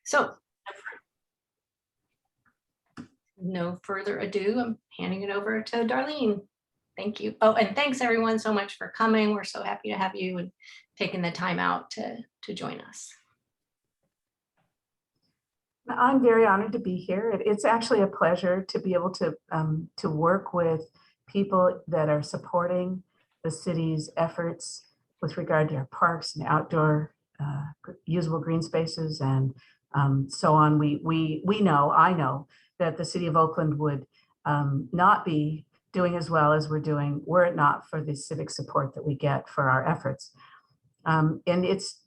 So no further ado, I'm handing it over to Darlene. Thank you. Oh, and thanks everyone so much for coming. We're so happy to have you and taking the time out to join us. I'm very honored to be here. It's actually a pleasure to be able to work with people that are supporting the city's efforts with regard to our parks and outdoor usable green spaces and so on. I know that the City of Oakland would not be doing as well as we're doing were it not for the civic support that we get for our efforts. And it's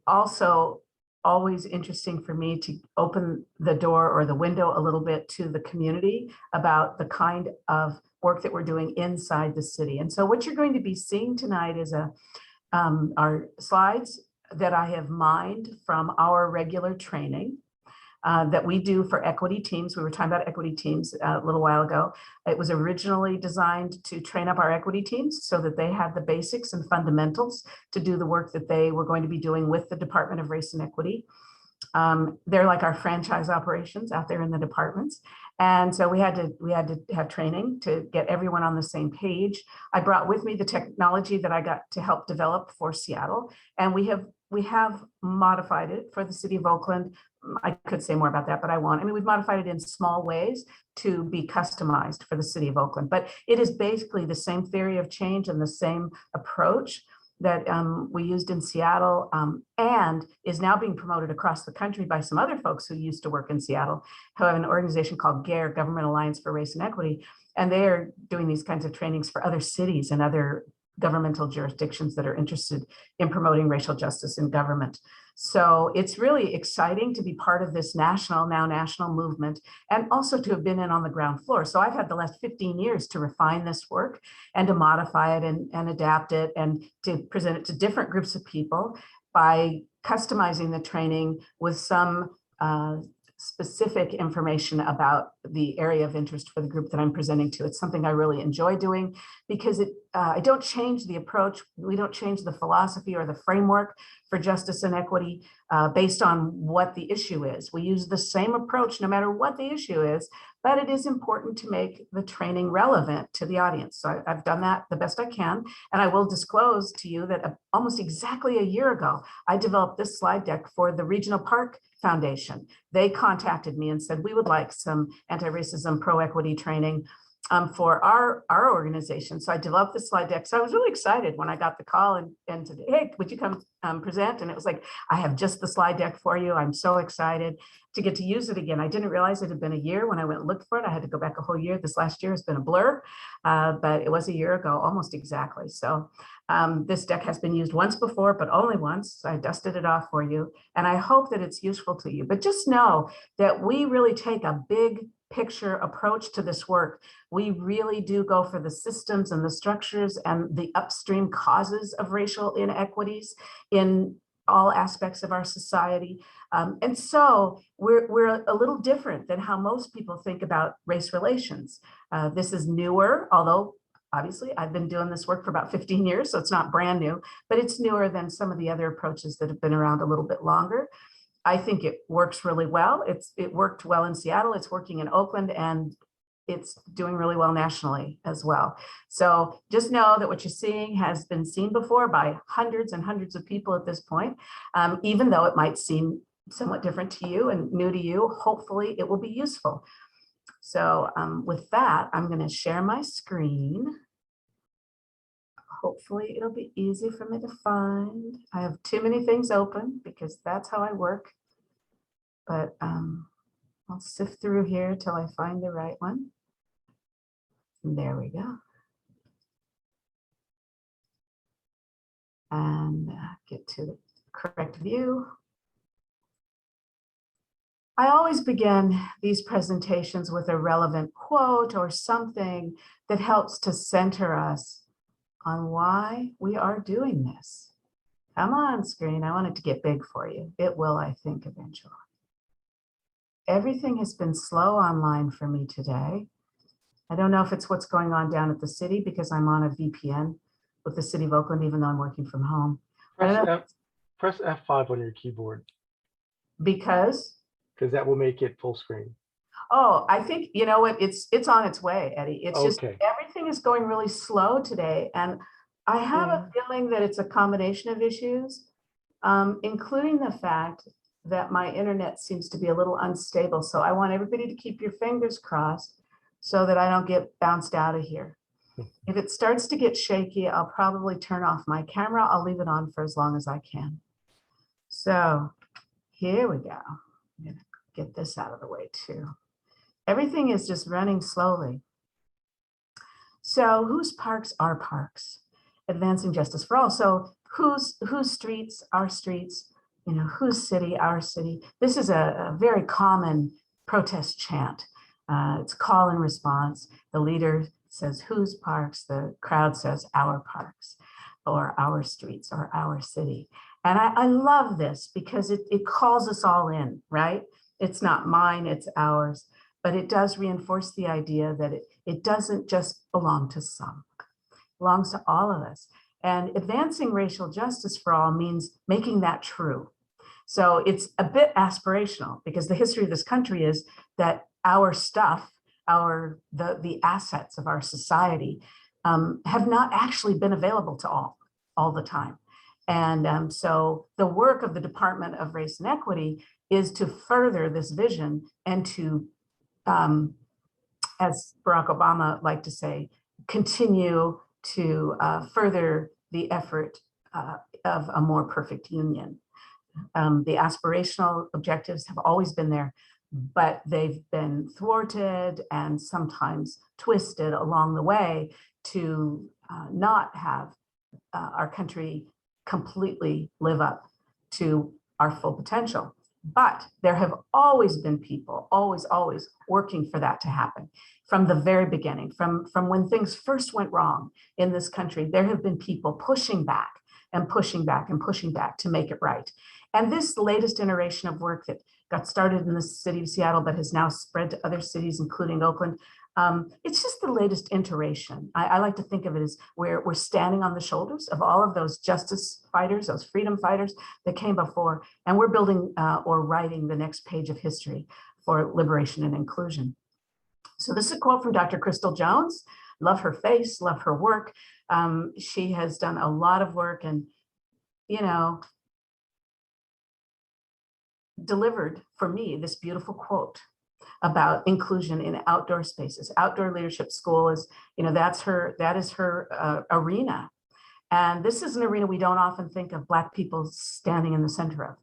also always interesting for me to open the door or the window a little bit to the community about the kind of work that we're doing inside the city. And so what you're going to be seeing tonight is our slides that I have mined from our regular training that we do for equity teams. We were talking about equity teams a little while ago. It was originally designed to train up our equity teams so that they had the basics and fundamentals to do the work that they were going to be doing with the Department of Race and Equity. They're like our franchise operations out there in the departments. And so we had to have training to get everyone on the same page. I brought with me the technology that I got to help develop for Seattle, and we have modified it for the City of Oakland. I could say more about that, but I won't. I mean, we've modified it in small ways to be customized for the City of Oakland, but it is basically the same theory of change and the same approach that we used in Seattle and is now being promoted across the country by some other folks who used to work in Seattle, who have an organization called GARE, Government Alliance for Race and Equity, and they are doing these kinds of trainings for other cities and other governmental jurisdictions that are interested in promoting racial justice in government. So it's really exciting to be part of this national movement and also to have been in on the ground floor. So I've had the last 15 years to refine this work and to modify it and adapt it and to present it to different groups of people by customizing the training with some specific information about the area of interest for the group that I'm presenting to. It's something I really enjoy doing because I don't change the approach. We don't change the philosophy or the framework for justice and equity based on what the issue is. We use the same approach no matter what the issue is, but it is important to make the training relevant to the audience. So I've done that the best I can. And I will disclose to you that almost exactly a year ago, I developed this slide deck for the Regional Park Foundation. They contacted me and said, we would like some anti-racism, pro-equity training for our organization. So I developed the slide deck. So I was really excited when I got the call and said, hey, would you come present? And it was like, I have just the slide deck for you. I'm so excited to get to use it again. I didn't realize it had been a year when I went and looked for it. I had to go back a whole year. This last year has been a blur, but it was a year ago, almost exactly. So this deck has been used once before, but only once. I dusted it off for you, and I hope that it's useful to you. But just know that we really take a big picture approach to this work. We really do go for the systems and the structures and the upstream causes of racial inequities in all aspects of our society. And so we're a little different than how most people think about race relations. This is newer, although obviously I've been doing this work for about 15 years, so it's not brand new, but it's newer than some of the other approaches that have been around a little bit longer. I think it works really well. It worked well in Seattle, it's working in Oakland, and it's doing really well nationally as well. So just know that what you're seeing has been seen before by hundreds and hundreds of people at this point, even though it might seem somewhat different to you and new to you. Hopefully it will be useful. So with that, I'm going to share my screen. Hopefully it'll be easy for me to find. I have too many things open because that's how I work. But I'll sift through here till I find the right one. And there we go. And get to the correct view. I always begin these presentations with a relevant quote or something that helps to center us on why we are doing this. Come on, screen. I want it to get big for you. It will, I think, eventually. Everything has been slow online for me today. I don't know if it's what's going on down at the city because I'm on a VPN with the City of Oakland, even though I'm working from home. Press F5 on your keyboard. Because? Because that will make it full screen. Oh, I think, you know what, it's on its way, Eddie. It's just, Okay. everything is going really slow today. And I have a feeling that it's a combination of issues, including the fact that my internet seems to be a little unstable. So I want everybody to keep your fingers crossed so that I don't get bounced out of here. If it starts to get shaky, I'll probably turn off my camera. I'll leave it on for as long as I can. So here we go. I'm gonna get this out of the way too. Everything is just running slowly. So whose parks are parks? Advancing justice for all. So whose streets, our streets, you know, whose city, our city. This is a very common protest chant. It's call and response. The leader says whose parks, the crowd says our parks, or our streets, or our city. And I love this because it calls us all in, right? It's not mine, it's ours. But it does reinforce the idea that it doesn't just belong to some, it belongs to all of us. And advancing racial justice for all means making that true. So it's a bit aspirational because the history of this country is that our stuff, the assets of our society have not actually been available to all the time. And so the work of the Department of Race and Equity is to further this vision and to as Barack Obama liked to say, continue to further the effort of a more perfect union. The aspirational objectives have always been there, but they've been thwarted and sometimes twisted along the way to not have our country completely live up to our full potential. But there have always been people, always working for that to happen. From the very beginning, from when things first went wrong in this country, there have been people pushing back and pushing back and pushing back to make it right. And this latest iteration of work that got started in the city of Seattle, but has now spread to other cities, including Oakland, it's just the latest iteration. I like to think of it as we're standing on the shoulders of all of those justice fighters, those freedom fighters that came before, and we're building or writing the next page of history for liberation and inclusion. So this is a quote from Dr. Crystal Jones. Love her face, love her work. She has done a lot of work and, you know, delivered for me this beautiful quote about inclusion in outdoor spaces. Outdoor Leadership School is, you know, that is her arena. And this is an arena we don't often think of Black people standing in the center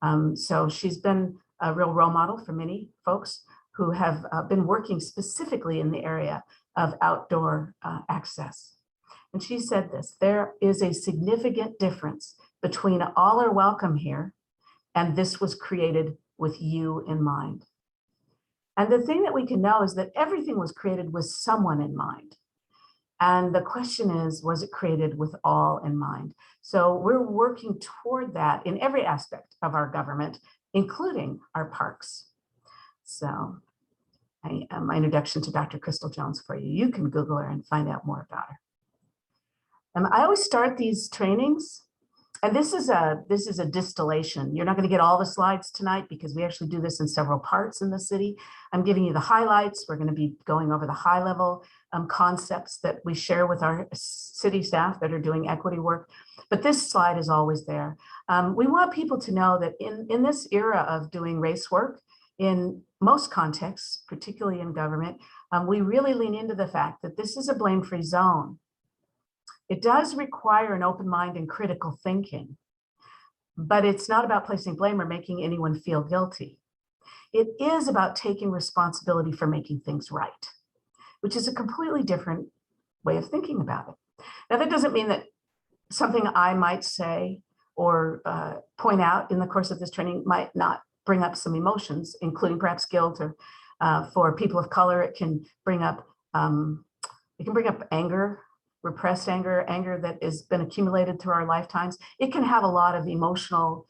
of. So she's been a real role model for many folks who have been working specifically in the area of outdoor access. And she said this: there is a significant difference between all are welcome here and this was created with you in mind. And the thing that we can know is that everything was created with someone in mind. And the question is, was it created with all in mind? So we're working toward that in every aspect of our government, including our parks. So my introduction to Dr. Crystal Jones for you. You can Google her and find out more about her. I always start these trainings, and this is a distillation. You're not going to get all the slides tonight because we actually do this in several parts in the city. I'm giving you the highlights. We're going to be going over the high level concepts that we share with our city staff that are doing equity work. But this slide is always there. We want people to know that in this era of doing race work, in most contexts, particularly in government, we really lean into the fact that this is a blame-free zone. It does require an open mind and critical thinking, but it's not about placing blame or making anyone feel guilty. It is about taking responsibility for making things right, which is a completely different way of thinking about it. Now, that doesn't mean that something I might say or point out in the course of this training might not bring up some emotions, including perhaps guilt, or for people of color, it can bring up anger, repressed anger, anger that has been accumulated through our lifetimes. It can have a lot of emotional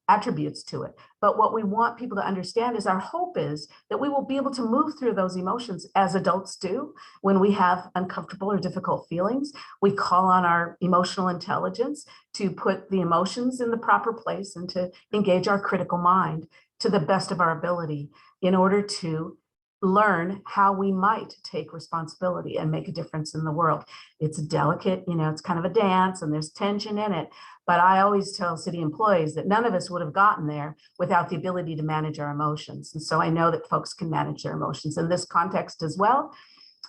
attributes to it. But what we want people to understand is our hope is that we will be able to move through those emotions as adults do when we have uncomfortable or difficult feelings. We call on our emotional intelligence to put the emotions in the proper place and to engage our critical mind to the best of our ability in order to learn how we might take responsibility and make a difference in the world. It's delicate, it's kind of a dance and there's tension in it. But I always tell city employees that none of us would have gotten there without the ability to manage our emotions. And so I know that folks can manage their emotions in this context as well,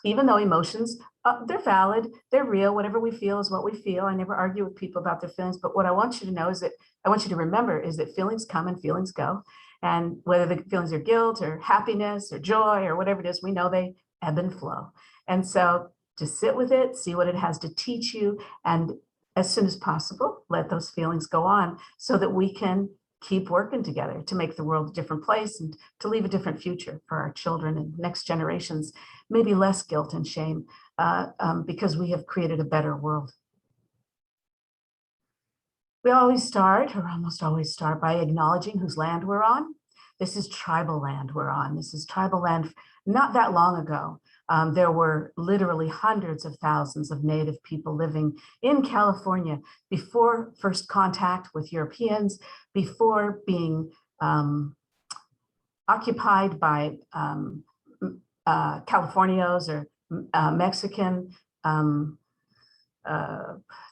even though emotions, they're valid, they're real. Whatever we feel is what we feel. I never argue with people about their feelings, but what I want you to know is that I want you to remember is that feelings come and feelings go. And whether the feelings are guilt or happiness or joy or whatever it is, we know they ebb and flow. And so just sit with it, see what it has to teach you, and as soon as possible, let those feelings go on so that we can keep working together to make the world a different place and to leave a different future for our children and next generations, maybe less guilt and shame because we have created a better world. We always start, or almost always start, by acknowledging whose land we're on. This is tribal land we're on. This is tribal land. Not that long ago, there were literally hundreds of thousands of Native people living in California before first contact with Europeans, before being occupied by Californios or Mexican.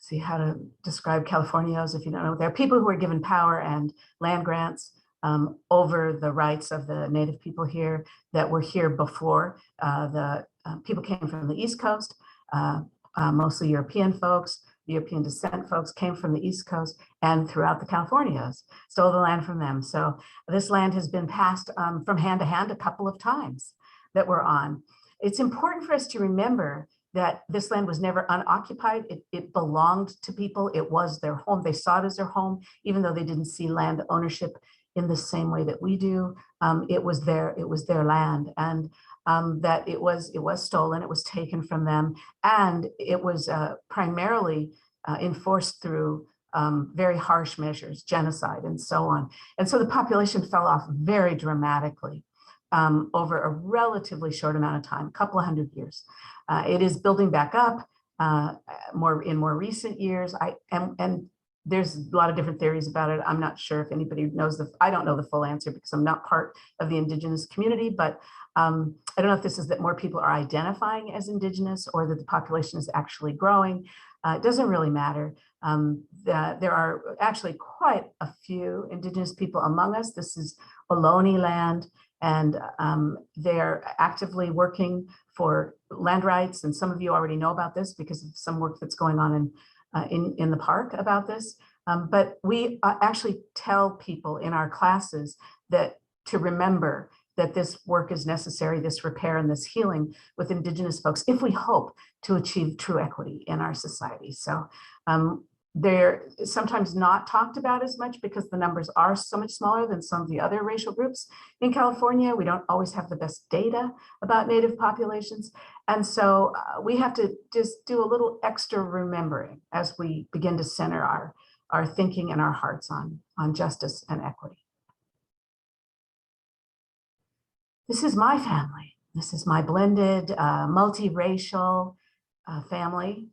See how to describe Californios if you don't know. There are people who are given power and land grants over the rights of the Native people here that were here before. The people came from the East Coast, mostly European folks, European descent folks came from the East Coast and throughout the Californios, stole the land from them. So this land has been passed from hand to hand a couple of times that we're on. It's important for us to remember that this land was never unoccupied. It belonged to people. It was their home. They saw it as their home, even though they didn't see land ownership in the same way that we do. It was their land, and that it was stolen. It was taken from them, and it was primarily enforced through very harsh measures, genocide, and so on. And so the population fell off very dramatically over a relatively short amount of time, a couple of hundred years. It is building back up in more recent years. And there's a lot of different theories about it. I'm not sure if anybody knows I don't know the full answer because I'm not part of the Indigenous community, but I don't know if this is that more people are identifying as Indigenous or that the population is actually growing. It doesn't really matter. There are actually quite a few Indigenous people among us. This is Ohlone land, and they're actively working for land rights. And some of you already know about this because of some work that's going on in the park about this. But we actually tell people in our classes that to remember that this work is necessary, this repair and this healing with Indigenous folks, if we hope to achieve true equity in our society. So they're sometimes not talked about as much because the numbers are so much smaller than some of the other racial groups in California. We don't always have the best data about Native populations. And so we have to just do a little extra remembering as we begin to center our thinking and our hearts on justice and equity. This is my family. This is my blended, multiracial family.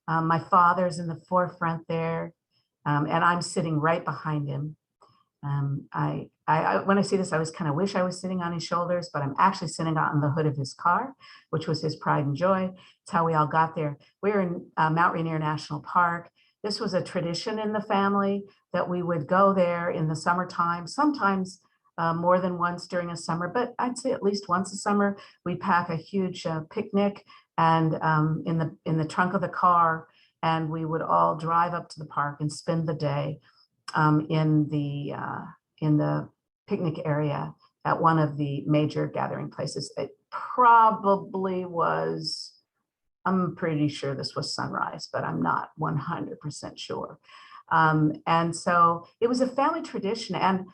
My father's in the forefront there, and I'm sitting right behind him. When I see this, I always kind of wish I was sitting on his shoulders, but I'm actually sitting on the hood of his car, which was his pride and joy. It's how we all got there. We're in Mount Rainier National Park. This was a tradition in the family that we would go there in the summertime, sometimes more than once during a summer, but I'd say at least once a summer. We'd pack a huge picnic and in the trunk of the car, and we would all drive up to the park and spend the day in the picnic area at one of the major gathering places. It probably was, I'm pretty sure this was Sunrise, but I'm not 100% sure. And so it was a family tradition. And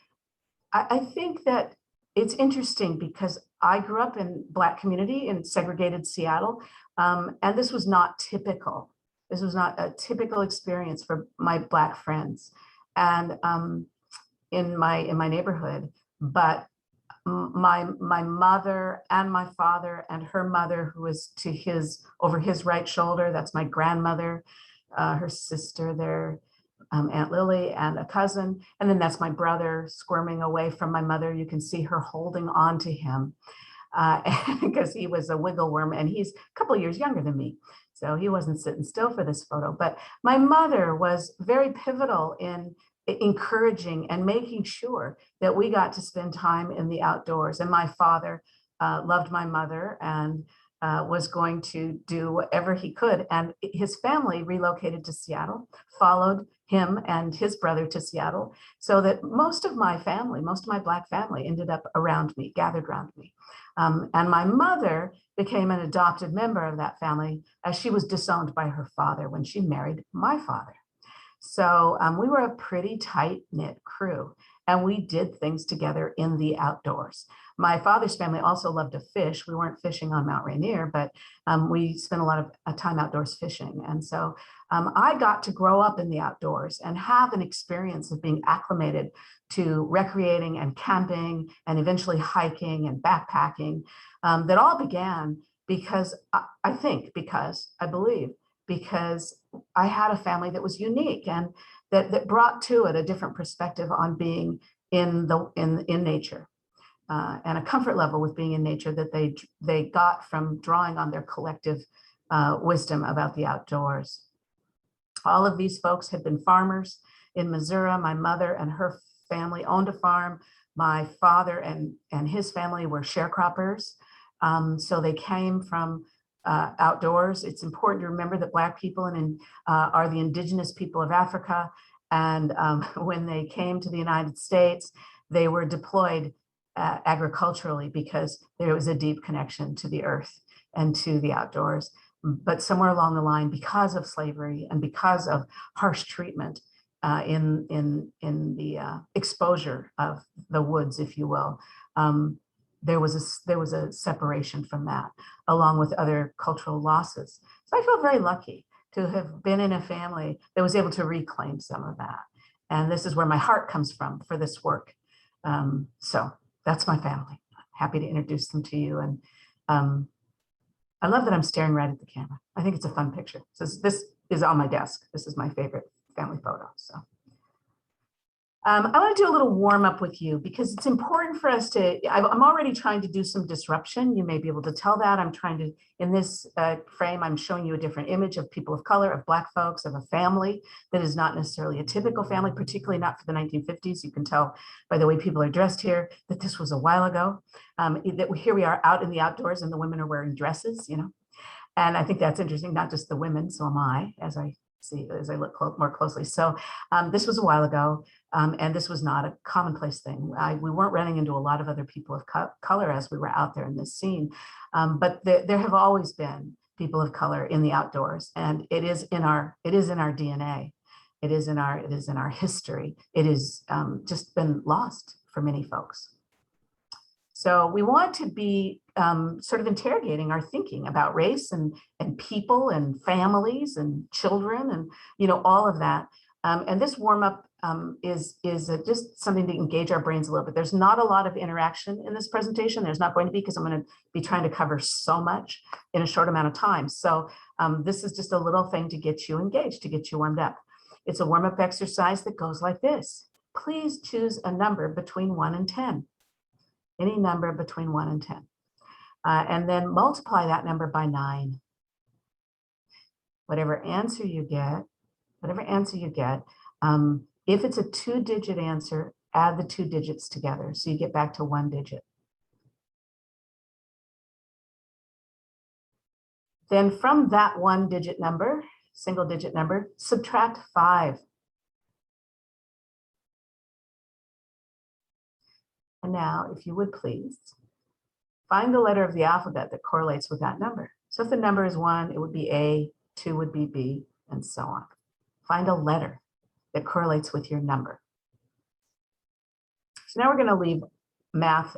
I think that it's interesting because I grew up in Black community in segregated Seattle, and this was not typical. This was not a typical experience for my Black friends and in my neighborhood. But my mother and my father and her mother, who was over his right shoulder, that's my grandmother, her sister there, Aunt Lily and a cousin. And then that's my brother squirming away from my mother. You can see her holding on to him because he was a wiggle worm, and he's a couple of years younger than me. So he wasn't sitting still for this photo. But my mother was very pivotal in encouraging and making sure that we got to spend time in the outdoors. And my father loved my mother and was going to do whatever he could. And his family relocated to Seattle, followed him and his brother to Seattle, so that most of my family, most of my Black family ended up around me, gathered around me. And my mother became an adopted member of that family as she was disowned by her father when she married my father. So we were a pretty tight-knit crew, and we did things together in the outdoors. My father's family also loved to fish. We weren't fishing on Mount Rainier, but we spent a lot of time outdoors fishing. And so I got to grow up in the outdoors and have an experience of being acclimated to recreating and camping and eventually hiking and backpacking that all began because I believe, because I had a family that was unique and that brought to it a different perspective on being in nature. And a comfort level with being in nature that they got from drawing on their collective wisdom about the outdoors. All of these folks had been farmers in Missouri. My mother and her family owned a farm. My father and his family were sharecroppers. So they came from outdoors. It's important to remember that Black people are the indigenous people of Africa. And when they came to the United States, they were deployed agriculturally because there was a deep connection to the earth and to the outdoors. But somewhere along the line, because of slavery and because of harsh treatment in the exposure of the woods, if you will, there was a separation from that, along with other cultural losses. So I feel very lucky to have been in a family that was able to reclaim some of that. And this is where my heart comes from for this work. So that's my family. Happy to introduce them to you. And I love that I'm staring right at the camera. I think it's a fun picture. So this is on my desk. This is my favorite family photo. So I want to do a little warm up with you because it's important for us to, I'm already trying to do some disruption. You may be able to tell that. I'm trying to, in this frame, I'm showing you a different image of people of color, of Black folks, of a family that is not necessarily a typical family, particularly not for the 1950s. You can tell by the way people are dressed here that this was a while ago. That here we are out in the outdoors and the women are wearing dresses, you know. And I think that's interesting, not just the women, so am I, as I look more closely. So this was a while ago. And this was not a commonplace thing. We weren't running into a lot of other people of color as we were out there in this scene. But there have always been people of color in the outdoors, and it is in our DNA. It is in our history. It is just been lost for many folks. So we want to be sort of interrogating our thinking about race and people and families and children and, you know, all of that. And this warm up is just something to engage our brains a little bit. There's not a lot of interaction in this presentation. There's not going to be, because I'm going to be trying to cover so much in a short amount of time. So this is just a little thing to get you engaged, to get you warmed up. It's a warm up exercise that goes like this. Please choose a number between 1 and 10. Any number between 1 and 10. And then multiply that number by 9. Whatever answer you get, if it's a 2-digit answer, add the 2 digits together so you get back to 1 digit. Then from that 1-digit number, single-digit number, subtract 5. And now, if you would please, find the letter of the alphabet that correlates with that number. So if the number is 1, it would be A, 2 would be B, and so on. Find a letter that correlates with your number. So now we're going to leave math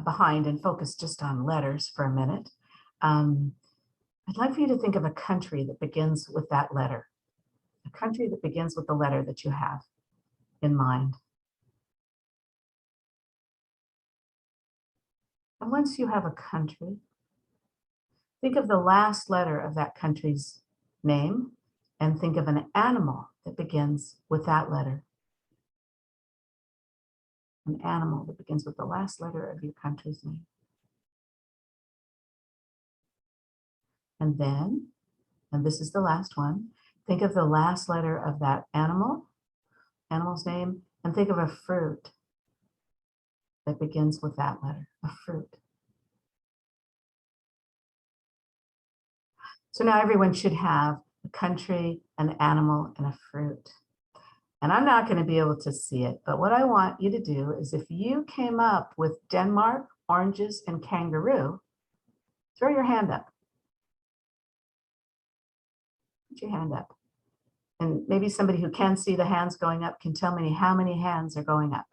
behind and focus just on letters for a minute. I'd like for you to think of a country that begins with that letter, a country that begins with the letter that you have in mind. And once you have a country, think of the last letter of that country's name and think of an animal that begins with that letter. An animal that begins with the last letter of your country's name. And then, and this is the last one, think of the last letter of that animal's name, and think of a fruit that begins with that letter, a fruit. So now everyone should have a country, an animal, and a fruit. And I'm not going to be able to see it, but what I want you to do is if you came up with Denmark, oranges, and kangaroo, throw your hand up. Put your hand up. And maybe somebody who can see the hands going up can tell me how many hands are going up.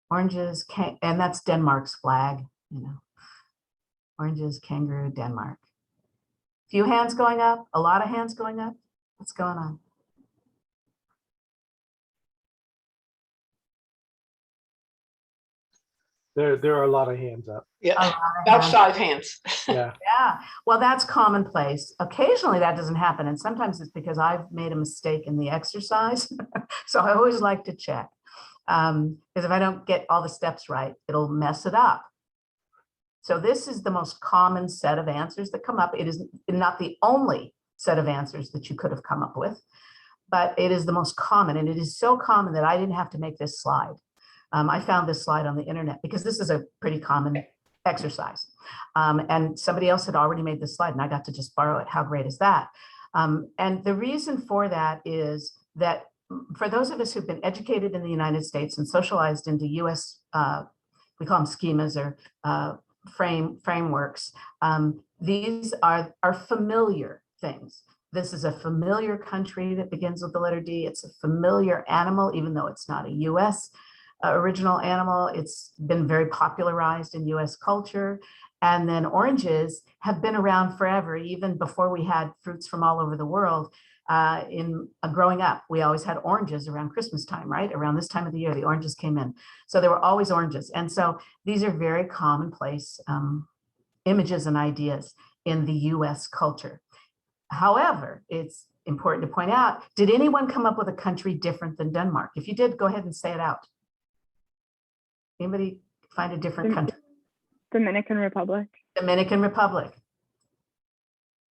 Oranges, and that's Denmark's flag, you know. Oranges, kangaroo, Denmark. Few hands going up, a lot of hands going up. What's going on? There are a lot of hands up. Yeah, about 5 hands. Yeah. Yeah, well, that's commonplace. Occasionally that doesn't happen. And sometimes it's because I've made a mistake in the exercise. So I always like to check. Because if I don't get all the steps right, it'll mess it up. So this is the most common set of answers that come up. It is not the only set of answers that you could have come up with, but it is the most common. And it is so common that I didn't have to make this slide. I found this slide on the internet because this is a pretty common exercise. And somebody else had already made this slide and I got to just borrow it. How great is that? And the reason for that is that for those of us who've been educated in the United States and socialized into US, we call them schemas or frameworks, these are familiar things. This is a familiar country that begins with the letter D. It's a familiar animal, even though it's not a US original animal. It's been very popularized in US culture. And then oranges have been around forever, even before we had fruits from all over the world. Growing up, we always had oranges around Christmas time, right? Around this time of the year, the oranges came in. So there were always oranges. And so these are very commonplace images and ideas in the US culture. However, it's important to point out, did anyone come up with a country different than Denmark? If you did, go ahead and say it out. Anybody find a different country? Dominican Republic. Dominican Republic.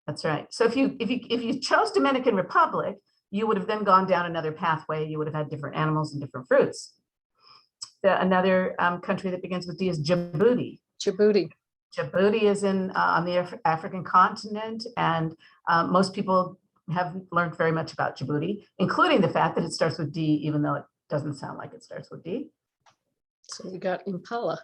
That's right. So if you chose Dominican Republic, you would have then gone down another pathway. You would have had different animals and different fruits. Another country that begins with D is Djibouti. Djibouti. Djibouti is on the African continent, and most people have learned very much about Djibouti, including the fact that it starts with D, even though it doesn't sound like it starts with D. So we got Impala.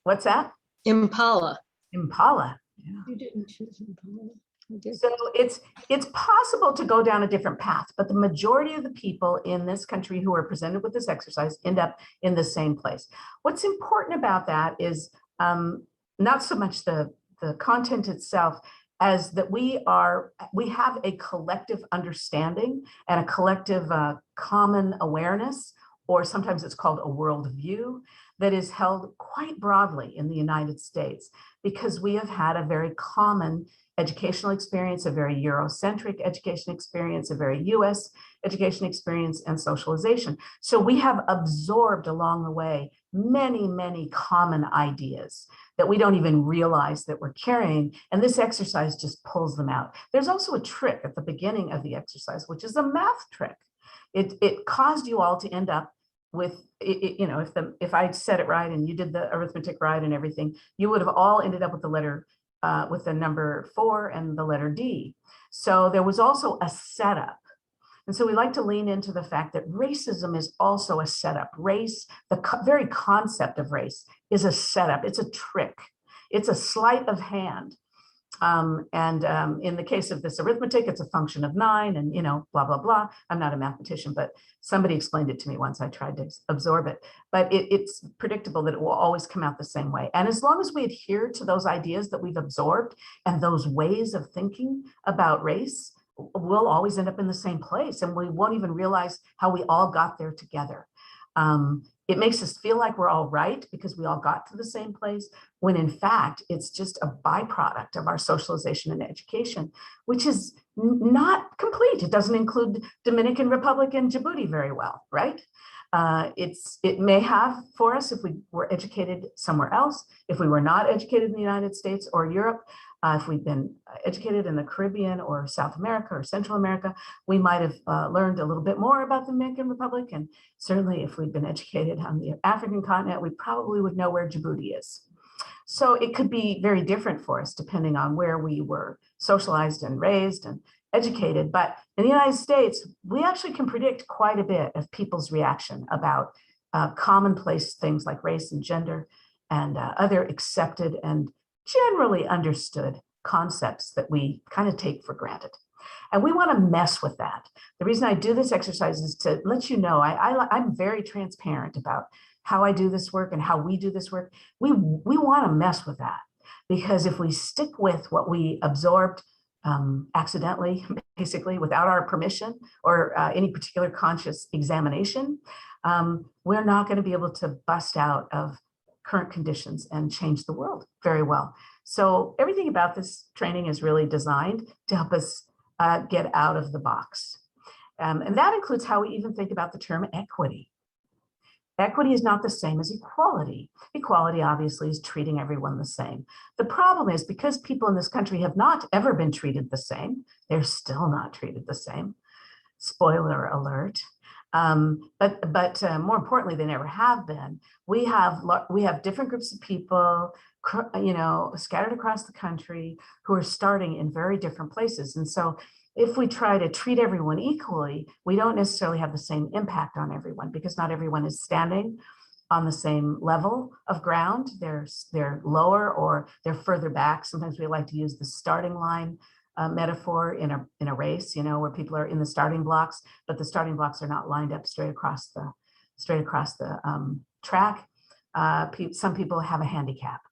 What's that? Impala. Impala. Yeah. You didn't choose Impala. I did. So it's possible to go down a different path, but the majority of the people in this country who are presented with this exercise end up in the same place. What's important about that is not so much the content itself as that we have a collective understanding and a collective common awareness, or sometimes it's called a worldview, that is held quite broadly in the United States, because we have had a very common educational experience, a very Eurocentric education experience, a very US education experience, and socialization. So we have absorbed along the way many, many common ideas that we don't even realize that we're carrying. And this exercise just pulls them out. There's also a trick at the beginning of the exercise, which is a math trick. It caused you all to end up with, you know, if I said it right and you did the arithmetic right and everything, you would have all ended up with the letter, with the number 4 and the letter D. So there was also a setup. And so we like to lean into the fact that racism is also a setup. Race, the very concept of race is a setup. It's a trick. It's a sleight of hand. In the case of this arithmetic, it's a function of 9 and, you know, blah, blah, blah. I'm not a mathematician, but somebody explained it to me once. I tried to absorb it, but it's predictable that it will always come out the same way. And as long as we adhere to those ideas that we've absorbed and those ways of thinking about race, we'll always end up in the same place, and we won't even realize how we all got there together. it makes us feel like we're all right because we all got to the same place, when in fact, it's just a byproduct of our socialization and education, which is not complete. It doesn't include Dominican Republic and Djibouti very well, right? It may have for us if we were educated somewhere else, if we were not educated in the United States or Europe, if we've been educated in the Caribbean or South America or Central America, we might have learned a little bit more about the Dominican Republic. And certainly if we'd been educated on the African continent, we probably would know where Djibouti is. So it could be very different for us depending on where we were socialized and raised and educated. But in the United States, we actually can predict quite a bit of people's reaction about commonplace things like race and gender and other accepted and generally understood concepts that we kind of take for granted. And we want to mess with that. The reason I do this exercise is to let you know, I'm very transparent about how I do this work and how we do this work. We want to mess with that, because if we stick with what we absorbed accidentally, basically without our permission or any particular conscious examination, we're not going to be able to bust out of current conditions and change the world very well. So everything about this training is really designed to help us get out of the box. And that includes how we even think about the term equity. Equity is not the same as equality. Equality obviously is treating everyone the same. The problem is because people in this country have not ever been treated the same, they're still not treated the same. Spoiler alert. But more importantly, they never have been. We have different groups of people, scattered across the country who are starting in very different places. And so if we try to treat everyone equally, we don't necessarily have the same impact on everyone because not everyone is standing on the same level of ground. They're lower or they're further back. Sometimes we like to use the starting line metaphor in a race, where people are in the starting blocks, but the starting blocks are not lined up straight across the track. Some people have a handicap,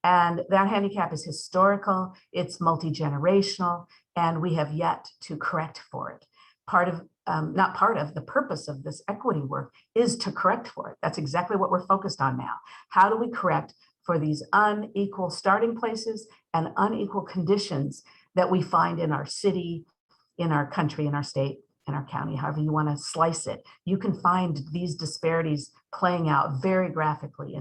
and that handicap is historical, it's multi-generational, and we have yet to correct for it. The purpose of this equity work is to correct for it. That's exactly what we're focused on now. How do we correct for these unequal starting places and unequal conditions that we find in our city, in our country, in our state, in our county, however you want to slice it? You can find these disparities playing out very graphically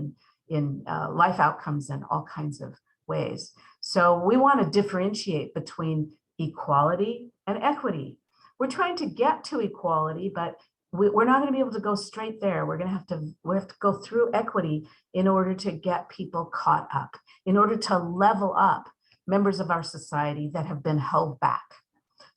in life outcomes in all kinds of ways. So we want to differentiate between equality and equity. We're trying to get to equality, but we're not going to be able to go straight there. We have to go through equity in order to get people caught up, in order to level up members of our society that have been held back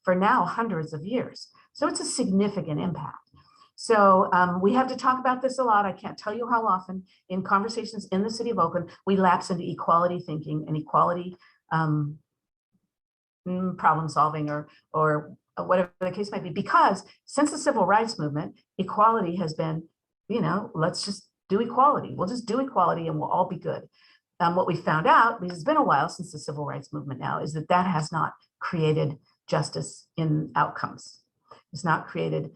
for now hundreds of years. So it's a significant impact. So we have to talk about this a lot. I can't tell you how often in conversations in the City of Oakland, we lapse into equality thinking and equality problem solving or whatever the case might be, because since the civil rights movement, equality has been, let's just do equality. We'll just do equality and we'll all be good. What we found out, because it's been a while since the civil rights movement now, is that that has not created justice in outcomes. It's not created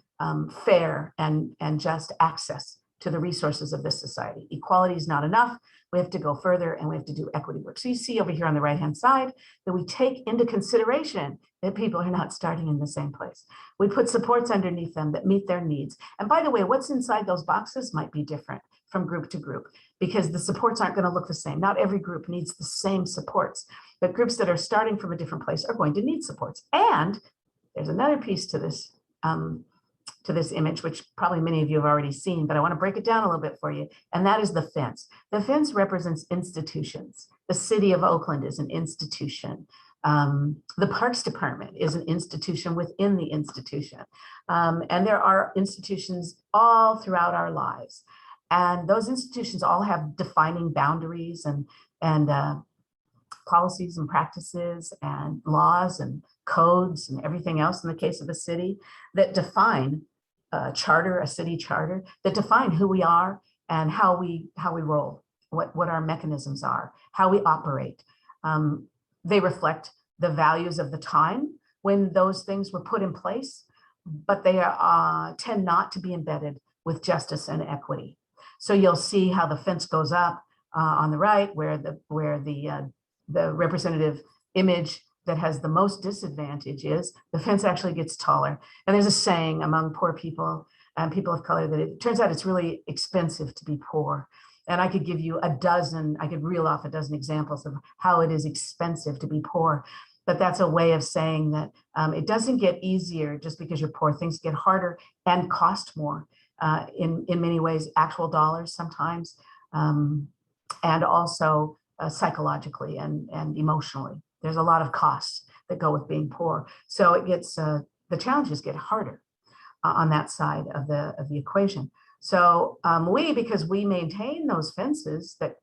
fair and just access to the resources of this society. Equality is not enough. We have to go further and we have to do equity work. So you see over here on the right-hand side that we take into consideration that people are not starting in the same place. We put supports underneath them that meet their needs. And by the way, what's inside those boxes might be different from group to group because the supports aren't going to look the same. Not every group needs the same supports, but groups that are starting from a different place are going to need supports. And there's another piece to this image, which probably many of you have already seen, but I want to break it down a little bit for you. And that is the fence. The fence represents institutions. The City of Oakland is an institution. The Parks Department is an institution within the institution. And there are institutions all throughout our lives. And those institutions all have defining boundaries and policies and practices and laws and codes and everything else in the case of a city that define a city charter, that define who we are and how we roll, what our mechanisms are, how we operate. They reflect the values of the time when those things were put in place, but they tend not to be embedded with justice and equity. So you'll see how the fence goes up on the right, where the representative image that has the most disadvantage is, the fence actually gets taller. And there's a saying among poor people and people of color that it turns out it's really expensive to be poor. And I could give you I could reel off a dozen examples of how it is expensive to be poor. But that's a way of saying that it doesn't get easier just because you're poor. Things get harder and cost more in many ways, actual dollars sometimes, and also psychologically and emotionally. There's a lot of costs that go with being poor. So it gets, the challenges get harder on that side of the equation. So because we maintain those fences that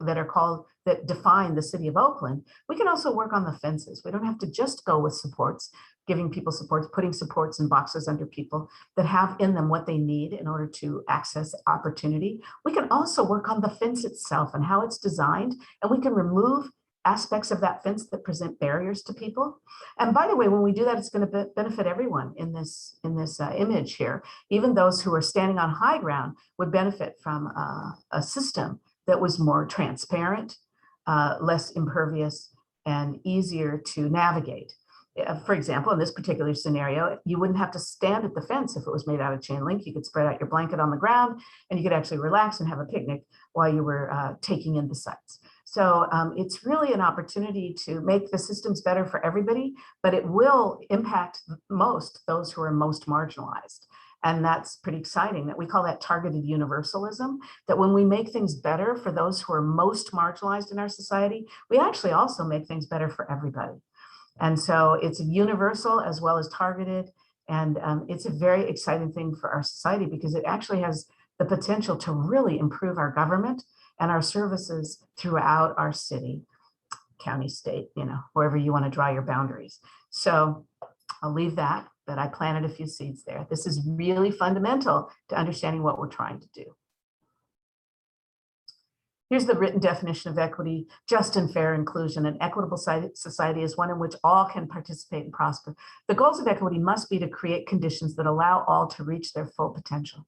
define the city of Oakland, we can also work on the fences. We don't have to just go with supports, giving people supports, putting supports in boxes under people that have in them what they need in order to access opportunity. We can also work on the fence itself and how it's designed, and we can remove aspects of that fence that present barriers to people. And by the way, when we do that, it's going to benefit everyone in this image here. Even those who are standing on high ground would benefit from a system that was more transparent, less impervious, and easier to navigate. For example, in this particular scenario, you wouldn't have to stand at the fence if it was made out of chain link. You could spread out your blanket on the ground and you could actually relax and have a picnic while you were taking in the sights. So it's really an opportunity to make the systems better for everybody, but it will impact most those who are most marginalized. And that's pretty exciting, that we call that targeted universalism, that when we make things better for those who are most marginalized in our society, we actually also make things better for everybody. And so it's universal as well as targeted. And it's a very exciting thing for our society because it actually has the potential to really improve our government and our services throughout our city, county, state, wherever you want to draw your boundaries. So I'll leave that, but I planted a few seeds there. This is really fundamental to understanding what we're trying to do. Here's the written definition of equity: just and fair inclusion. An equitable society is one in which all can participate and prosper. The goals of equity must be to create conditions that allow all to reach their full potential.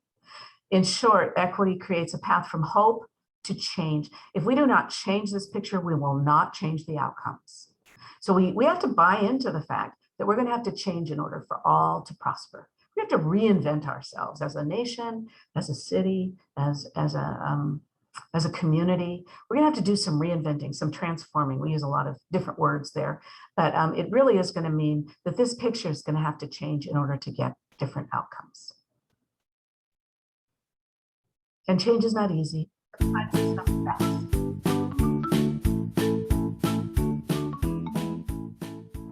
In short, equity creates a path from hope to change. If we do not change this picture, we will not change the outcomes. So we have to buy into the fact that we're going to have to change in order for all to prosper. We have to reinvent ourselves as a nation, as a city, as a community. We're going to have to do some reinventing, some transforming. We use a lot of different words there, but it really is going to mean that this picture is going to have to change in order to get different outcomes. And change is not easy.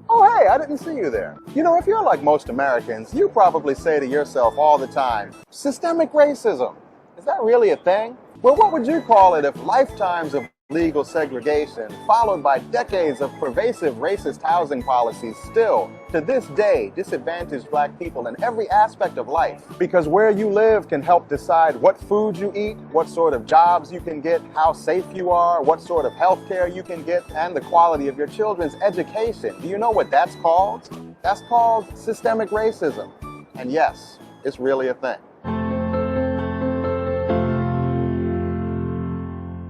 Oh, hey, I didn't see you there. You know, if you're like most Americans, you probably say to yourself all the time, systemic racism. Is that really a thing? Well, what would you call it if lifetimes of legal segregation, followed by decades of pervasive racist housing policies, still, to this day, disadvantage Black people in every aspect of life? Because where you live can help decide what food you eat, what sort of jobs you can get, how safe you are, what sort of health care you can get, and the quality of your children's education. Do you know what that's called? That's called systemic racism. And yes, it's really a thing.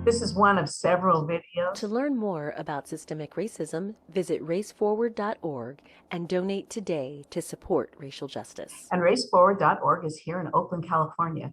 This is one of several videos. To learn more about systemic racism, visit raceforward.org and donate today to support racial justice. And raceforward.org is here in Oakland, California.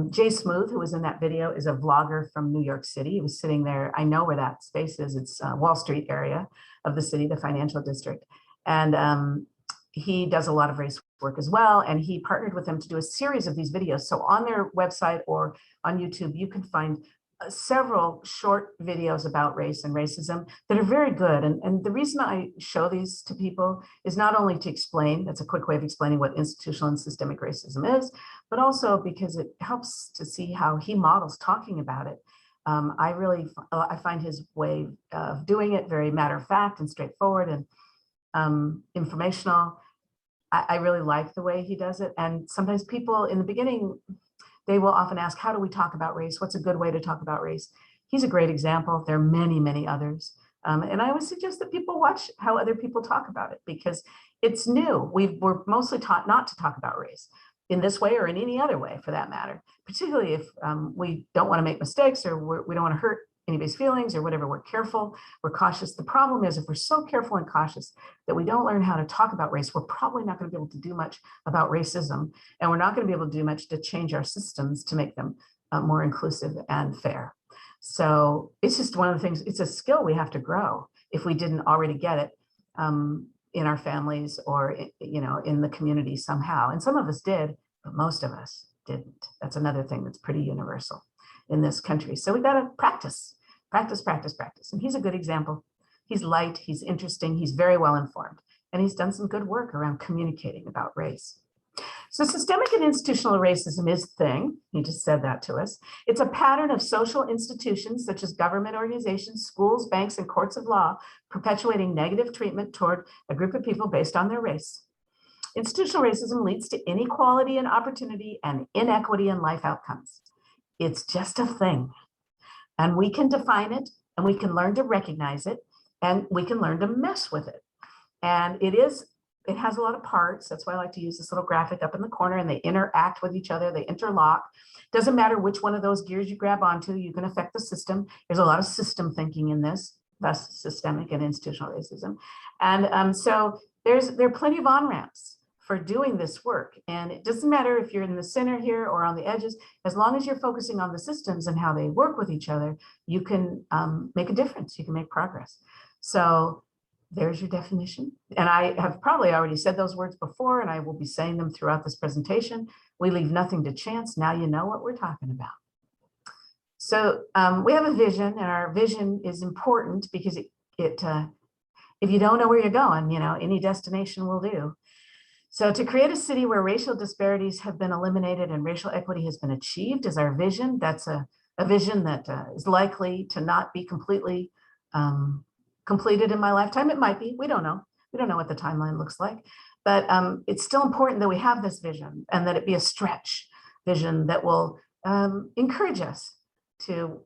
Jay Smooth, who was in that video, is a vlogger from New York City. He was sitting there. I know where that space is. It's Wall Street area of the city, the financial district. And he does a lot of race work as well. And he partnered with them to do a series of these videos. So on their website or on YouTube, you can find several short videos about race and racism that are very good. And the reason I show these to people is not only to explain, that's a quick way of explaining what institutional and systemic racism is, but also because it helps to see how he models talking about it. I find his way of doing it very matter of fact and straightforward and informational. I really like the way he does it. And sometimes people in the beginning, they will often ask, how do we talk about race? What's a good way to talk about race? He's a great example. There are many, many others. And I would suggest that people watch how other people talk about it because it's new. We're mostly taught not to talk about race. in this way or in any other way for that matter, particularly if we don't want to make mistakes or we don't want to hurt anybody's feelings or whatever. We're careful, we're cautious. The problem is if we're so careful and cautious that we don't learn how to talk about race, we're probably not going to be able to do much about racism, and we're not going to be able to do much to change our systems to make them more inclusive and fair. So it's just one of the things, it's a skill we have to grow if we didn't already get it in our families or, you know, in the community somehow. And some of us did, but most of us didn't. That's another thing that's pretty universal in this country. So we got to practice, practice, practice, practice. And he's a good example. He's light, he's interesting, he's very well informed, and he's done some good work around communicating about race. So systemic and institutional racism is a thing. He just said that to us. It's a pattern of social institutions such as government organizations, schools, banks, and courts of law perpetuating negative treatment toward a group of people based on their race. Institutional racism leads to inequality in opportunity and inequity in life outcomes. It's just a thing. And we can define it, and we can learn to recognize it, and we can learn to mess with it. And it has a lot of parts. That's why I like to use this little graphic up in the corner, and they interact with each other, they interlock. Doesn't matter which one of those gears you grab onto, you can affect the system. There's a lot of system thinking in this, thus systemic and institutional racism. And so there are plenty of on-ramps for doing this work. And it doesn't matter if you're in the center here or on the edges, as long as you're focusing on the systems and how they work with each other, you can make a difference, you can make progress. So there's your definition. And I have probably already said those words before, and I will be saying them throughout this presentation. We leave nothing to chance. Now you know what we're talking about. So we have a vision, and our vision is important because if you don't know where you're going, you know, any destination will do. So to create a city where racial disparities have been eliminated and racial equity has been achieved is our vision. That's a vision that is likely to not be completely completed in my lifetime. It might be, we don't know. We don't know what the timeline looks like, but it's still important that we have this vision and that it be a stretch vision that will encourage us to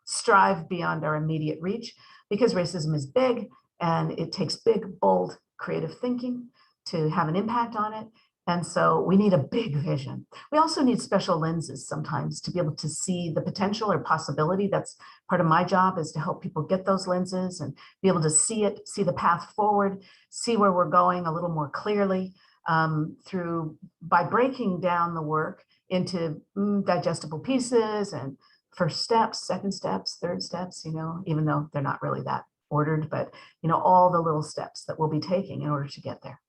strive beyond our immediate reach, because racism is big and it takes big, bold, creative thinking to have an impact on it. And so we need a big vision. We also need special lenses sometimes to be able to see the potential or possibility. That's part of my job, is to help people get those lenses and be able to see it, see the path forward, see where we're going a little more clearly by breaking down the work into digestible pieces and first steps, second steps, third steps, you know, even though they're not really that ordered, but you know, all the little steps that we'll be taking in order to get there.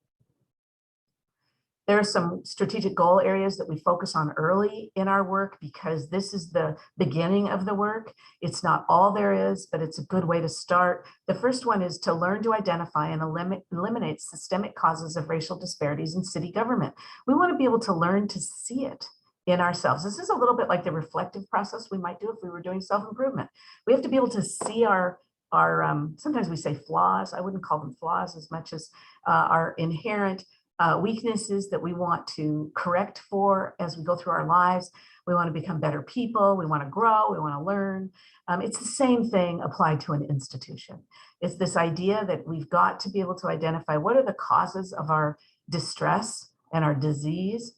There are some strategic goal areas that we focus on early in our work because this is the beginning of the work. It's not all there is, but it's a good way to start. The first one is to learn to identify and eliminate systemic causes of racial disparities in city government. We want to be able to learn to see it in ourselves. This is a little bit like the reflective process we might do if we were doing self-improvement. We have to be able to see our sometimes we say flaws. I wouldn't call them flaws as much as our inherent weaknesses that we want to correct for as we go through our lives. We want to become better people. We want to grow. We want to learn. It's the same thing applied to an institution. It's this idea that we've got to be able to identify what are the causes of our distress and our disease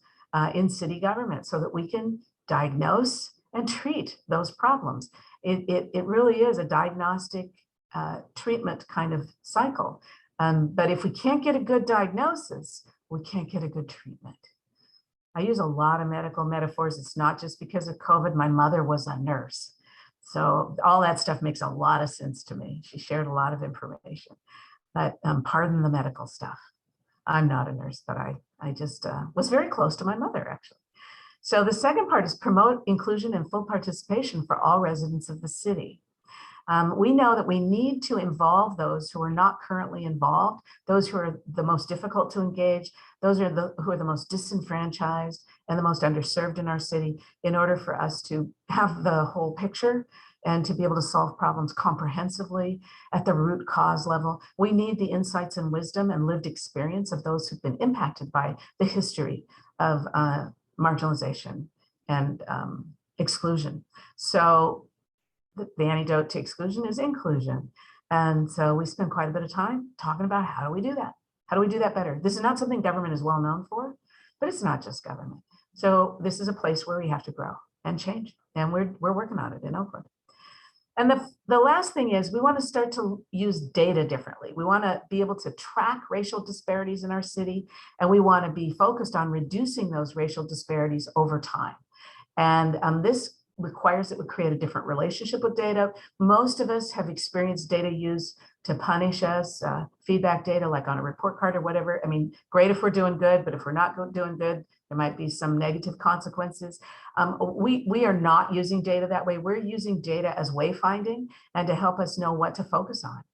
in city government so that we can diagnose and treat those problems. It really is a diagnostic treatment kind of cycle. But if we can't get a good diagnosis, we can't get a good treatment. I use a lot of medical metaphors. It's not just because of COVID. My mother was a nurse. So all that stuff makes a lot of sense to me. She shared a lot of information, but pardon the medical stuff. I'm not a nurse, but I just was very close to my mother, actually. So the second part is promote inclusion and full participation for all residents of the city. We know that we need to involve those who are not currently involved, those who are the most difficult to engage, those who are the most disenfranchised and the most underserved in our city, in order for us to have the whole picture and to be able to solve problems comprehensively at the root cause level. We need the insights and wisdom and lived experience of those who've been impacted by the history of marginalization and exclusion. So the antidote to exclusion is inclusion. And so we spend quite a bit of time talking about how do we do that? How do we do that better? This is not something government is well known for. but it's not just government. So this is a place where we have to grow and change. And we're working on it in Oakland. And the last thing is we want to start to use data differently. We want to be able to track racial disparities in our city, and we want to be focused on reducing those racial disparities over time. And this requires that we create a different relationship with data. Most of us have experienced data used to punish us, feedback data like on a report card or whatever. I mean, great if we're doing good, but if we're not doing good, there might be some negative consequences. We are not using data that way. We're using data as wayfinding and to help us know what to focus on,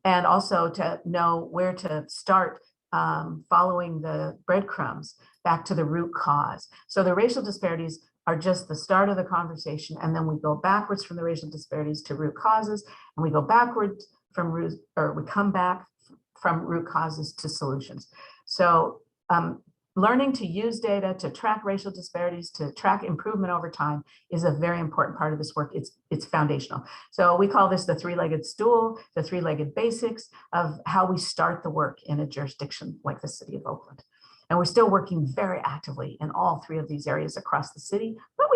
and also to know where to start following the breadcrumbs back to the root cause. So the racial disparities are just the start of the conversation, and then we go backwards from the racial disparities to root causes, and we go backwards from we come back from root causes to solutions. So learning to use data to track racial disparities, to track improvement over time is a very important part of this work. It's foundational. So we call this the three-legged stool, the three-legged basics of how we start the work in a jurisdiction like the City of Oakland. And we're still working very actively in all three of these areas across the city, but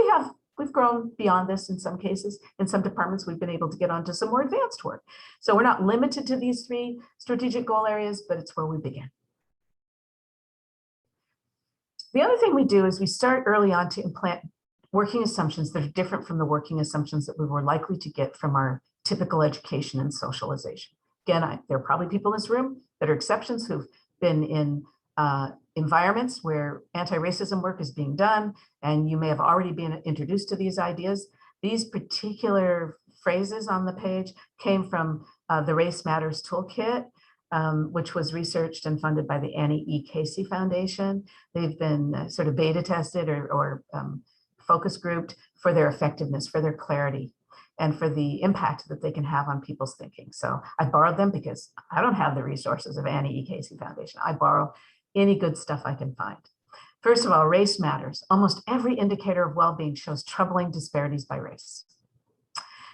we've grown beyond this in some cases. In some departments, we've been able to get onto some more advanced work. So we're not limited to these three strategic goal areas, but it's where we begin. The other thing we do is we start early on to implant working assumptions that are different from the working assumptions that we were likely to get from our typical education and socialization. Again, there are probably people in this room that are exceptions who've been in environments where anti-racism work is being done, and you may have already been introduced to these ideas. These particular phrases on the page came from the Race Matters Toolkit, which was researched and funded by the Annie E. Casey Foundation. They've been sort of beta tested or focus grouped for their effectiveness, for their clarity, and for the impact that they can have on people's thinking. So I borrowed them because I don't have the resources of Annie E. Casey Foundation. I borrow any good stuff I can find. First of all, race matters. Almost every indicator of well-being shows troubling disparities by race.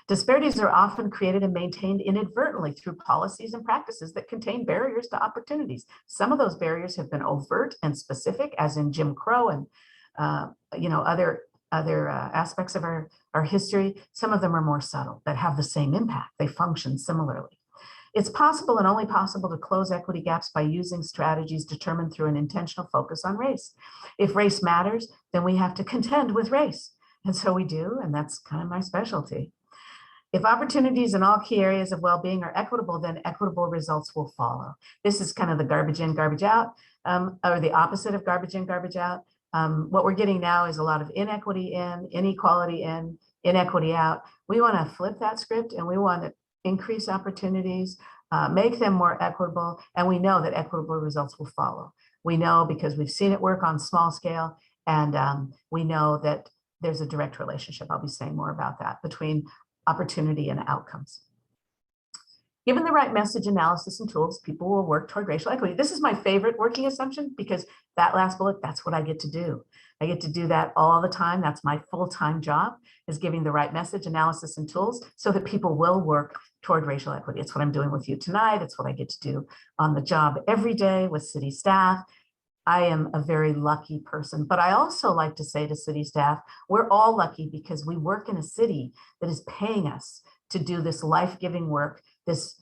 Disparities are often created and maintained inadvertently through policies and practices that contain barriers to opportunities. Some of those barriers have been overt and specific, as in Jim Crow and other aspects of our history. Some of them are more subtle, that have the same impact. They function similarly. It's possible and only possible to close equity gaps by using strategies determined through an intentional focus on race. If race matters, then we have to contend with race. And so we do, and that's kind of my specialty. If opportunities in all key areas of well-being are equitable, then equitable results will follow. This is kind of the garbage in, garbage out, or the opposite of garbage in, garbage out. What we're getting now is a lot of inequity in, inequality in, inequity out. We want to flip that script, and we want to increase opportunities, make them more equitable, and we know that equitable results will follow. We know because we've seen it work on small scale, and we know that there's a direct relationship, I'll be saying more about that, between opportunity and outcomes. Given the right message, analysis, and tools, people will work toward racial equity. This is my favorite working assumption because that last bullet, that's what I get to do. I get to do that all the time. That's my full-time job, is giving the right message, analysis, and tools so that people will work toward racial equity. It's what I'm doing with you tonight. It's what I get to do on the job every day with city staff. I am a very lucky person, but I also like to say to city staff, we're all lucky because we work in a city that is paying us to do this life-giving work, this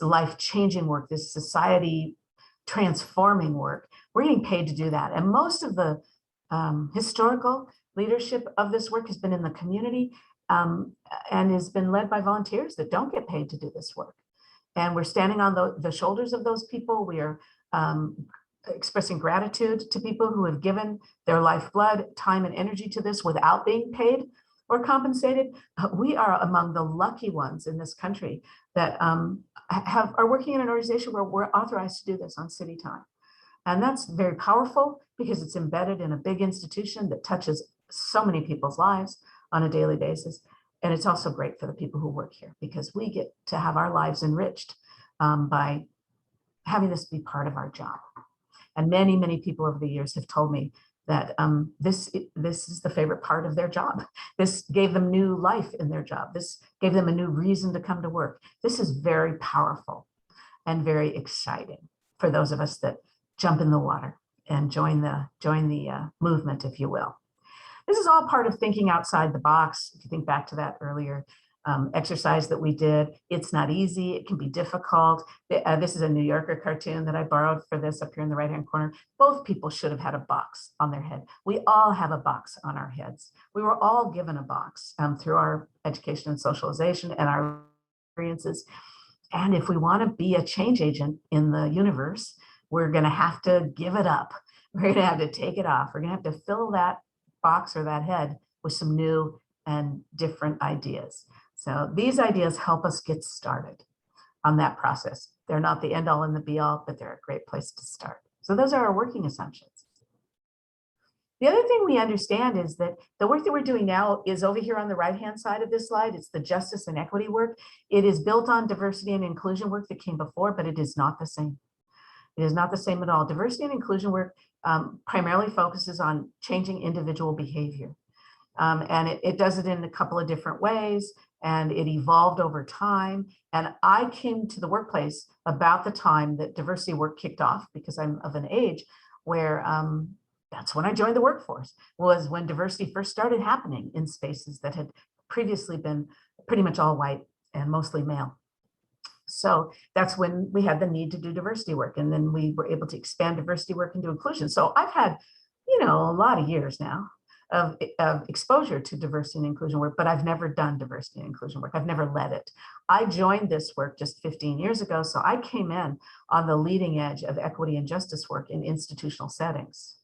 life-changing work, this society transforming work. We're getting paid to do that. And most of the historical leadership of this work has been in the community and has been led by volunteers that don't get paid to do this work. And we're standing on the shoulders of those people. We are expressing gratitude to people who have given their lifeblood, time, and energy to this without being paid or compensated. We are among the lucky ones in this country that are working in an organization where we're authorized to do this on city time. And that's very powerful because it's embedded in a big institution that touches so many people's lives on a daily basis. And it's also great for the people who work here because we get to have our lives enriched by having this be part of our job. And many, many people over the years have told me that this is the favorite part of their job. This gave them new life in their job. This gave them a new reason to come to work. This is very powerful and very exciting for those of us that jump in the water join the movement, if you will. This is all part of thinking outside the box. If you think back to that earlier exercise that we did, it's not easy. It can be difficult. This is a New Yorker cartoon that I borrowed for this up here in the right-hand corner. Both people should have had a box on their head. We all have a box on our heads. We were all given a box through our education and socialization and our experiences. And if we want to be a change agent in the universe, we're going to have to give it up. We're going to have to take it off. We're going to have to fill that box or that head with some new and different ideas. So these ideas help us get started on that process. They're not the end all and the be all, but they're a great place to start. So those are our working assumptions. The other thing we understand is that the work that we're doing now is over here on the right-hand side of this slide. It's the justice and equity work. It is built on diversity and inclusion work that came before, but it is not the same. It is not the same at all. Diversity and inclusion work primarily focuses on changing individual behavior. And it does it in a couple of different ways, and it evolved over time. And I came to the workplace about the time that diversity work kicked off, because I'm of an age where that's when I joined the workforce, was when diversity first started happening in spaces that had previously been pretty much all white and mostly male. So that's when we had the need to do diversity work. And then we were able to expand diversity work into inclusion. So I've had, a lot of years now of exposure to diversity and inclusion work, but I've never done diversity and inclusion work. I've never led it. I joined this work just 15 years ago. So I came in on the leading edge of equity and justice work in institutional settings.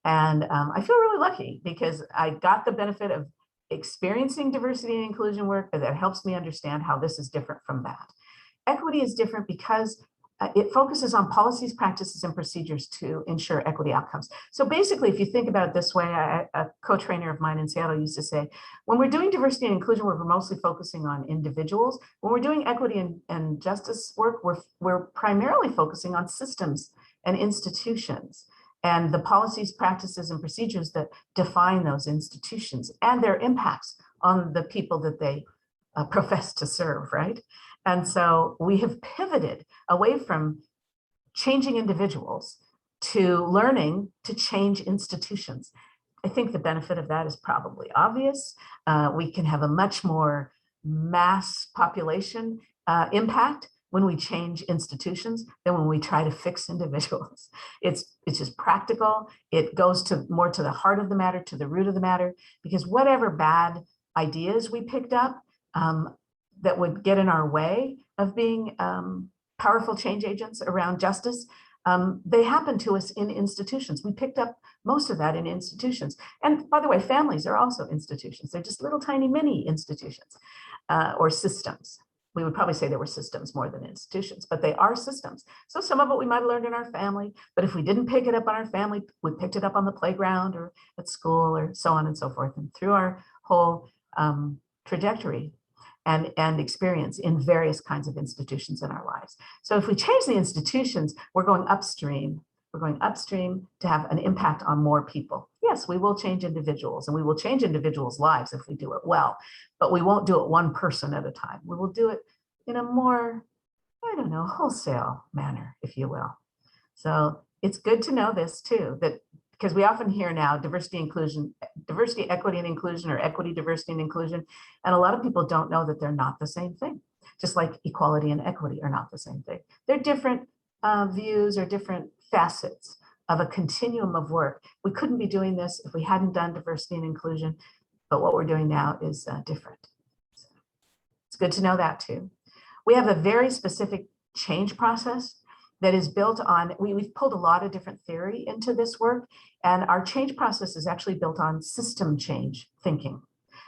And I feel really lucky because I got the benefit of experiencing diversity and inclusion work, but that helps me understand how this is different from that. Equity is different because it focuses on policies, practices, and procedures to ensure equity outcomes. So basically, if you think about it this way, a co-trainer of mine in Seattle used to say, when we're doing diversity and inclusion work, we're mostly focusing on individuals. When we're doing equity and justice work, we're primarily focusing on systems and institutions and the policies, practices, and procedures that define those institutions and their impacts on the people that they profess to serve, right? And so we have pivoted away from changing individuals to learning to change institutions. I think the benefit of that is probably obvious. We can have a much more mass population impact when we change institutions than when we try to fix individuals. It's just practical. It goes more to the heart of the matter, to the root of the matter, because whatever bad ideas we picked up that would get in our way of being powerful change agents around justice, they happen to us in institutions. We picked up most of that in institutions. And by the way, families are also institutions. They're just little tiny mini institutions or systems. We would probably say they were systems more than institutions, but they are systems. So some of it we might have learned in our family, but if we didn't pick it up on our family, we picked it up on the playground or at school or so on and so forth, and through our whole trajectory and experience in various kinds of institutions in our lives. So if we change the institutions, we're going upstream. We're going upstream to have an impact on more people. Yes, we will change individuals, and we will change individuals' lives if we do it well, but we won't do it one person at a time. We will do it in a more, wholesale manner, if you will. So it's good to know this too, that because we often hear now diversity, equity, and inclusion, or equity, diversity, and inclusion. And a lot of people don't know that they're not the same thing, just like equality and equity are not the same thing. They're different views or different facets of a continuum of work. We couldn't be doing this if we hadn't done diversity and inclusion, but what we're doing now is different. So it's good to know that too. We have a very specific change process that is built on, we've pulled a lot of different theory into this work, and our change process is actually built on system change thinking,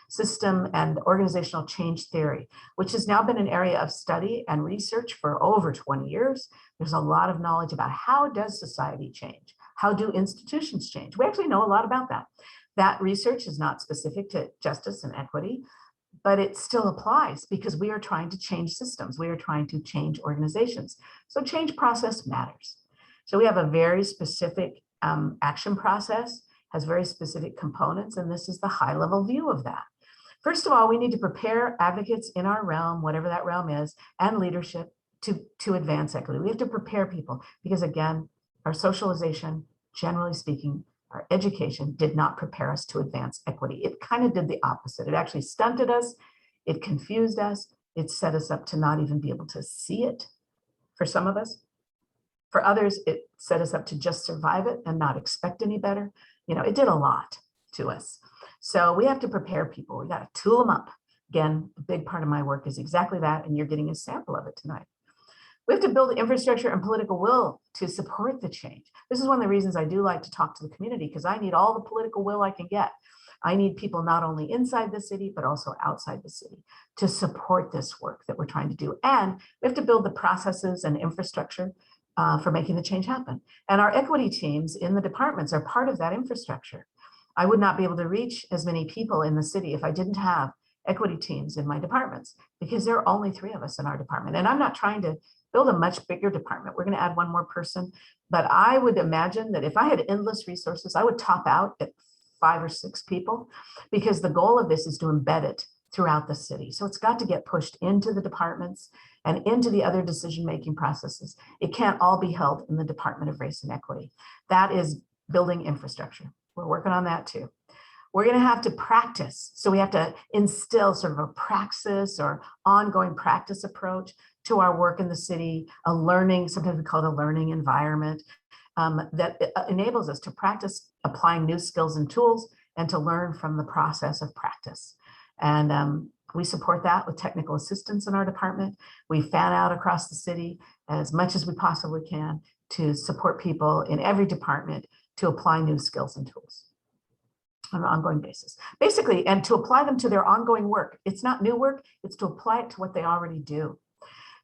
system and organizational change theory, which has now been an area of study and research for over 20 years. There's a lot of knowledge about how does society change? How do institutions change? We actually know a lot about that. That research is not specific to justice and equity, but it still applies because we are trying to change systems. We are trying to change organizations. So change process matters. So we have a very specific action process, has very specific components, and this is the high level view of that. First of all, we need to prepare advocates in our realm, whatever that realm is, and leadership to advance equity. We have to prepare people because, again, our socialization generally speaking, our education did not prepare us to advance equity. It kind of did the opposite. It actually stunted us. It confused us. It set us up to not even be able to see it for some of us. For others, it set us up to just survive it and not expect any better. You know, it did a lot to us. So we have to prepare people. We got to tool them up. Again, a big part of my work is exactly that, and you're getting a sample of it tonight. We have to build infrastructure and political will to support the change. This is one of the reasons I do like to talk to the community, because I need all the political will I can get. I need people not only inside the city, but also outside the city to support this work that we're trying to do. And we have to build the processes and infrastructure for making the change happen. And our equity teams in the departments are part of that infrastructure. I would not be able to reach as many people in the city if I didn't have equity teams in my departments, because there are only 3 of us in our department. And I'm not trying to build a much bigger department. We're going to add 1 more person. But I would imagine that if I had endless resources, I would top out at 5 or 6 people, because the goal of this is to embed it throughout the city. So it's got to get pushed into the departments and into the other decision-making processes. It can't all be held in the Department of Race and Equity. That is building infrastructure. We're working on that too. We're going to have to practice. So we have to instill sort of a praxis or ongoing practice approach to our work in the city, a learning, sometimes we call it a learning environment, that enables us to practice applying new skills and tools and to learn from the process of practice. And we support that with technical assistance in our department. We fan out across the city as much as we possibly can to support people in every department to apply new skills and tools on an ongoing basis. Basically, and to apply them to their ongoing work. It's not new work, it's to apply it to what they already do.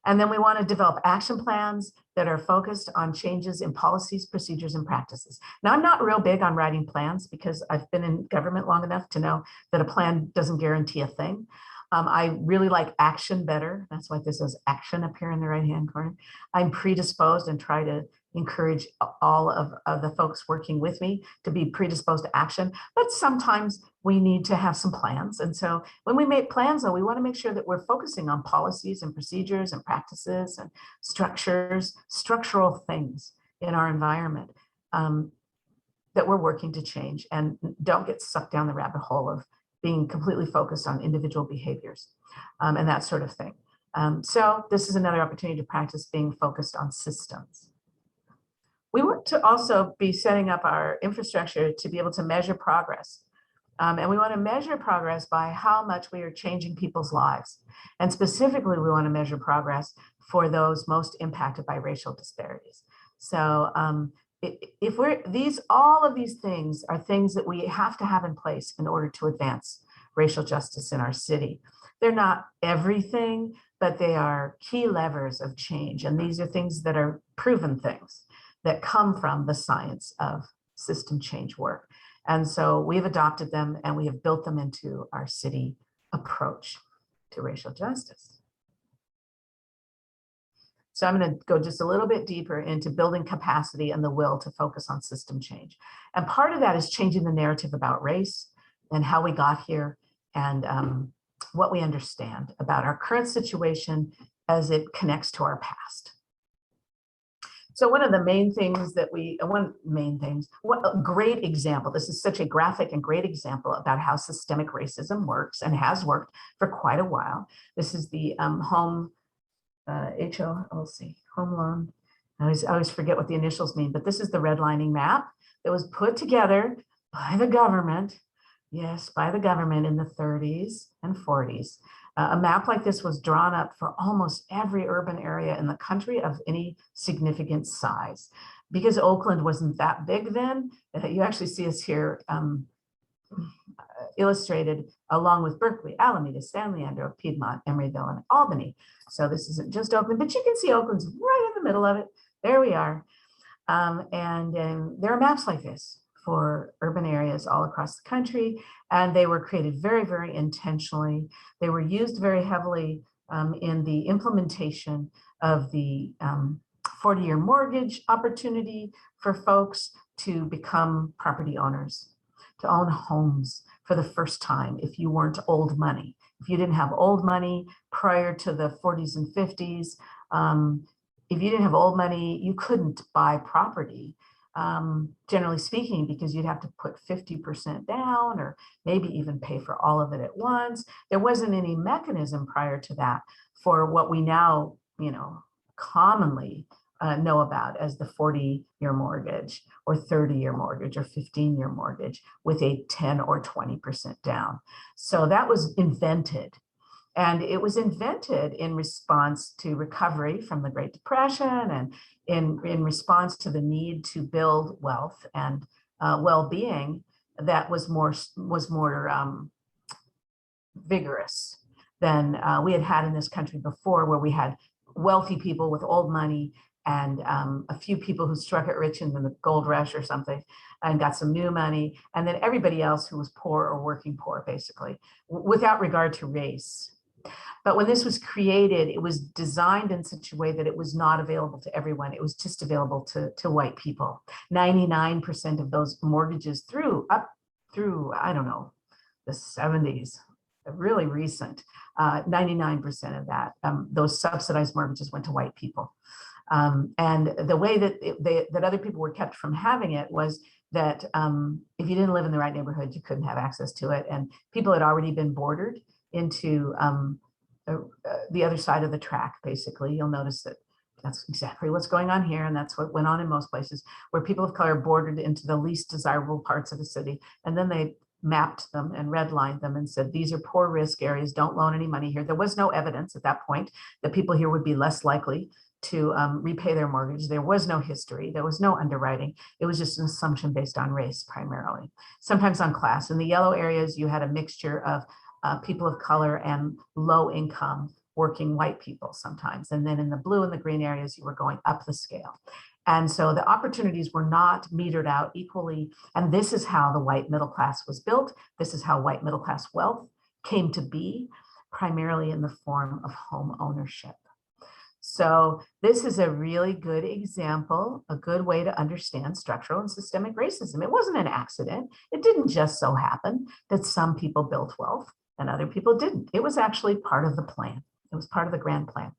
And then we want to develop action plans that are focused on changes in policies, procedures, and practices. Now, I'm not real big on writing plans because I've been in government long enough to know that a plan doesn't guarantee a thing. I really like action better. That's why this says action up here in the right-hand corner. I'm predisposed and try to encourage all of the folks working with me to be predisposed to action, but sometimes we need to have some plans. And so when we make plans, though, we want to make sure that we're focusing on policies and procedures and practices and structural things in our environment that we're working to change, and don't get sucked down the rabbit hole of being completely focused on individual behaviors and that sort of thing. So this is another opportunity to practice being focused on systems. We want to also be setting up our infrastructure to be able to measure progress. And we want to measure progress by how much we are changing people's lives. And specifically, we want to measure progress for those most impacted by racial disparities. So if all of these things are things that we have to have in place in order to advance racial justice in our city. They're not everything, but they are key levers of change. And these are things that are proven things that come from the science of system change work. And so we've adopted them and we have built them into our city approach to racial justice. So I'm going to go just a little bit deeper into building capacity and the will to focus on system change. And part of that is changing the narrative about race and how we got here and what we understand about our current situation as it connects to our past. So one of the main things that what a great example, this is such a graphic and great example about how systemic racism works and has worked for quite a while. This is the home loan. I always forget what the initials mean, but this is the redlining map that was put together by the government. Yes, by the government in the 30s and 40s. A map like this was drawn up for almost every urban area in the country of any significant size. Because Oakland wasn't that big then, you actually see us here illustrated along with Berkeley, Alameda, San Leandro, Piedmont, Emeryville, and Albany. So this isn't just Oakland, but you can see Oakland's right in the middle of it. There we are. And there are maps like this for urban areas all across the country. And they were created very, very intentionally. They were used very heavily in the implementation of the 40-year mortgage opportunity for folks to become property owners, to own homes for the first time if you weren't old money. If you didn't have old money prior to the 40s and 50s, if you didn't have old money, you couldn't buy property generally speaking, because you'd have to put 50% down or maybe even pay for all of it at once. There wasn't any mechanism prior to that for what we now, commonly know about as the 40-year mortgage or 30-year mortgage or 15-year mortgage with a 10 or 20% down. So that was invented. And it was invented in response to recovery from the Great Depression and in response to the need to build wealth and well-being that was more vigorous than we had had in this country before, where we had wealthy people with old money and a few people who struck it rich in the gold rush or something and got some new money, and then everybody else who was poor or working poor, basically, without regard to race. But when this was created, it was designed in such a way that it was not available to everyone. It was just available to white people. 99% of those mortgages up through, I don't know, the 70s, really recent, 99% of that, those subsidized mortgages went to white people. And the way that that other people were kept from having it was that if you didn't live in the right neighborhood, you couldn't have access to it. And people had already been bordered into the other side of the track, basically. You'll notice that that's exactly what's going on here. And that's what went on in most places, where people of color bordered into the least desirable parts of the city. And then they mapped them and redlined them and said, these are poor risk areas, don't loan any money here. There was no evidence at that point that people here would be less likely to repay their mortgage. There was no history. There was no underwriting. It was just an assumption based on race primarily, sometimes on class. In the yellow areas, you had a mixture of people of color and low income working white people sometimes. And then in the blue and the green areas, you were going up the scale. And so the opportunities were not metered out equally. And this is how the white middle class was built. This is how white middle class wealth came to be, primarily in the form of home ownership. So this is a really good example, a good way to understand structural and systemic racism. It wasn't an accident. It didn't just so happen that some people built wealth and other people didn't. It was actually part of the plan. It was part of the grand plan.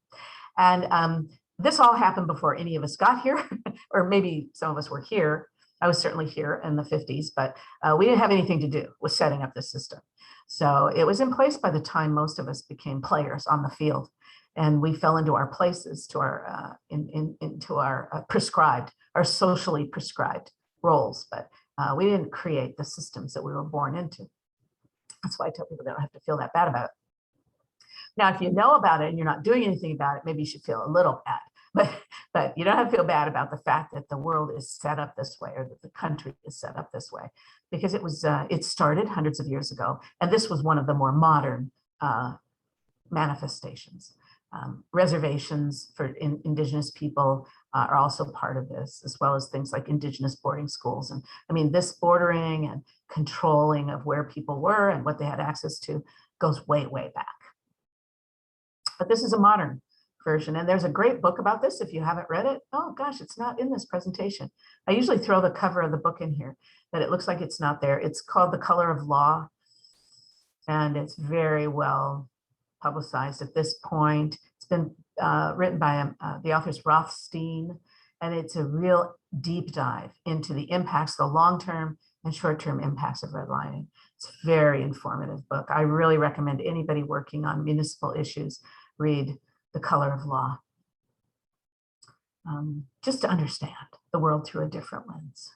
And this all happened before any of us got here, or maybe some of us were here. I was certainly here in the 50s, but we didn't have anything to do with setting up the system. So it was in place by the time most of us became players on the field. And we fell into our places, to our into our prescribed, our socially prescribed roles. But we didn't create the systems that we were born into. That's why I tell people they don't have to feel that bad about it. Now, if you know about it and you're not doing anything about it, maybe you should feel a little bad. But you don't have to feel bad about the fact that the world is set up this way, or that the country is set up this way, because it started hundreds of years ago, and this was one of the more modern manifestations. Reservations for indigenous people are also part of this, as well as things like indigenous boarding schools. And I mean, this bordering and controlling of where people were and what they had access to goes way, way back. But this is a modern version, and there's a great book about this if you haven't read it. Oh gosh, it's not in this presentation. I usually throw the cover of the book in here, but it looks like it's not there. It's called The Color of Law, and it's very well publicized at this point. It's been written by the author's Rothstein, and it's a real deep dive into the impacts, the long-term and short-term impacts of redlining. It's a very informative book. I really recommend anybody working on municipal issues read The Color of Law, just to understand the world through a different lens.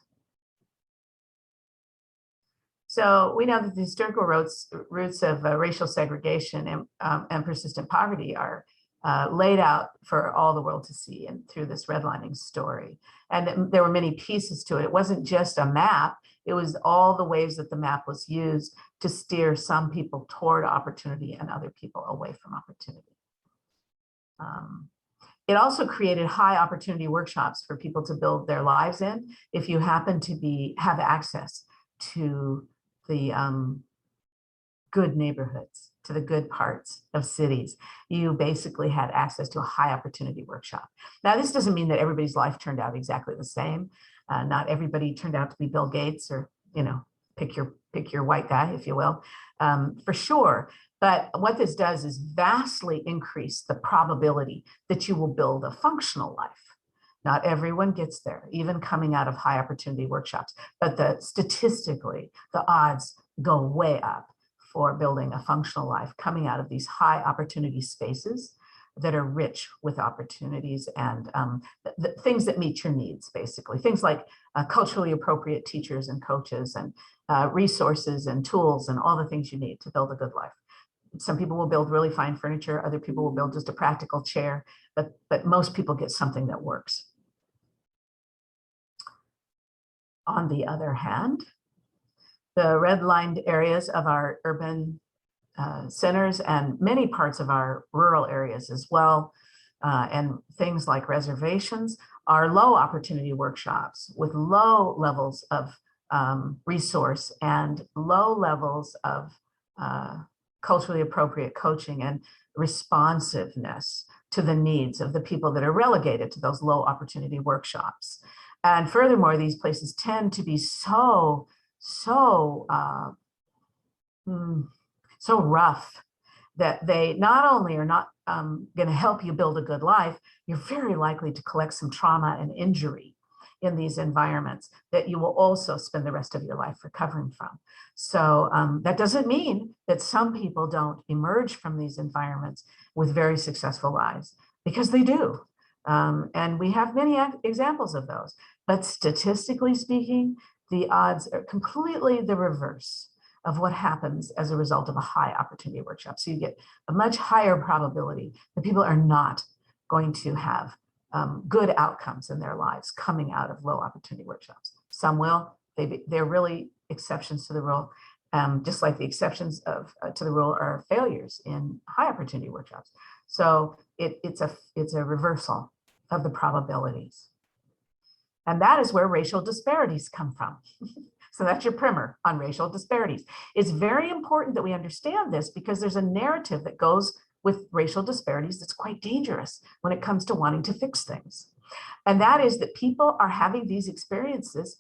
So we know that the historical roots of racial segregation and persistent poverty are laid out for all the world to see, and through this redlining story. And there were many pieces to it. It wasn't just a map. It was all the ways that the map was used to steer some people toward opportunity and other people away from opportunity. It also created high opportunity workshops for people to build their lives in. If you happen to have access to the good neighborhoods, to the good parts of cities, you basically had access to a high opportunity workshop. Now, this doesn't mean that everybody's life turned out exactly the same. Not everybody turned out to be Bill Gates, or, pick your white guy, if you will, for sure. But what this does is vastly increase the probability that you will build a functional life, Not everyone gets there, even coming out of high opportunity workshops, but statistically, the odds go way up for building a functional life coming out of these high opportunity spaces that are rich with opportunities and the things that meet your needs, basically. Things like culturally appropriate teachers and coaches and resources and tools and all the things you need to build a good life. Some people will build really fine furniture. Other people will build just a practical chair, but most people get something that works. On the other hand, the redlined areas of our urban centers and many parts of our rural areas as well, and things like reservations are low opportunity workshops with low levels of resource and low levels of culturally appropriate coaching and responsiveness to the needs of the people that are relegated to those low opportunity workshops. And furthermore, these places tend to be so rough that they not only are not going to help you build a good life, you're very likely to collect some trauma and injury in these environments that you will also spend the rest of your life recovering from. So that doesn't mean that some people don't emerge from these environments with very successful lives, because they do. And we have many examples of those. But statistically speaking, the odds are completely the reverse of what happens as a result of a high opportunity workshop. So you get a much higher probability that people are not going to have good outcomes in their lives coming out of low opportunity workshops. Some will. They're really exceptions to the rule, just like the exceptions to the rule are failures in high opportunity workshops. So it's a reversal of the probabilities. And that is where racial disparities come from. So that's your primer on racial disparities. It's very important that we understand this, because there's a narrative that goes with racial disparities that's quite dangerous when it comes to wanting to fix things. And that is that people are having these experiences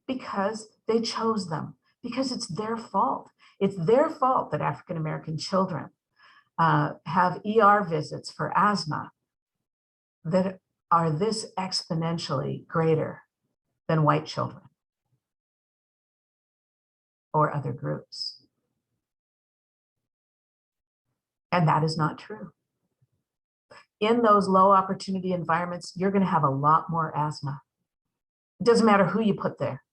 because they chose them, because it's their fault. It's their fault that African-American children have ER visits for asthma that are this exponentially greater than white children or other groups. And that is not true. In those low opportunity environments, you're going to have a lot more asthma. It doesn't matter who you put there.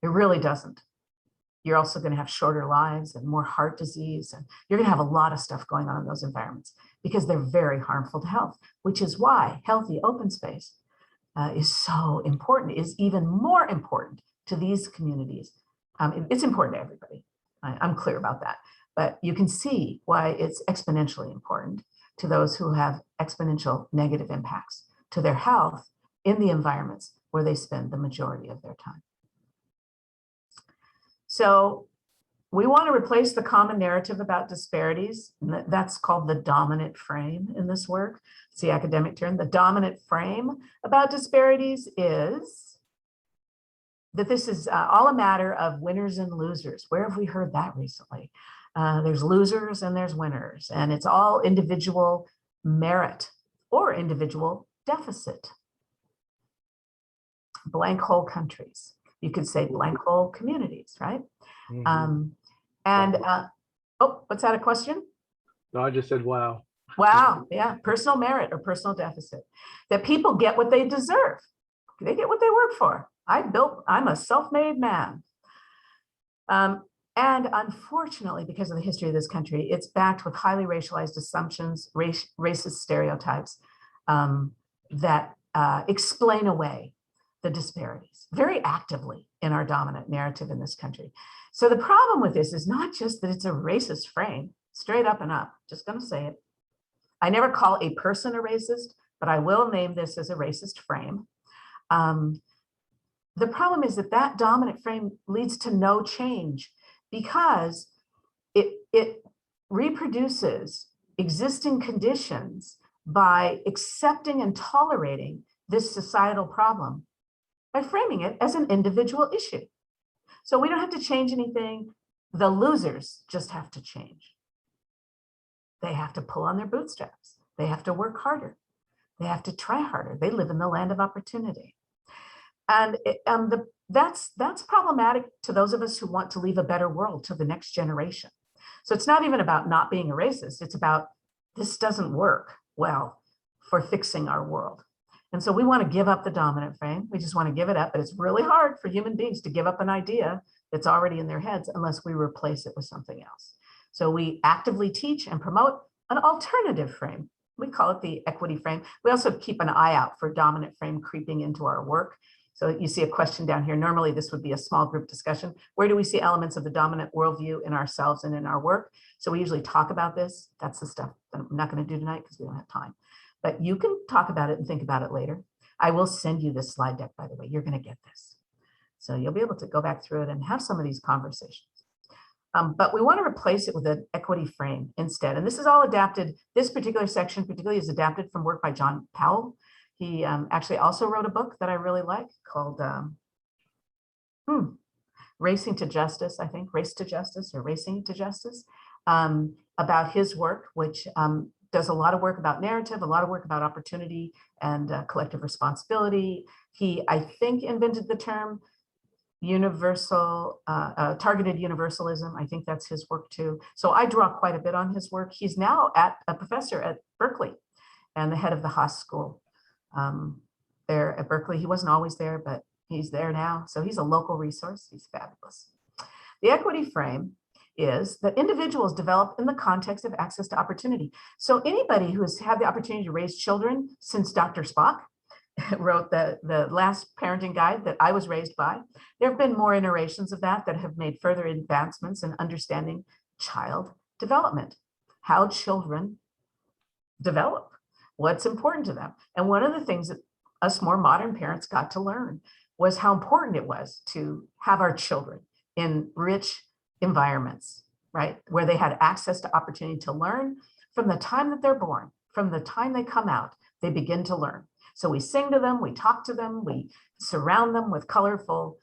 It really doesn't. You're also going to have shorter lives and more heart disease. And you're going to have a lot of stuff going on in those environments because they're very harmful to health, which is why healthy open space is so important, is even more important to these communities. It's important to everybody. I'm clear about that. But you can see why it's exponentially important to those who have exponential negative impacts to their health in the environments where they spend the majority of their time. So we want to replace the common narrative about disparities. That's called the dominant frame in this work. It's the academic term. The dominant frame about disparities is that this is all a matter of winners and losers. Where have we heard that recently? There's losers and there's winners, and it's all individual merit or individual deficit. Blank hole countries. You could say blank hole communities, right? Mhm. Oh, what's that, a question? No, I just said, wow. Wow, yeah, personal merit or personal deficit. That people get what they deserve. They get what they work for. I'm a self-made man. And unfortunately, because of the history of this country, it's backed with highly racialized assumptions, racist stereotypes that explain away the disparities very actively in our dominant narrative in this country. So the problem with this is not just that it's a racist frame, straight up and up, just gonna say it. I never call a person a racist, but I will name this as a racist frame. The problem is that that dominant frame leads to no change because it reproduces existing conditions by accepting and tolerating this societal problem by framing it as an individual issue. So we don't have to change anything. The losers just have to change. They have to pull on their bootstraps. They have to work harder. They have to try harder. They live in the land of opportunity. And that's problematic to those of us who want to leave a better world to the next generation. So it's not even about not being a racist. It's about this doesn't work well for fixing our world. And so we want to give up the dominant frame. We just want to give it up. But it's really hard for human beings to give up an idea that's already in their heads unless we replace it with something else. So we actively teach and promote an alternative frame. We call it the equity frame. We also keep an eye out for dominant frame creeping into our work. So you see a question down here. Normally this would be a small group discussion. Where do we see elements of the dominant worldview in ourselves and in our work? So we usually talk about this. That's the stuff that I'm not going to do tonight because we don't have time. But you can talk about it and think about it later. I will send you this slide deck, by the way. You're going to get this. So you'll be able to go back through it and have some of these conversations. But we want to replace it with an equity frame instead. And this is all adapted. This particular section particularly is adapted from work by John Powell. He actually also wrote a book that I really like called Racing to Justice, I think, Race to Justice or Racing to Justice, about his work, which does a lot of work about narrative, a lot of work about opportunity and collective responsibility. He, I think, invented the term universal, targeted universalism. I think that's his work too. So I draw quite a bit on his work. He's now a professor at Berkeley and the head of the Haas School there at Berkeley. He wasn't always there, but he's there now. So he's a local resource. He's fabulous. The equity frame is that individuals develop in the context of access to opportunity. So anybody who has had the opportunity to raise children since Dr. Spock wrote the last parenting guide that I was raised by, there have been more iterations of that have made further advancements in understanding child development, how children develop, what's important to them. And one of the things that us more modern parents got to learn was how important it was to have our children in rich environments, right? Where they had access to opportunity to learn from the time that they're born, from the time they come out, they begin to learn. So we sing to them, we talk to them, we surround them with colorful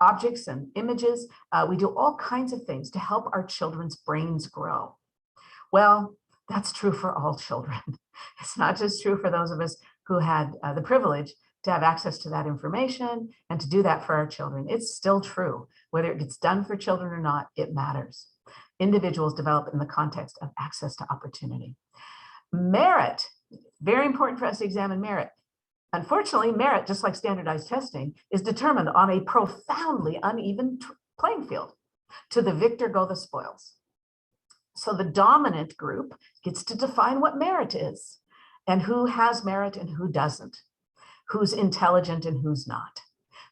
objects and images. We do all kinds of things to help our children's brains grow. Well, that's true for all children. It's not just true for those of us who had the privilege to have access to that information and to do that for our children. It's still true. Whether it gets done for children or not, it matters. Individuals develop in the context of access to opportunity. Merit, very important for us to examine merit. Unfortunately, merit, just like standardized testing, is determined on a profoundly uneven playing field. To the victor go the spoils. So the dominant group gets to define what merit is and who has merit and who doesn't, who's intelligent and who's not,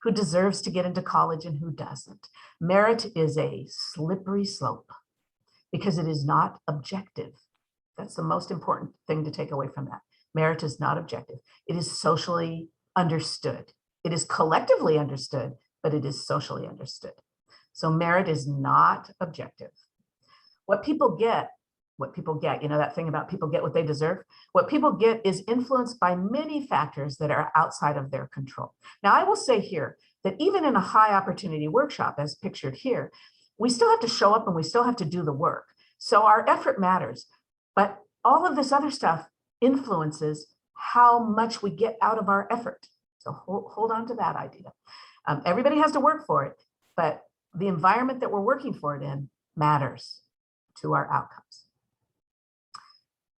who deserves to get into college and who doesn't. Merit is a slippery slope because it is not objective. That's the most important thing to take away from that. Merit is not objective. It is socially understood. It is collectively understood, but it is socially understood. So merit is not objective. What people get, you know, that thing about people get what they deserve. What people get is influenced by many factors that are outside of their control. Now, I will say here that even in a high opportunity workshop, as pictured here, we still have to show up and we still have to do the work. So our effort matters, but all of this other stuff influences how much we get out of our effort. So hold on to that idea. Everybody has to work for it, but the environment that we're working for it in matters to our outcomes.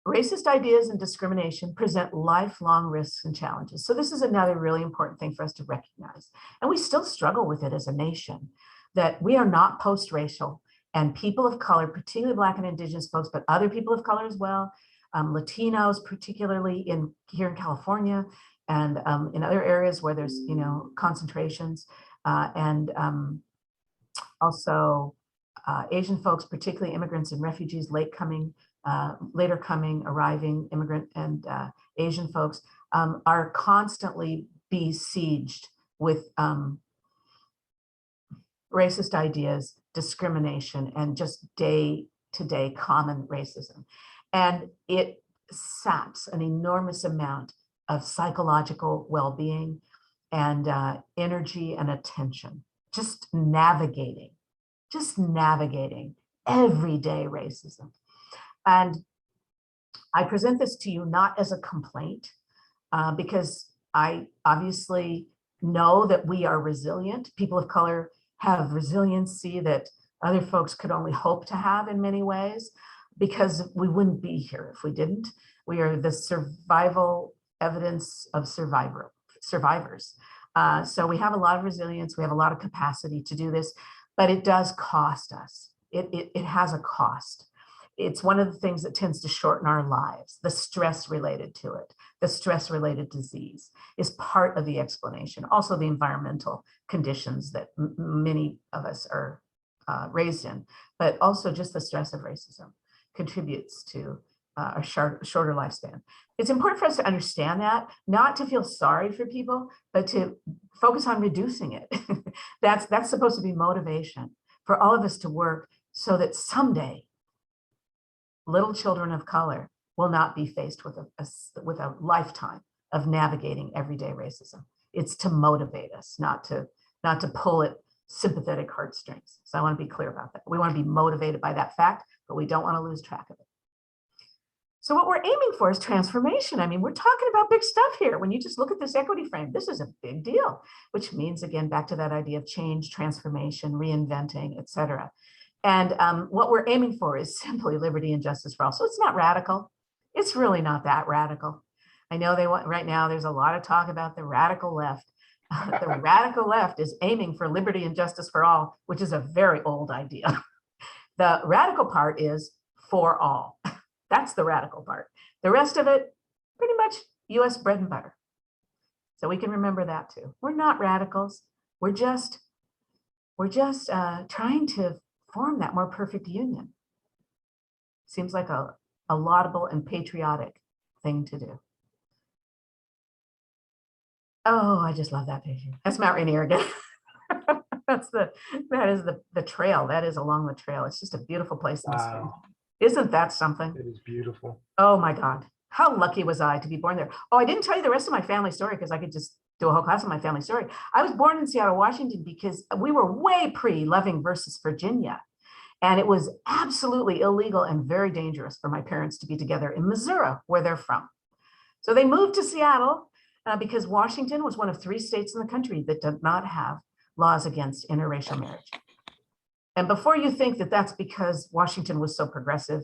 Racist ideas and discrimination present lifelong risks and challenges. So this is another really important thing for us to recognize. And we still struggle with it as a nation, that we are not post-racial, and people of color, particularly Black and Indigenous folks, but other people of color as well, Latinos, particularly here in California and in other areas where there's, you know, concentrations, and also Asian folks, particularly immigrants and refugees, later coming, arriving immigrant and Asian folks are constantly besieged with racist ideas, discrimination, and just day-to-day common racism. And it saps an enormous amount of psychological well-being and energy and attention, just navigating everyday racism. And I present this to you not as a complaint, because I obviously know that we are resilient. People of color have resiliency that other folks could only hope to have in many ways, because we wouldn't be here if we didn't. We are the survival evidence of survivors. So we have a lot of resilience. We have a lot of capacity to do this, but it does cost us. It has a cost. It's one of the things that tends to shorten our lives. The stress related to it, the stress related disease is part of the explanation. Also the environmental conditions that many of us are raised in, but also just the stress of racism contributes to a shorter lifespan. It's important for us to understand that, not to feel sorry for people, but to focus on reducing it. That's supposed to be motivation for all of us to work so that someday little children of color will not be faced with a lifetime of navigating everyday racism. It's to motivate us, not to pull at sympathetic heartstrings. So I want to be clear about that. We want to be motivated by that fact, but we don't want to lose track of it. So what we're aiming for is transformation. I mean, we're talking about big stuff here. When you just look at this equity frame, this is a big deal, which means, again, back to that idea of change, transformation, reinventing, et cetera. And what we're aiming for is simply liberty and justice for all. So it's not radical. It's really not that radical. I know they want, right now, there's a lot of talk about the radical left. The radical left is aiming for liberty and justice for all, which is a very old idea. The radical part is for all. That's the radical part. The rest of it, pretty much US bread and butter. So we can remember that too. We're not radicals. We're just trying to form that more perfect union. Seems like a laudable and patriotic thing to do. Oh, I just love that picture. That's Mount Rainier again. that is the trail. That is along the trail. It's just a beautiful place in the spring. Wow. Isn't that something? It is beautiful. Oh my God. How lucky was I to be born there? Oh, I didn't tell you the rest of my family story because I could just do a whole class on my family story. I was born in Seattle, Washington, because we were way pre-Loving versus Virginia. And it was absolutely illegal and very dangerous for my parents to be together in Missouri, where they're from. So they moved to Seattle because Washington was one of 3 states in the country that did not have laws against interracial marriage. And before you think that that's because Washington was so progressive,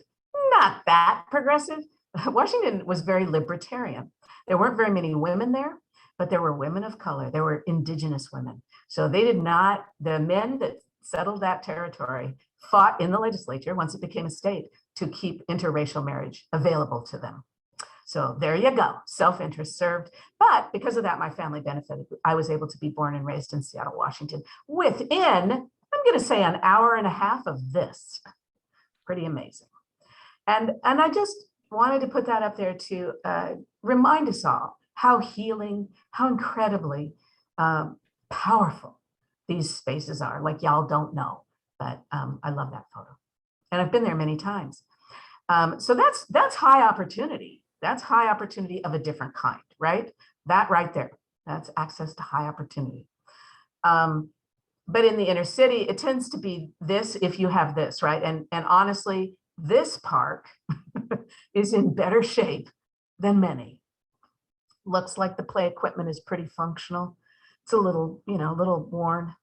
not that progressive. Washington was very libertarian. There weren't very many women there, but there were women of color. There were indigenous women. So they did not, the men that settled that territory fought in the legislature once it became a state to keep interracial marriage available to them. So there you go, self-interest served. But because of that, my family benefited. I was able to be born and raised in Seattle, Washington, within, I'm gonna say, an hour and a half of this. Pretty amazing. And I just wanted to put that up there to remind us all how healing, how incredibly powerful these spaces are. Like y'all don't know, but I love that photo. And I've been there many times. So that's high opportunity. That's high opportunity of a different kind, right? That right there, that's access to high opportunity. But in the inner city, it tends to be this if you have this, right? And honestly, this park is in better shape than many. Looks like the play equipment is pretty functional. It's a little, a little worn,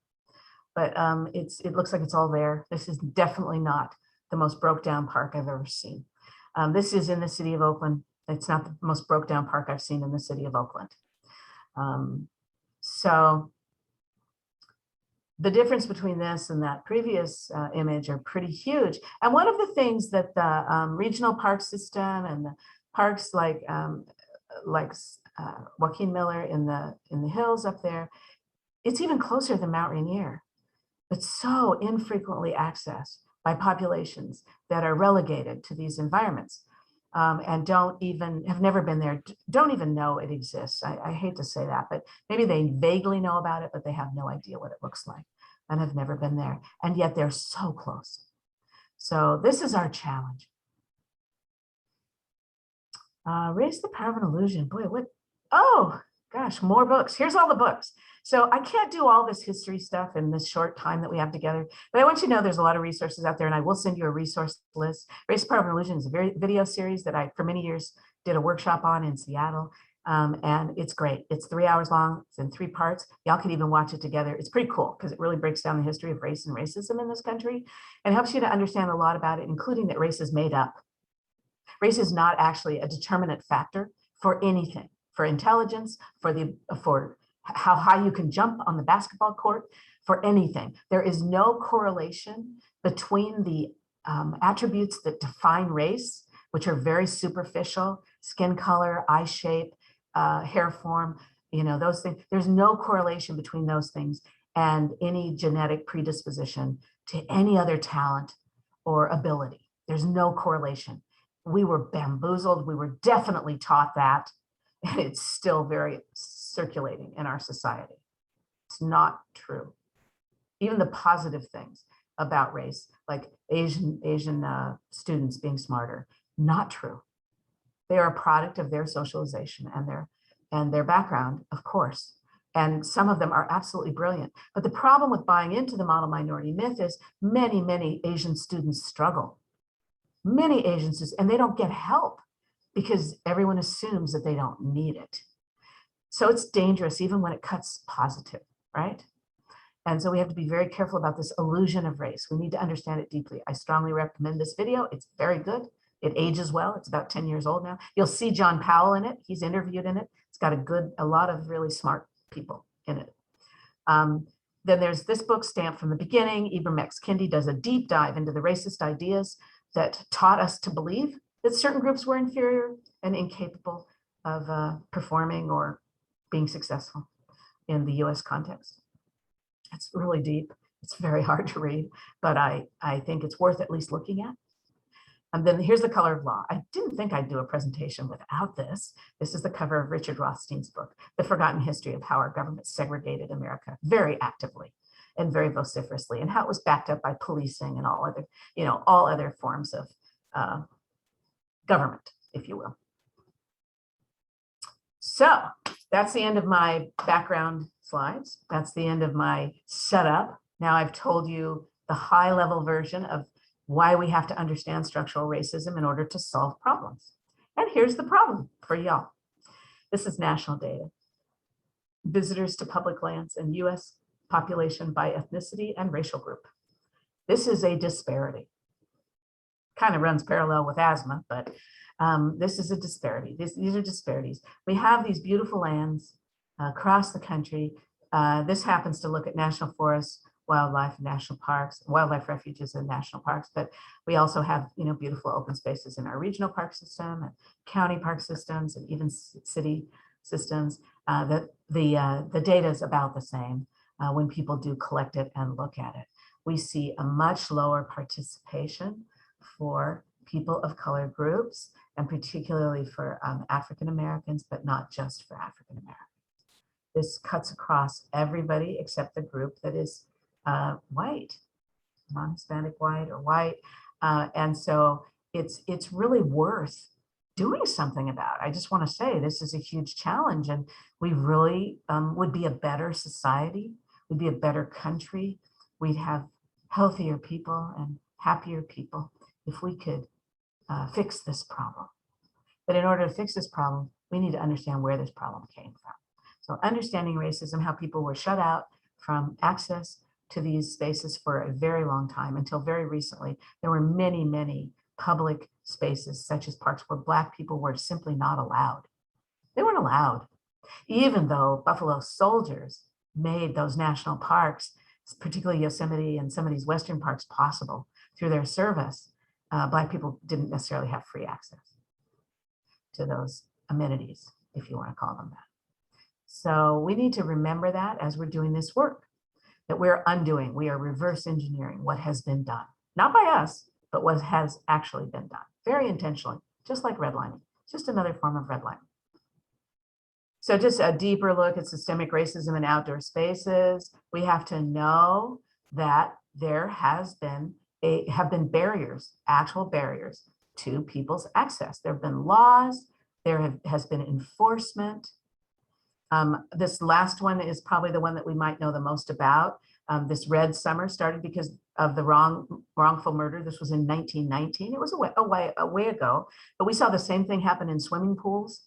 but it looks like it's all there. This is definitely not the most broke down park I've ever seen. This is in the city of Oakland. It's not the most broke down park I've seen in the city of Oakland. So the difference between this and that previous image are pretty huge. And one of the things that the regional park system and the parks like Joaquin Miller in the hills up there, it's even closer than Mount Rainier, but so infrequently accessed by populations that are relegated to these environments and have never been there, don't even know it exists. I hate to say that, but maybe they vaguely know about it, but they have no idea what it looks like and have never been there. And yet they're so close. So this is our challenge. Raise the power of an illusion. Boy, what? Oh, gosh, more books. Here's all the books. So I can't do all this history stuff in this short time that we have together, but I want you to know there's a lot of resources out there, and I will send you a resource list. Raise the Power of an Illusion is a video series that I, for many years, did a workshop on in Seattle. And it's great. It's 3 hours long. It's in 3 parts. Y'all can even watch it together. It's pretty cool because it really breaks down the history of race and racism in this country and helps you to understand a lot about it, including that race is made up. Race is not actually a determinant factor for anything, for intelligence, for how high you can jump on the basketball court, for anything. There is no correlation between the attributes that define race, which are very superficial: skin color, eye shape, hair form, those things. There's no correlation between those things and any genetic predisposition to any other talent or ability. There's no correlation. We were bamboozled. We were definitely taught that, and it's still very circulating in our society. It's not true. Even the positive things about race, like Asian students being smarter, not true. They are a product of their socialization and their background, of course. And some of them are absolutely brilliant. But the problem with buying into the model minority myth is many Asian students struggle. Many Asian students, and they don't get help because everyone assumes that they don't need it. So it's dangerous even when it cuts positive, right? And so we have to be very careful about this illusion of race. We need to understand it deeply. I strongly recommend this video. It's very good. It ages well. It's about 10 years old now. You'll see John Powell in it. He's interviewed in it. It's got a lot of really smart people in it. Then there's this book, Stamped from the Beginning. Ibram X. Kendi does a deep dive into the racist ideas that taught us to believe that certain groups were inferior and incapable of performing or being successful in the US context. It's really deep. It's very hard to read, but I think it's worth at least looking at. And then here's The Color of Law. I didn't think I'd do a presentation without this. This is the cover of Richard Rothstein's book, The Forgotten History of How Our Government Segregated America, very actively and very vociferously, and how it was backed up by policing and all other forms of government, if you will. So that's the end of my background slides. That's the end of my setup. Now I've told you the high level version of why we have to understand structural racism in order to solve problems. And here's the problem for y'all. This is national data. Visitors to public lands and US population by ethnicity and racial group. This is a disparity. Kind of runs parallel with asthma, but this is a disparity. These are disparities. We have these beautiful lands across the country. This happens to look at national forests, wildlife, national parks, wildlife refuges and national parks, but we also have beautiful open spaces in our regional park system and county park systems and even city systems. The data is about the same when people do collect it and look at it. We see a much lower participation for people of color groups, and particularly for African Americans, but not just for African Americans. This cuts across everybody except the group that is white, non-Hispanic white or white. And so it's really worth doing something about. I just want to say this is a huge challenge, and we really would be a better society. We'd be a better country. We'd have healthier people and happier people if we could fix this problem. But in order to fix this problem, we need to understand where this problem came from. So understanding racism, how people were shut out from access to these spaces for a very long time. Until very recently, there were many public spaces, such as parks, where Black people were simply not allowed. They weren't allowed, even though Buffalo Soldiers made those national parks, particularly Yosemite and some of these Western parks, possible through their service. Black people didn't necessarily have free access to those amenities, if you want to call them that. So we need to remember that as we're doing this work, that we're undoing, we are reverse engineering what has been done, not by us, but what has actually been done, very intentionally, just like redlining, just another form of redlining. So just a deeper look at systemic racism in outdoor spaces. We have to know that there have been barriers, actual barriers to people's access. There have been laws, has been enforcement. This last one is probably the one that we might know the most about. This Red Summer started because of the wrongful murder. This was in 1919. It was a way ago, but we saw the same thing happen in swimming pools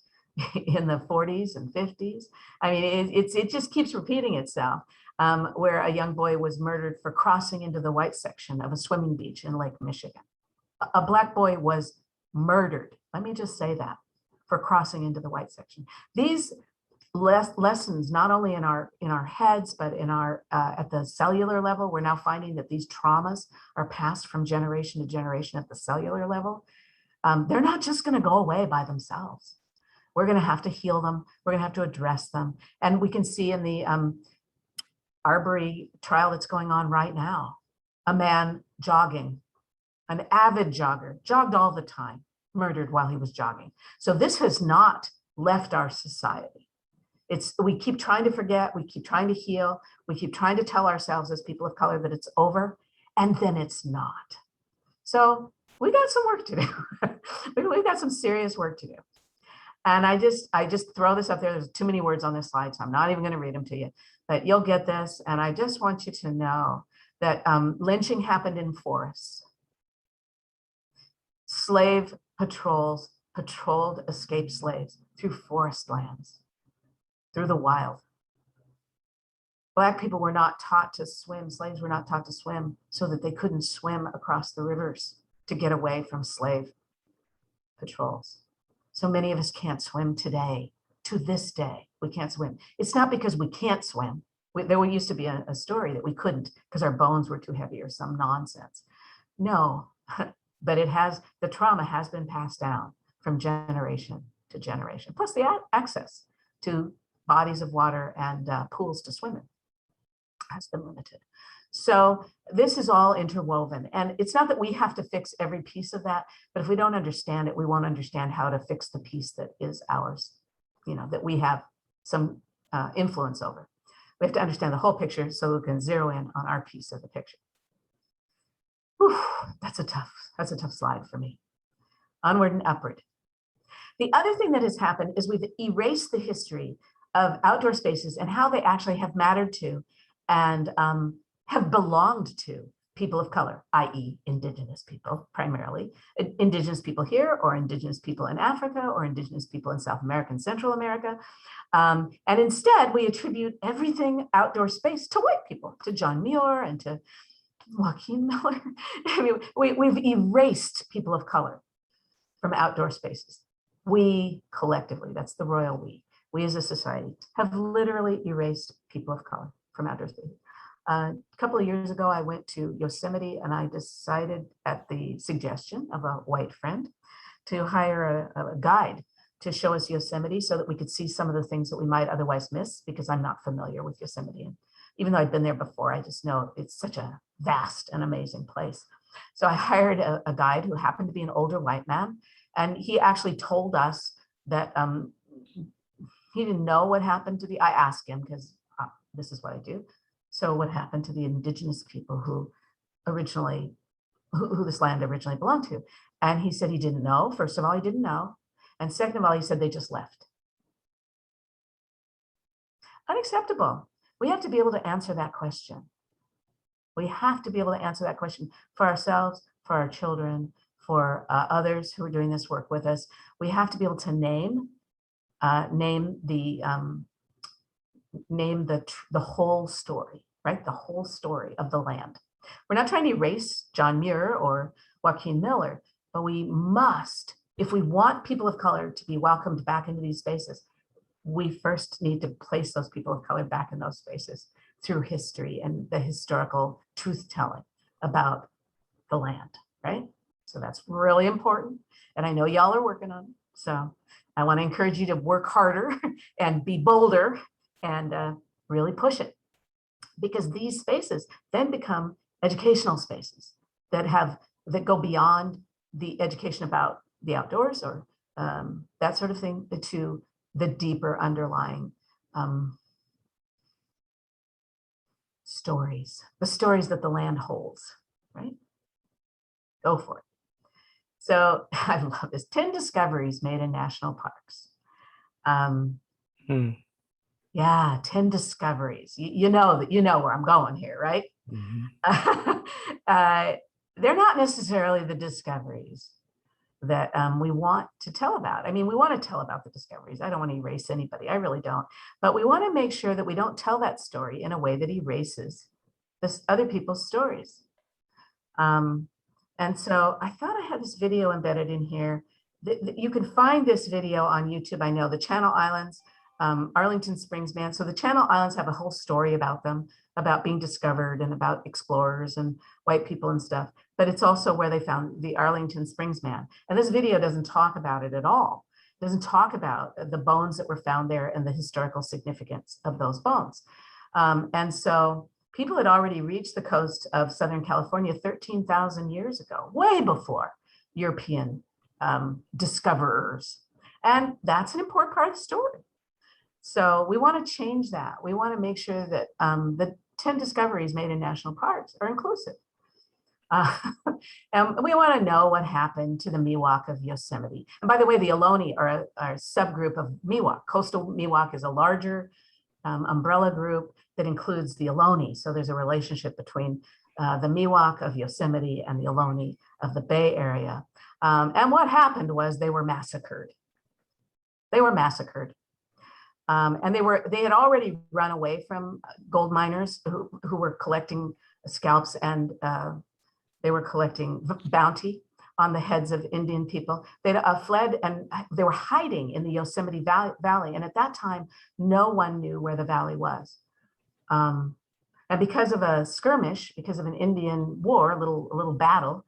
in the 40s and 50s. I mean, it just keeps repeating itself, where a young boy was murdered for crossing into the white section of a swimming beach in Lake Michigan. A Black boy was murdered, let me just say that, for crossing into the white section. These lessons, not only in our heads, but in our at the cellular level, we're now finding that these traumas are passed from generation to generation at the cellular level. They're not just going to go away by themselves. We're going to have to heal them. We're going to have to address them. And we can see in the Arbery trial that's going on right now, a man jogging, an avid jogger, jogged all the time, murdered while he was jogging. So this has not left our society. We keep trying to forget, we keep trying to heal, we keep trying to tell ourselves as people of color that it's over, and then it's not. So we got some work to do. We've got some serious work to do. And I just throw this up there. There's too many words on this slide, so I'm not even going to read them to you, but you'll get this. And I just want you to know that lynching happened in forests. Slave patrols patrolled escaped slaves through forest lands, through the wild. Black people were not taught to swim. Slaves were not taught to swim so that they couldn't swim across the rivers to get away from slave patrols. So many of us can't swim today. To this day, we can't swim. It's not because we can't swim. There used to be a story that we couldn't because our bones were too heavy or some nonsense. No, but the trauma has been passed down from generation to generation. Plus the access to bodies of water and pools to swim in has been limited. So this is all interwoven. And it's not that we have to fix every piece of that, but if we don't understand it, we won't understand how to fix the piece that is ours, that we have some influence over. We have to understand the whole picture so we can zero in on our piece of the picture. Whew, that's a tough slide for me. Onward and upward. The other thing that has happened is we've erased the history of outdoor spaces and how they actually have mattered to and have belonged to people of color, i.e. Indigenous people, primarily. Indigenous people here, or Indigenous people in Africa, or Indigenous people in South America and Central America. And instead, we attribute everything outdoor space to white people, to John Muir and to Joaquin Miller. I mean, we've erased people of color from outdoor spaces. We collectively, that's the royal we as a society, have literally erased people of color from outdoor spaces. A couple of years ago, I went to Yosemite and I decided, at the suggestion of a white friend, to hire a guide to show us Yosemite so that we could see some of the things that we might otherwise miss, because I'm not familiar with Yosemite. And even though I've been there before, I just know it's such a vast and amazing place. So I hired a guide who happened to be an older white man. And he actually told us that he didn't know what happened to I asked him, because this is what I do. So what happened to the indigenous people who this land originally belonged to? And he said he didn't know. First of all, he didn't know. And second of all, he said they just left. Unacceptable. We have to be able to answer that question. We have to be able to answer that question for ourselves, for our children, for others who are doing this work with us. We have to be able to name the whole story, right? The whole story of the land. We're not trying to erase John Muir or Joaquin Miller, but we must, if we want people of color to be welcomed back into these spaces, we first need to place those people of color back in those spaces through history and the historical truth-telling about the land, right? So that's really important. And I know y'all are working on it. So I want to encourage you to work harder and be bolder and really push it, because these spaces then become educational spaces that go beyond the education about the outdoors or that sort of thing, to the deeper underlying stories, the stories that the land holds, right? Go for it. So I love this. 10 discoveries made in national parks. Yeah, 10 discoveries. You know where I'm going here, right? Mm-hmm. They're not necessarily the discoveries that we want to tell about. I mean, we want to tell about the discoveries. I don't want to erase anybody. I really don't. But we want to make sure that we don't tell that story in a way that erases this other people's stories. And so I thought I had this video embedded in here. You can find this video on YouTube. I know the Channel Islands, Arlington Springs Man. So the Channel Islands have a whole story about them, about being discovered and about explorers and white people and stuff. But it's also where they found the Arlington Springs Man. And this video doesn't talk about it at all. It doesn't talk about the bones that were found there and the historical significance of those bones. And so people had already reached the coast of Southern California 13,000 years ago, way before European discoverers. And that's an important part of the story. So we want to change that. We want to make sure that the 10 discoveries made in national parks are inclusive. And we want to know what happened to the Miwok of Yosemite. And by the way, the Ohlone are a subgroup of Miwok. Coastal Miwok is a larger umbrella group that includes the Ohlone. So there's a relationship between the Miwok of Yosemite and the Ohlone of the Bay Area. And what happened was they were massacred. They were massacred. And they had already run away from gold miners who were collecting scalps, and they were collecting bounty on the heads of Indian people. They fled, and they were hiding in the Yosemite Valley. And at that time, no one knew where the valley was. And because of a skirmish, because of an Indian war, a little battle,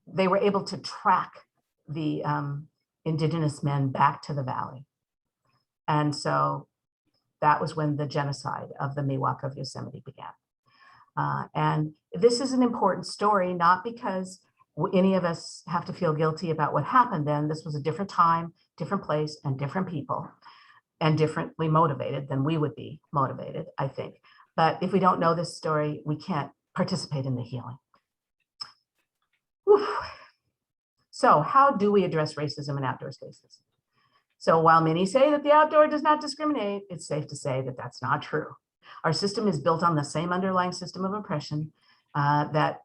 they were able to track the indigenous men back to the valley. And so that was when the genocide of the Miwok of Yosemite began. And this is an important story, not because any of us have to feel guilty about what happened then. This was a different time, different place, and different people, and differently motivated than we would be motivated, I think. But if we don't know this story, we can't participate in the healing. Whew. So how do we address racism in outdoor spaces? So while many say that the outdoor does not discriminate, it's safe to say that that's not true. Our system is built on the same underlying system of oppression that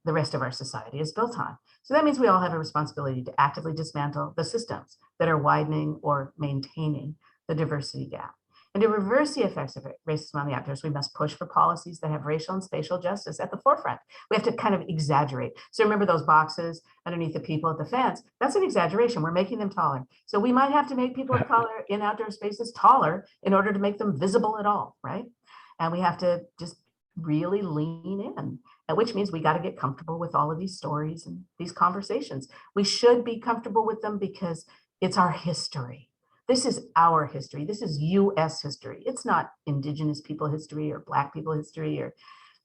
the rest of our society is built on. So that means we all have a responsibility to actively dismantle the systems that are widening or maintaining the diversity gap. And to reverse the effects of racism on the outdoors, we must push for policies that have racial and spatial justice at the forefront. We have to kind of exaggerate. So remember those boxes underneath the people at the fence? That's an exaggeration. We're making them taller. So we might have to make people of color in outdoor spaces taller in order to make them visible at all, right? And we have to just really lean in, which means we got to get comfortable with all of these stories and these conversations. We should be comfortable with them because it's our history. This is our history. This is US history. It's not Indigenous people history or Black people history or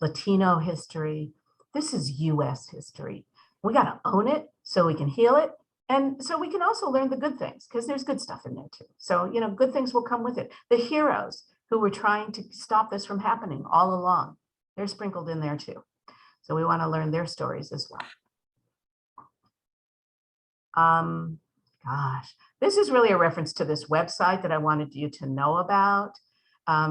Latino history. This is US history. We got to own it so we can heal it. And so we can also learn the good things, because there's good stuff in there too. So, you know, good things will come with it. The heroes who were trying to stop this from happening all along, they're sprinkled in there too. So we want to learn their stories as well. Gosh, this is really a reference to this website that I wanted you to know about.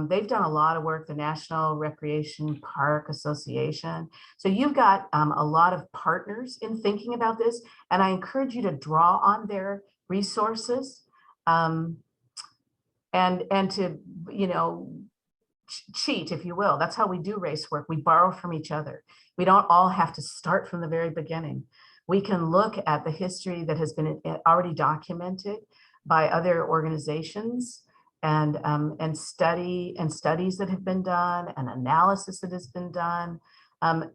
They've done a lot of work, the National Recreation Park Association. So you've got a lot of partners in thinking about this, and I encourage you to draw on their resources and to, you know, cheat, if you will. That's how we do race work. We borrow from each other. We don't all have to start from the very beginning. We can look at the history that has been already documented by other organizations and studies that have been done and analysis that has been done.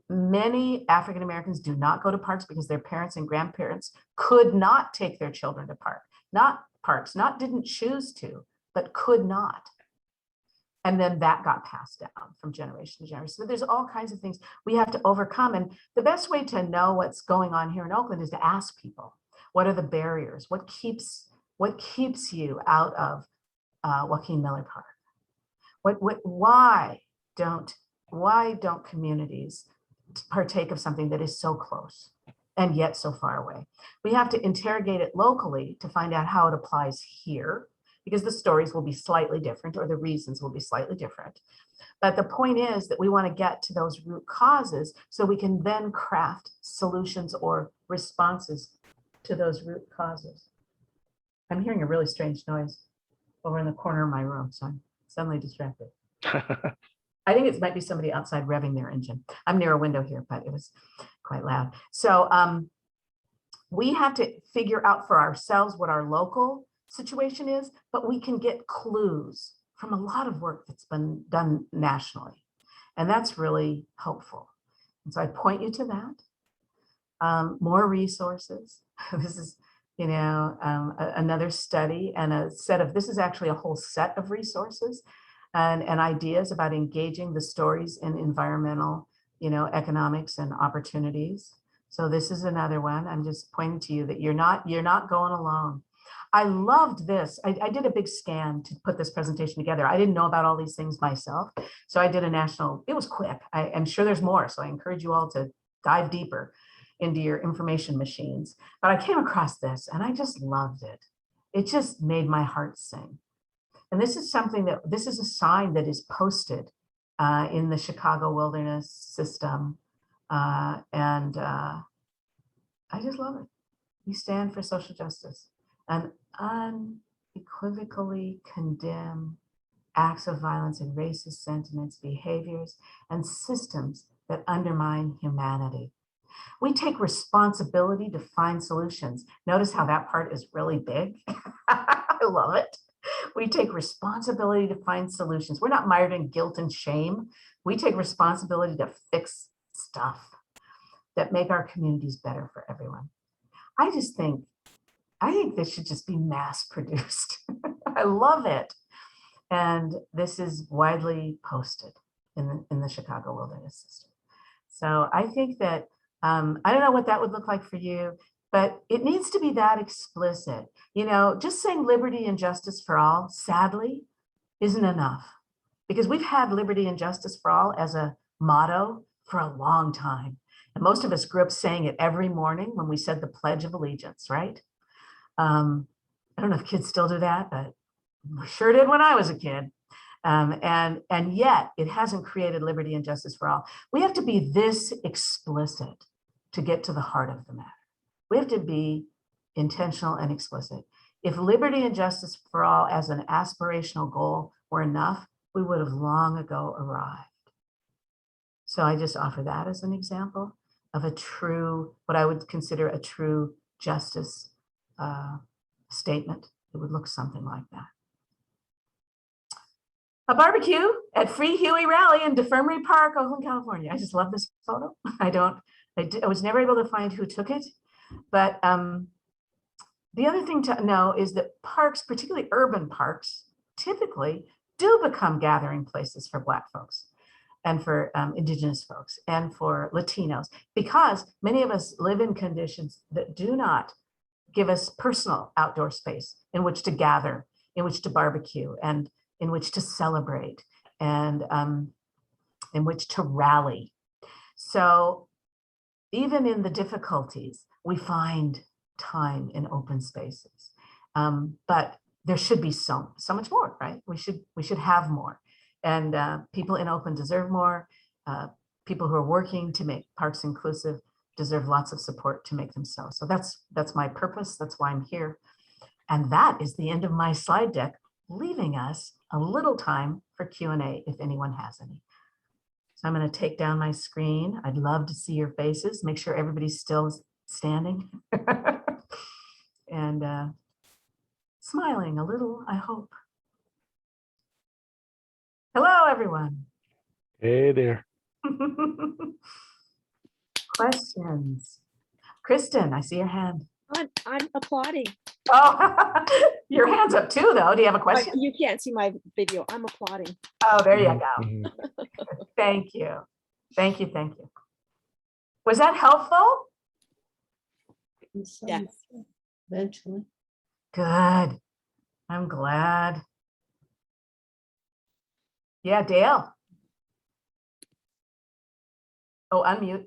Many African Americans do not go to parks because their parents and grandparents could not take their children to parks, not didn't choose to, but could not. And then that got passed down from generation to generation. So there's all kinds of things we have to overcome. And the best way to know what's going on here in Oakland is to ask people, what are the barriers? What keeps you out of Joaquin Miller Park? Why don't communities partake of something that is so close and yet so far away? We have to interrogate it locally to find out how it applies here, because the stories will be slightly different or the reasons will be slightly different. But the point is that we want to get to those root causes so we can then craft solutions or responses to those root causes. I'm hearing a really strange noise over in the corner of my room, so I'm suddenly distracted. I think it might be somebody outside revving their engine. I'm near a window here, but it was quite loud. So we have to figure out for ourselves what our local situation is, but we can get clues from a lot of work that's been done nationally. And that's really helpful. And so I point you to that. More resources. This is, another study and a set of, this is actually a whole set of resources and ideas about engaging the stories in environmental, economics and opportunities. So this is another one. I'm just pointing to you that you're not going alone. I loved this. I did a big scan to put this presentation together. I didn't know about all these things myself. So I did a national, it was quick. I'm sure there's more. So I encourage you all to dive deeper into your information machines. But I came across this and I just loved it. It just made my heart sing. And this is this is a sign that is posted in the Chicago Wilderness System. I just love it. We stand for social justice and unequivocally condemn acts of violence and racist sentiments, behaviors, and systems that undermine humanity. We take responsibility to find solutions. Notice how that part is really big. I love it. We take responsibility to find solutions. We're not mired in guilt and shame. We take responsibility to fix stuff that make our communities better for everyone. I think this should just be mass produced. I love it. And this is widely posted in the Chicago Wilderness System. So I think that, I don't know what that would look like for you, but it needs to be that explicit. Just saying liberty and justice for all, sadly, isn't enough. Because we've had liberty and justice for all as a motto for a long time. And most of us grew up saying it every morning when we said the Pledge of Allegiance, right? I don't know if kids still do that, but we sure did when I was a kid. And yet it hasn't created liberty and justice for all. We have to be this explicit to get to the heart of the matter. We have to be intentional and explicit. If liberty and justice for all as an aspirational goal were enough, we would have long ago arrived. So I just offer that as an example of what I would consider a true justice statement. It would look something like that. A barbecue at Free Huey Rally in DeFermery Park, Oakland, California. I just love this photo. I was never able to find who took it, but the other thing to know is that parks, particularly urban parks, typically do become gathering places for Black folks and for Indigenous folks and for Latinos, because many of us live in conditions that do not give us personal outdoor space in which to gather, in which to barbecue, and in which to celebrate, and in which to rally. So even in the difficulties, we find time in open spaces. But there should be so much more, right? We should have more. And people in Oakland deserve more. People who are working to make parks inclusive deserve lots of support to make them so. So that's my purpose. That's why I'm here. And that is the end of my slide deck, leaving us a little time for Q&A if anyone has any. So I'm going to take down my screen. I'd love to see your faces. Make sure everybody's still standing and smiling a little, I hope. Hello, everyone. Hey there. Questions? Kristen, I see your hand. I'm applauding. Oh, your hand's up too, though. Do you have a question? You can't see my video. I'm applauding. Oh, there you go. Mhm. Thank you. Thank you. Thank you. Was that helpful? Yes. Eventually. Good. I'm glad. Yeah, Dale. Oh, unmute.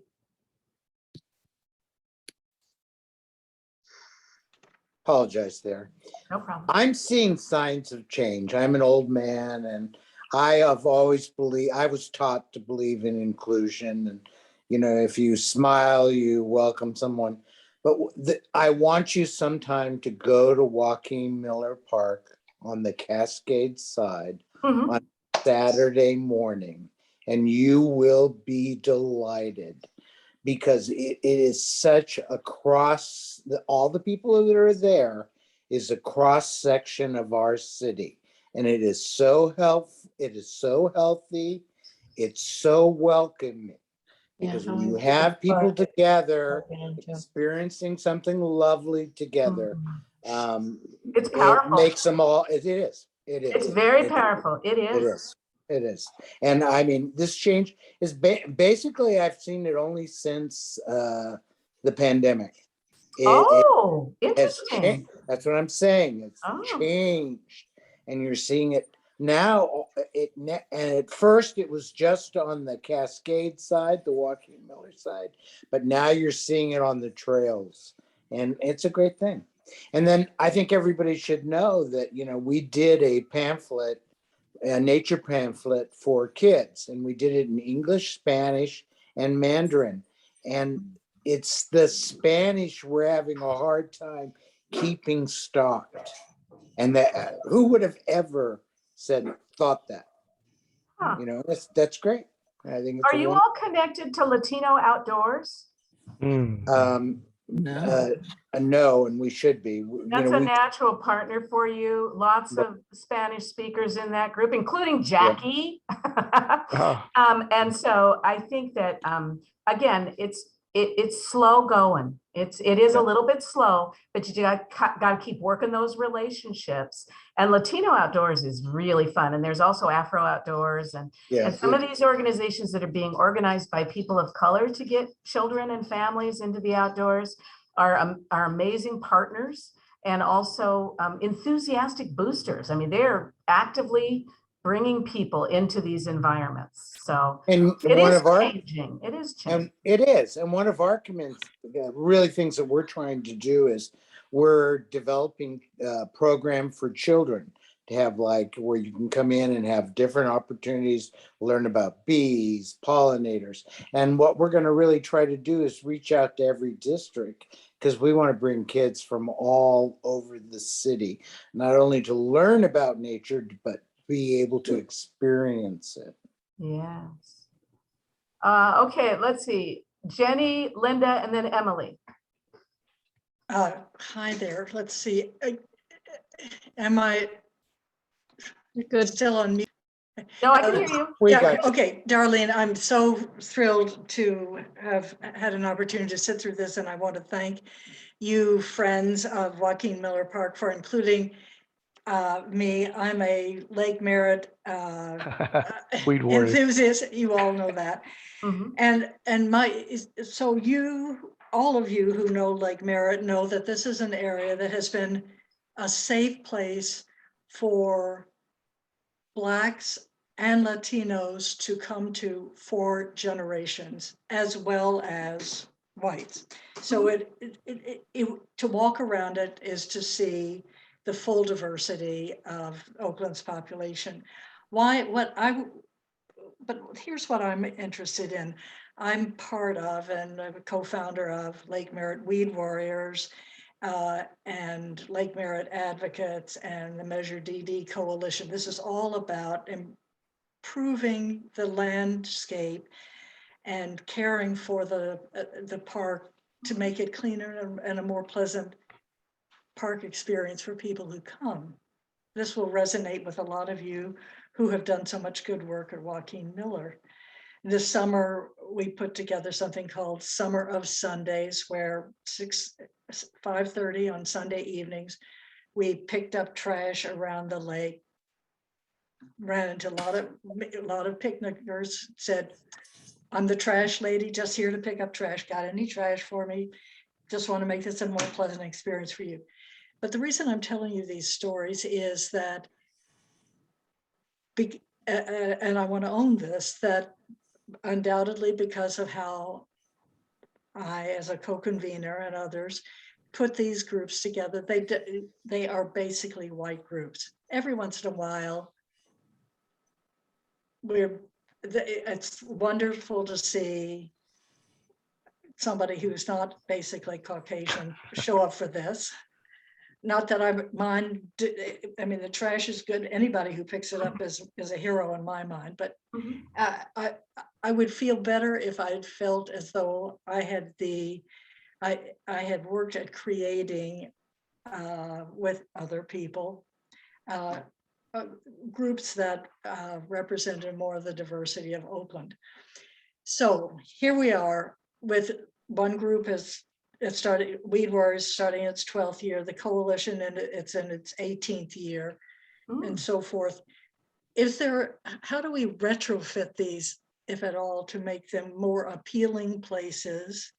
Apologize there. No problem. I'm seeing signs of change. I'm an old man, and I have always believed, I was taught to believe in inclusion. And, if you smile, you welcome someone. But I want you sometime to go to Joaquin Miller Park on the Cascade side Mhm. on Saturday morning, and you will be delighted because it is such a all the people that are there is a cross section of our city, and it is so healthy, it's so welcoming. Because when you have people together, experiencing something lovely together, It's it powerful. makes them all, it is. It's very powerful. It It is. is. It is. And I mean, this change is basically, I've seen it only since the pandemic. It Oh, has changed. interesting. That's what I'm saying. It's Oh. changed. And you're seeing it now. And at first it was just on the Cascade side, the Joaquin Miller side, but now you're seeing it on the trails. And it's a great thing. And then I think everybody should know that, we did a nature pamphlet for kids, and we did it in English, Spanish, and Mandarin. And it's the Spanish we're having a hard time keeping stocked. And that who would have ever thought that? Huh. That's great. I think it's Are you all connected to Latino Outdoors? no, and we should be. That's a natural partner for you. Lots of Spanish speakers in that group, including Jackie. Oh, And so I think that again, it's slow going. It is a little bit slow, but you got to keep working those relationships. And Latino Outdoors is really fun. And there's also Afro Outdoors and some of these organizations that are being organized by people of color to get children and families into the outdoors are amazing partners and also enthusiastic boosters. I mean, they're actively bringing people into these environments. So and it one is of our changing. It is changing. And it is. And one of our really things that we're trying to do is we're developing a program for children to have where you can come in and have different opportunities, learn about bees, pollinators. And what we're going to really try to do is reach out to every district because we want to bring kids from all over the city, not only to learn about nature, but be able to experience it. Yes. Okay, let's see. Jenny, Linda, and then Emily. Hi there. Let's see. Am I Good. still on mute? No, I can hear you. Okay, Darlene, I'm so thrilled to have had an opportunity to sit through this, and I want to thank you, friends of Joaquin Miller Park, for including me. I'm a Lake Merritt weed warrior. enthusiast. You all know that. And so all of you who know Lake Merritt know that this is an area that has been a safe place for Blacks and Latinos to come to for generations, as well as whites. So to walk around it is to see the full diversity of Oakland's population. But here's what I'm interested in. I'm part of and I'm a co-founder of Lake Merritt Weed Warriors and Lake Merritt Advocates and the Measure DD Coalition. This is all about improving the landscape and caring for the park to make it cleaner and a more pleasant park experience for people who come. This will resonate with a lot of you who have done so much good work at Joaquin Miller. This summer, we put together something called Summer of Sundays, where 5:30 on Sunday evenings, we picked up trash around the lake, ran into a lot of picnickers, said, I'm the trash lady, just here to pick up trash. Got any trash for me? Just want to make this a more pleasant experience for you. But the reason I'm telling you these stories is that, and I want to own this, that undoubtedly because of how I, as a co-convener and others, put these groups together, they are basically white groups. Every once in a while, it's wonderful to see somebody who's not basically Caucasian show up for this. Not that I mind, I mean, the trash is good. Anybody who picks it up is a hero in my mind, but I would feel better if I had felt as though I had worked at creating with other people, groups that represented more of the diversity of Oakland. So here we are with one group it started, Weed Warriors starting its 12th year, the coalition, and it's in its 18th year, and so forth. How do we retrofit these, if at all, to make them more appealing places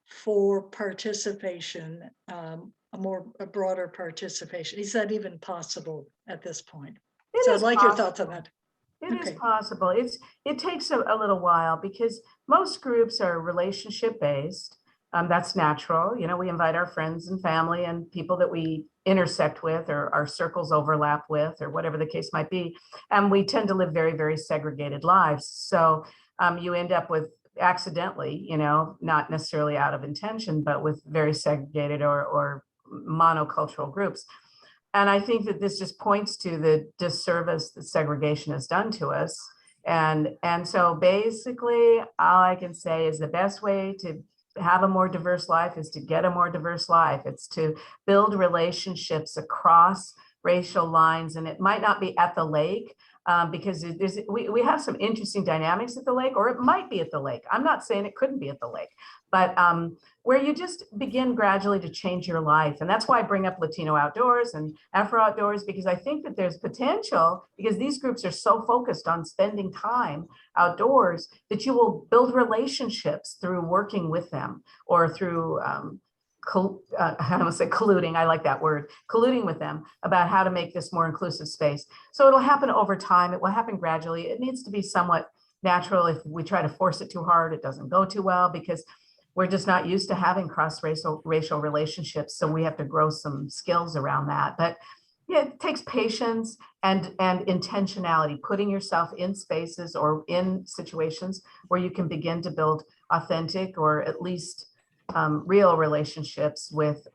for participation, a broader participation? Is that even possible at this point? So I'd like your thoughts on that. It is possible. It takes a little while because most groups are relationship based. That's natural. You know, we invite our friends and family and people that we intersect with or our circles overlap with or whatever the case might be. And we tend to live very, very segregated lives. So you end up with accidentally, you know, not necessarily out of intention, but with very segregated or monocultural groups. And I think that this just points to the disservice that segregation has done to us. And so basically, all I can say is the best way to have a more diverse life is to get a more diverse life. It's to build relationships across racial lines. And it might not be at the lake because we have some interesting dynamics at the lake, or it might be at the lake. I'm not saying it couldn't be at the lake, but where you just begin gradually to change your life. And that's why I bring up Latino Outdoors and Afro Outdoors, because I think that there's potential, because these groups are so focused on spending time outdoors, that you will build relationships through working with them or through I don't say colluding, I like that word, colluding with them about how to make this more inclusive space. So it'll happen over time. It will happen gradually. It needs to be somewhat natural. If we try to force it too hard, it doesn't go too well because we're just not used to having cross-racial relationships. So we have to grow some skills around that. But yeah, it takes patience and intentionality, putting yourself in spaces or in situations where you can begin to build authentic or at least real relationships with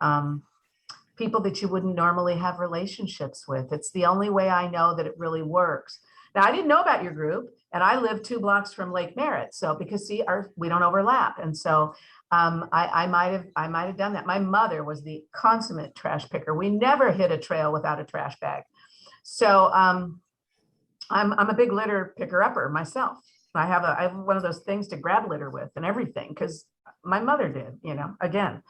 people that you wouldn't normally have relationships with. It's the only way I know that it really works. Now, I didn't know about your group, and I live 2 blocks from Lake Merritt. So because see, we don't overlap. And so I might have done that. My mother was the consummate trash picker. We never hit a trail without a trash bag. So I'm a big litter picker upper myself. I have one of those things to grab litter with and everything because my mother did, you know, again.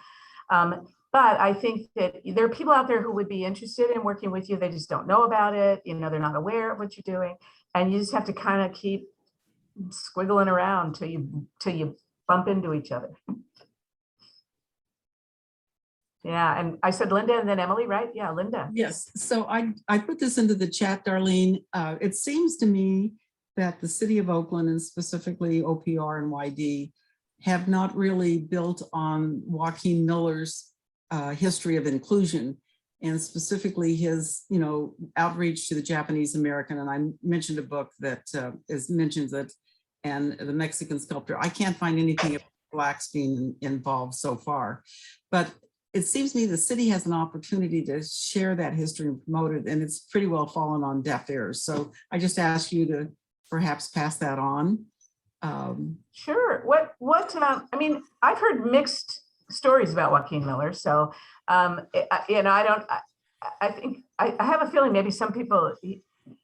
But I think that there are people out there who would be interested in working with you. They just don't know about it. You know, they're not aware of what you're doing. And you just have to kind of keep squiggling around till you bump into each other. Yeah, and I said Linda and then Emily, right? Yeah, Linda. Yes, so I put this into the chat, Darlene. It seems to me that the City of Oakland and specifically OPR and YD have not really built on Joaquin Miller's history of inclusion and specifically his, you know, outreach to the Japanese American. And I mentioned a book that mentions it, and the Mexican sculptor. I can't find anything about Blacks being involved so far, but it seems to me the city has an opportunity to share that history and promote it, and it's pretty well fallen on deaf ears. So I just ask you to perhaps pass that on. Sure. I mean, I've heard mixed stories about Joaquin Miller. So, you know, I think I have a feeling maybe some people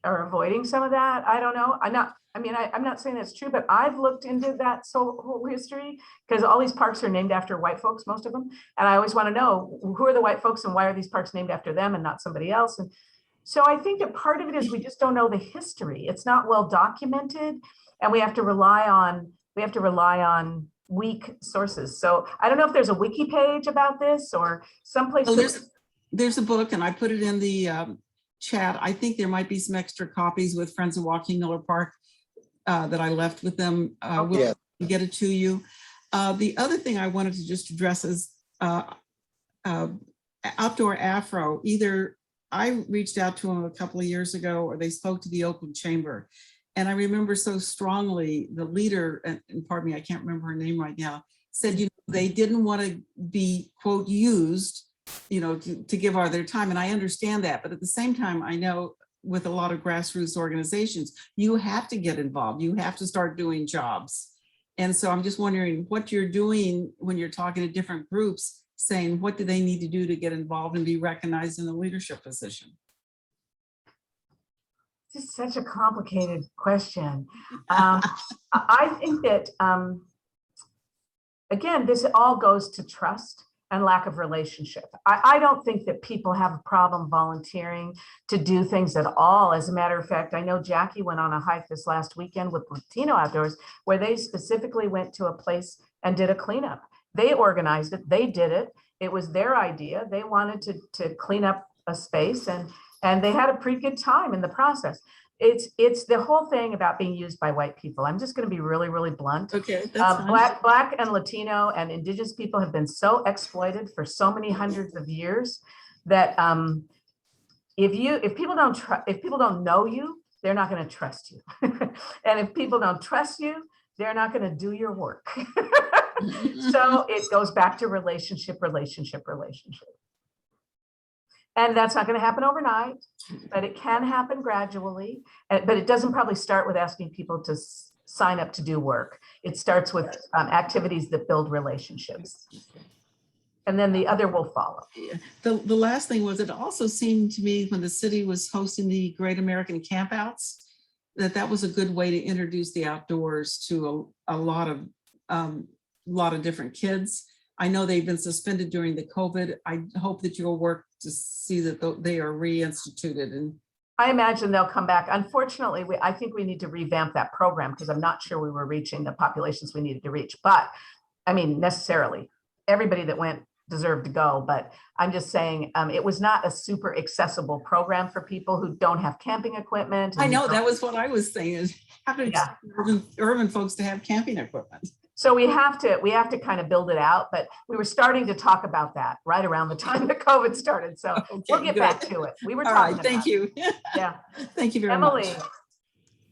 are avoiding some of that. I don't know. I'm not saying that's true, but I've looked into that whole history because all these parks are named after white folks, most of them. And I always want to know who are the white folks and why are these parks named after them and not somebody else. And so I think that part of it is we just don't know the history. It's not well documented, and we have to rely on weak sources. So I don't know if there's a wiki page about this or someplace. Well, there's a book, and I put it in the chat. I think there might be some extra copies with Friends of Joaquin Miller Park that I left with them. We'll get it to you. The other thing I wanted to just address is Outdoor Afro. Either I reached out to them a couple of years ago, or they spoke to the Oakland Chamber. And I remember so strongly the leader, and pardon me, I can't remember her name right now, said, they didn't want to be, quote, used, to give all their time. And I understand that. But at the same time, I know with a lot of grassroots organizations, you have to get involved. You have to start doing jobs. And so I'm just wondering what you're doing when you're talking to different groups, saying what do they need to do to get involved and be recognized in a leadership position? This is such a complicated question. I think that, again, this all goes to trust and lack of relationship. I don't think that people have a problem volunteering to do things at all. As a matter of fact, I know Jackie went on a hike this last weekend with Latino Outdoors, where they specifically went to a place and did a cleanup. They organized it, they did it. It was their idea. They wanted to clean up a space, and they had a pretty good time in the process. It's the whole thing about being used by white people. I'm just going to be really, really blunt. Okay, that's fine. Black and Latino and Indigenous people have been so exploited for so many hundreds of years that if people don't know you, they're not going to trust you. And if people don't trust you, they're not going to do your work. So it goes back to relationship. And that's not going to happen overnight, but it can happen gradually. But it doesn't probably start with asking people to sign up to do work. It starts with activities that build relationships. And then the other will follow. The last thing was, it also seemed to me when the city was hosting the Great American Campouts, that was a good way to introduce the outdoors to a lot of different kids. I know they've been suspended during the COVID. I hope that you'll work to see that they are reinstituted. And I imagine they'll come back. Unfortunately, I think we need to revamp that program because I'm not sure we were reaching the populations we needed to reach. But I mean, necessarily, everybody that went deserved to go. But I'm just saying it was not a super accessible program for people who don't have camping equipment. I know that was what I was saying, is having urban folks to have camping equipment. So we have to kind of build it out, but we were starting to talk about that right around the time that COVID started. So Okay, we'll get good. back to it. We were All talking right, thank about you. it. Yeah. Thank you very Emily. much.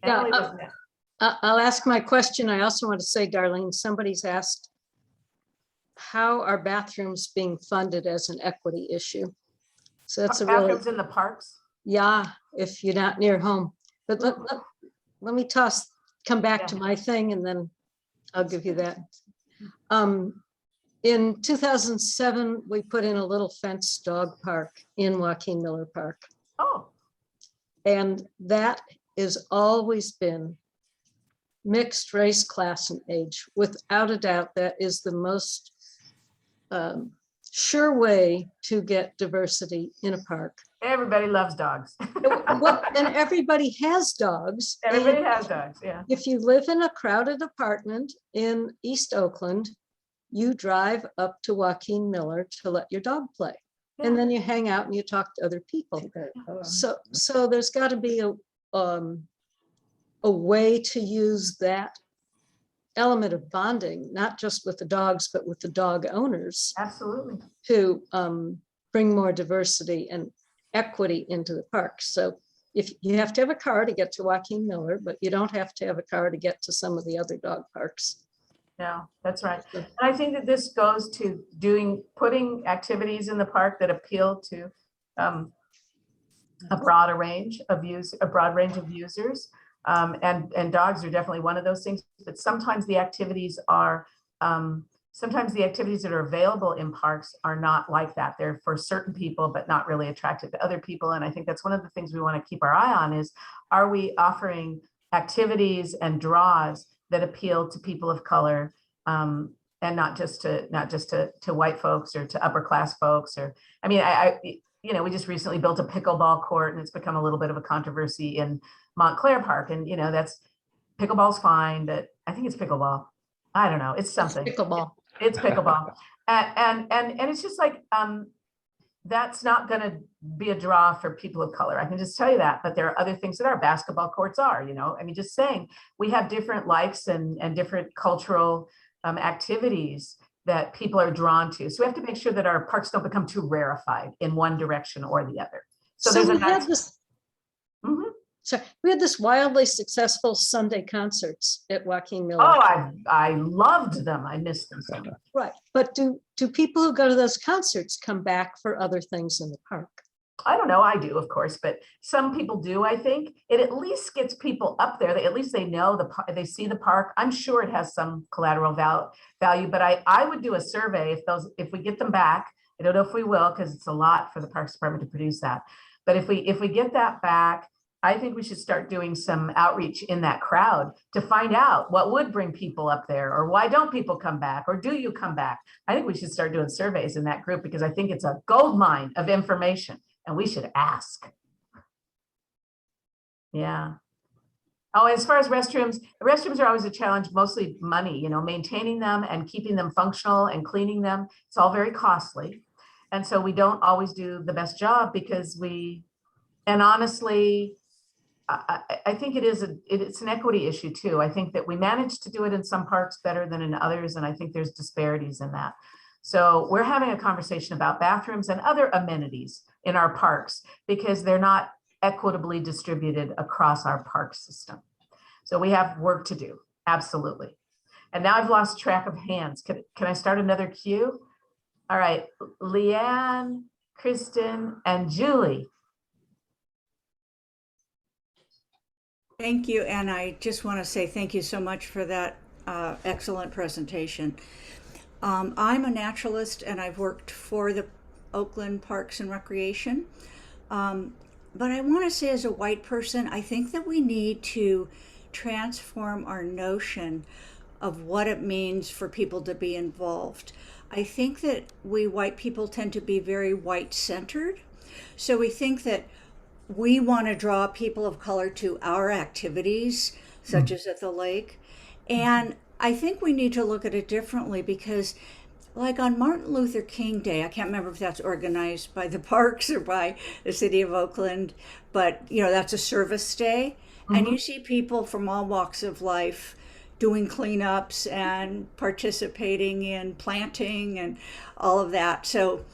Emily Yeah, was next. I'll ask my question. I also want to say, Darlene, somebody's asked, how are bathrooms being funded as an equity issue? So that's a really, Bathrooms in the parks. yeah, if you're not near home. But let me come back to my thing, and then I'll give you that. In 2007, we put in a little fenced dog park in Joaquin Miller Park. Oh. And that has always been mixed race, class, and age. Without a doubt, that is the most sure way to get diversity in a park. Everybody loves dogs. Well, and everybody has dogs. Everybody has dogs, yeah. If you live in a crowded apartment in East Oakland, you drive up to Joaquin Miller to let your dog play. Yeah. And then you hang out and you talk to other people. So there's got to be a way to use that element of bonding, not just with the dogs, but with the dog owners. Absolutely. To bring more diversity and equity into the park. So if you have to have a car to get to Joaquin Miller, but you don't have to have a car to get to some of the other dog parks. Yeah, that's right. And I think that this goes to putting activities in the park that appeal to a broad range of users. And dogs are definitely one of those things, but sometimes the activities that are available in parks are not like that. They're for certain people, but not really attractive to other people. And I think that's one of the things we want to keep our eye on is, are we offering activities and draws that appeal to people of color, and not just to white folks or to upper class folks? Or, I mean, we just recently built a pickleball court, and it's become a little bit of a controversy in Montclair Park. And, that's pickleball's fine, but I think it's pickleball. I don't know. It's something. Pickleball. It's pickleball. And it's just like, that's not going to be a draw for people of color. I can just tell you that, but there are other things that our basketball courts are, I mean, just saying, we have different likes and different cultural activities that people are drawn to. So we have to make sure that our parks don't become too rarefied in one direction or the other. So there's we had this. So we had this wildly successful Sunday concerts at Joaquin Miller. Oh, I loved them. I missed them so much. Right. But do people who go to those concerts come back for other things in the park? I don't know. I do, of course, but some people do. I think it at least gets people up there. At least they know they see the park. I'm sure it has some collateral value, but I would do a survey if we get them back. I don't know if we will, because it's a lot for the Parks Department to produce that. But if we get that back, I think we should start doing some outreach in that crowd to find out what would bring people up there, or why don't people come back, or do you come back? I think we should start doing surveys in that group, because I think it's a gold mine of information and we should ask. Yeah. Oh, as far as restrooms, the restrooms are always a challenge, mostly money, maintaining them and keeping them functional and cleaning them. It's all very costly. And so we don't always do the best job because and honestly, I think it's an equity issue too. I think that we manage to do it in some parks better than in others. And I think there's disparities in that. So we're having a conversation about bathrooms and other amenities in our parks because they're not equitably distributed across our park system. So we have work to do, absolutely. And now I've lost track of hands. Can I start another queue? All right, Leanne, Kristen, and Julie. Thank you, and I just want to say thank you so much for that excellent presentation. I'm a naturalist and I've worked for the Oakland Parks and Recreation. But I want to say, as a white person, I think that we need to transform our notion of what it means for people to be involved. I think that we white people tend to be very white-centered. So we think that we want to draw people of color to our activities, such as at the lake. And I think we need to look at it differently because, like on Martin Luther King Day, I can't remember if that's organized by the parks or by the City of Oakland, but that's a service day. And you see people from all walks of life doing cleanups and participating in planting and all of that. So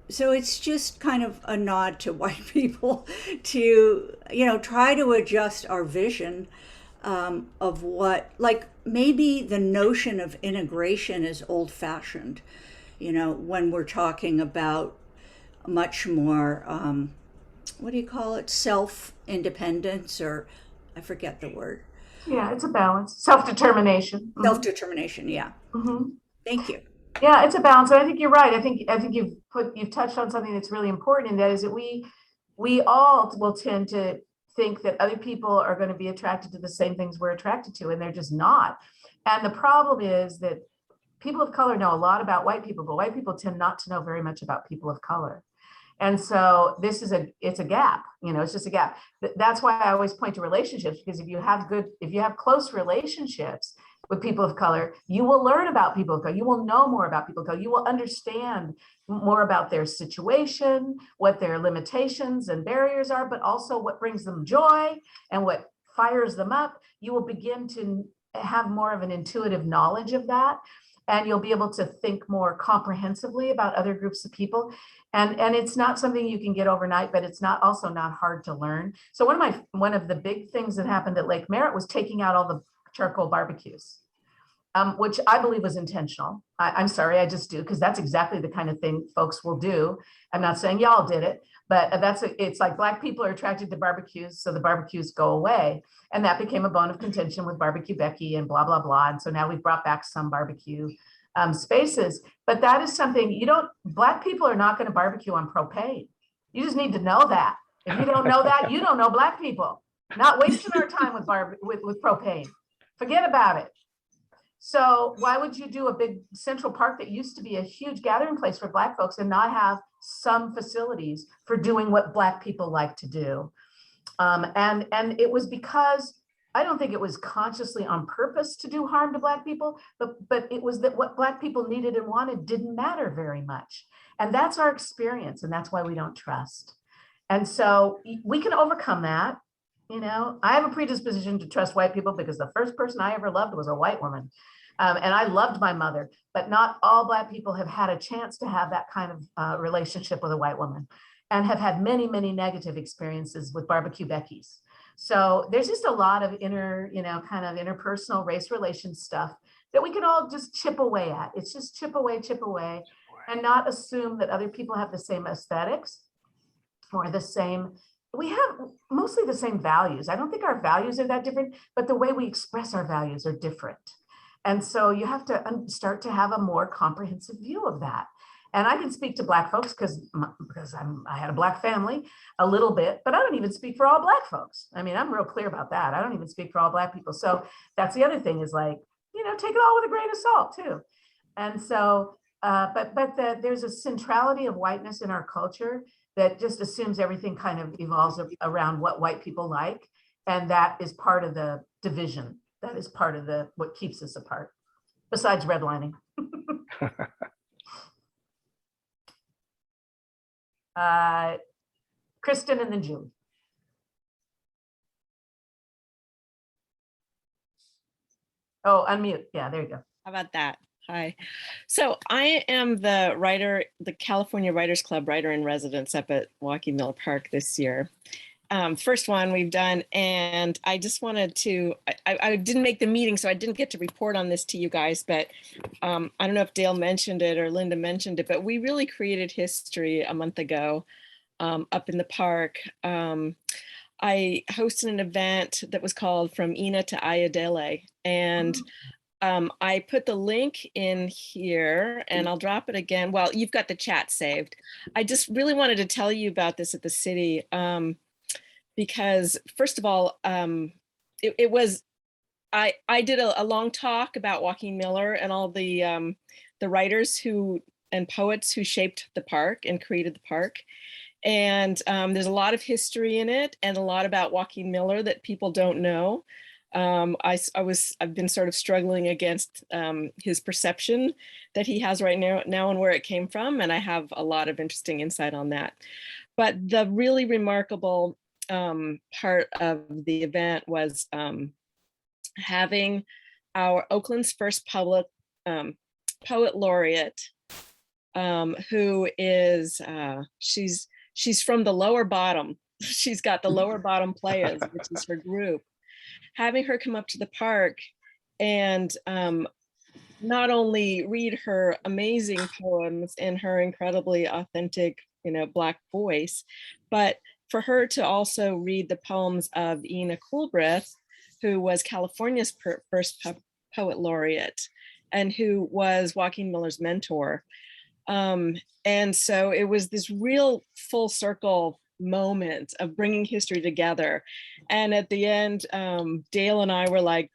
it's just kind of a nod to white people to, try to adjust our vision of what, like maybe the notion of integration is old fashioned, when we're talking about much more, what do you call it? Self-independence, or I forget the word. Yeah, it's a balance. Self-determination. Self-determination, yeah. Thank you. Yeah, it's a balance. And I think you're right. I think you've touched on something that's really important, and that is that we all will tend to think that other people are going to be attracted to the same things we're attracted to, and they're just not. And the problem is that people of color know a lot about white people, but white people tend not to know very much about people of color. And so it's a gap, it's just a gap. That's why I always point to relationships, because if you have close relationships with people of color, you will learn about people of color. You will know more about people of color. You will understand more about their situation, what their limitations and barriers are, but also what brings them joy and what fires them up. You will begin to have more of an intuitive knowledge of that. And you'll be able to think more comprehensively about other groups of people. And it's not something you can get overnight, but it's also not hard to learn. So one of the big things that happened at Lake Merritt was taking out all the charcoal barbecues, which I believe was intentional. I'm sorry, I just do, because that's exactly the kind of thing folks will do. I'm not saying y'all did it, but it's like Black people are attracted to barbecues, so the barbecues go away. And that became a bone of contention with Barbecue Becky and blah, blah, blah. And so now we've brought back some barbecue spaces, but that is something Black people are not going to barbecue on propane. You just need to know that. If you don't know that, you don't know Black people. Not wasting our time with propane. Forget about it. So why would you do a big central park that used to be a huge gathering place for Black folks and not have some facilities for doing what Black people like to do? And it was because I don't think it was consciously on purpose to do harm to Black people, but it was that what Black people needed and wanted didn't matter very much. And that's our experience. And that's why we don't trust. And so we can overcome that. I have a predisposition to trust white people because the first person I ever loved was a white woman. And I loved my mother, but not all Black people have had a chance to have that kind of relationship with a white woman. and have had many, many negative experiences with barbecue Becky's. So there's just a lot of inner, kind of interpersonal race relations stuff that we can all just chip away at. It's just chip away, and not assume that other people have the same aesthetics or the same, we have mostly the same values. I don't think our values are that different, but the way we express our values are different. And so you have to start to have a more comprehensive view of that. And I can speak to Black folks because I had a Black family a little bit, but I don't even speak for all Black folks. I mean, I'm real clear about that. I don't even speak for all Black people. So that's the other thing is like, take it all with a grain of salt too. And so, there's a centrality of whiteness in our culture that just assumes everything kind of evolves around what white people like. And that is part of the division. That is part of what keeps us apart, besides redlining. Kristen and then Julie. Oh, unmute. Yeah, there you go. How about that? Hi. So I am the writer, the California Writers Club writer in residence up at Joaquin Miller Park this year. First one we've done, and I just wanted to, I didn't make the meeting, so I didn't get to report on this to you guys, but I don't know if Dale mentioned it or Linda mentioned it, but we really created history a month ago up in the park. I hosted an event that was called From Ina to Ayodele, and I put the link in here and I'll drop it again. Well, you've got the chat saved. I just really wanted to tell you about this at the city because first of all, I did a long talk about Joaquin Miller and all the writers and poets who shaped the park and created the park. And there's a lot of history in it and a lot about Joaquin Miller that people don't know. I've been sort of struggling against his perception that he has right now and where it came from. And I have a lot of interesting insight on that. But the really remarkable part of the event was having our Oakland's first public poet laureate, who is, she's from the lower bottom. She's got the lower bottom players, which is her group. Having her come up to the park and not only read her amazing poems in her incredibly authentic, Black voice, but for her to also read the poems of Ina Coolbrith, who was California's first poet laureate and who was Joaquin Miller's mentor. And so it was this real full circle moment of bringing history together. And at the end, Dale and I were like,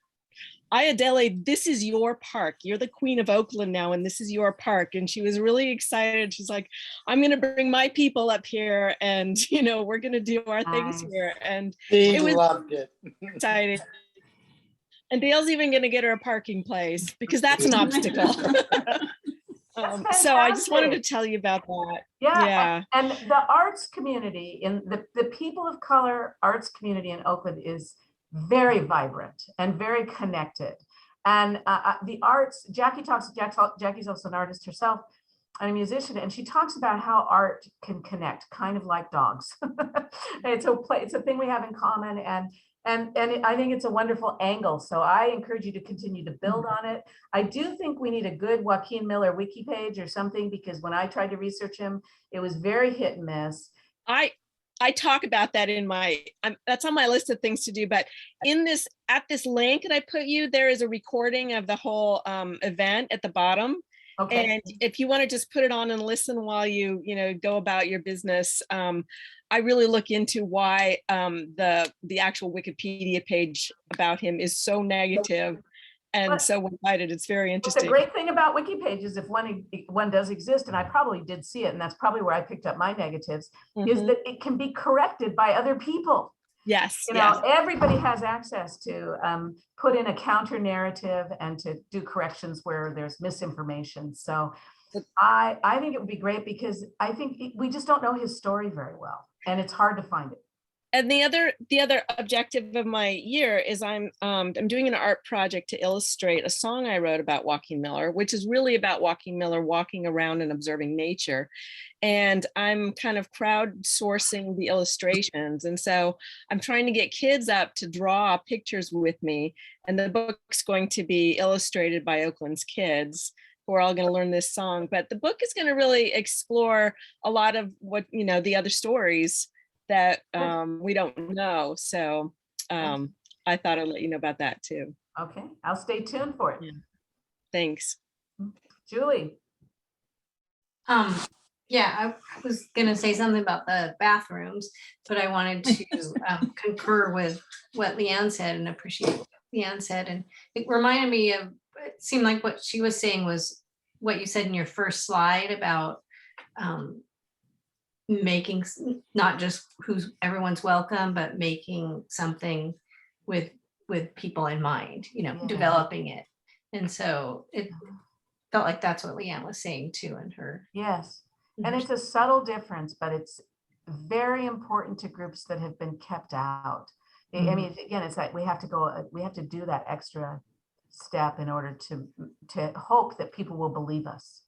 Ayodele, this is your park. You're the queen of Oakland now, and this is your park. And she was really excited. She's like, I'm going to bring my people up here and, we're going to do our things here. And Steve it was loved it. exciting. And Dale's even going to get her a parking place because that's an obstacle. So I just wanted to tell you about that. Yeah. And the arts community in the people of color arts community in Oakland is very vibrant and very connected. And the arts, Jackie's also an artist herself and a musician, and she talks about how art can connect, kind of like dogs. It's a thing we have in common, and I think it's a wonderful angle. So I encourage you to continue to build on it. I do think we need a good Joaquin Miller wiki page or something, because when I tried to research him, it was very hit and miss. I talk about that in that's on my list of things to do, but at this link that I put you, there is a recording of the whole event at the bottom. Okay. And if you want to just put it on and listen while you go about your business, I really look into why the actual Wikipedia page about him is so negative and so one-sided. It's very interesting. The great thing about wiki pages, if one does exist, and I probably did see it, and that's probably where I picked up my negatives, is that it can be corrected by other people. Yes. Everybody has access to put in a counter narrative and to do corrections where there's misinformation. So I think it would be great, because I think we just don't know his story very well, and it's hard to find it. And the other objective of my year is I'm doing an art project to illustrate a song I wrote about Joaquin Miller, which is really about Joaquin Miller walking around and observing nature. And I'm kind of crowdsourcing the illustrations. And so I'm trying to get kids up to draw pictures with me. And the book's going to be illustrated by Oakland's kids, who are all going to learn this song. But the book is going to really explore a lot of what, the other stories that we don't know. So I thought I'd let you know about that too. Okay, I'll stay tuned for it. Yeah. Thanks. Julie. Yeah, I was gonna say something about the bathrooms, but I wanted to concur with what Leanne said and appreciate what Leanne said. And it reminded me of, it seemed like what she was saying was what you said in your first slide about making not just who's everyone's welcome, but making something with people in mind, developing it. And so it felt like that's what Leanne was saying too in her. Yes. And it's a subtle difference, but it's very important to groups that have been kept out. I mean, again, it's like we have to do that extra step in order to hope that people will believe us.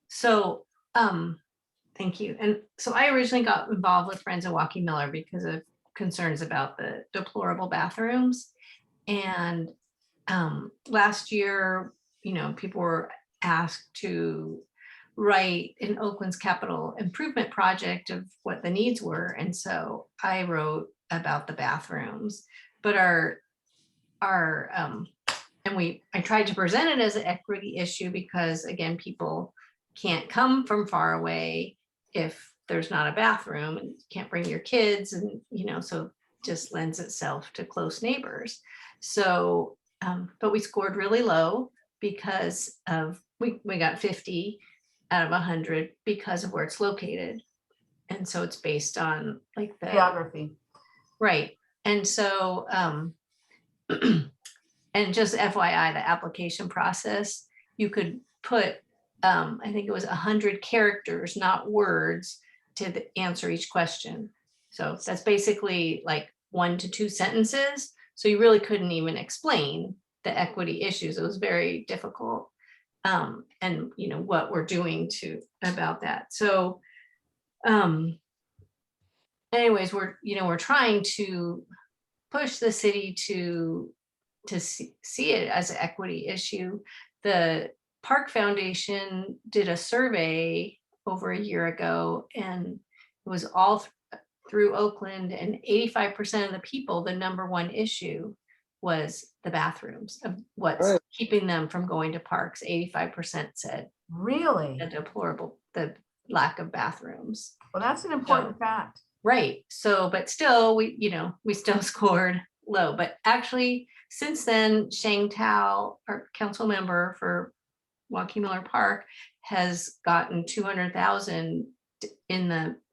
So, thank you. And so I originally got involved with Friends of Joaquin Miller because of concerns about the deplorable bathrooms. And last year, people were asked to write an Oakland's capital improvement project of what the needs were. And so I wrote about the bathrooms, but I tried to present it as an equity issue because again, people can't come from far away if there's not a bathroom, and you can't bring your kids, and so just lends itself to close neighbors. So but we scored really low because of we got 50 out of 100 because of where it's located. And so it's based on like the geography. Right. And so and just FYI, the application process, you could put I think it was 100 characters, not words, to answer each question. So that's basically like 1 to 2 sentences. So you really couldn't even explain the equity issues. It was very difficult. And what we're doing about that. So anyways, we're trying to push the city to see it as an equity issue. The Park Foundation did a survey over a year ago, and it was all through Oakland, and 85% of the people, the #1 issue was the bathrooms, of what's keeping them from going to parks. 85% said really the lack of bathrooms. Well, that's an important fact. Right. So, but still, we still scored low. But actually, since then, Shang Tao, our council member for Joaquin Miller Park, has gotten $200,000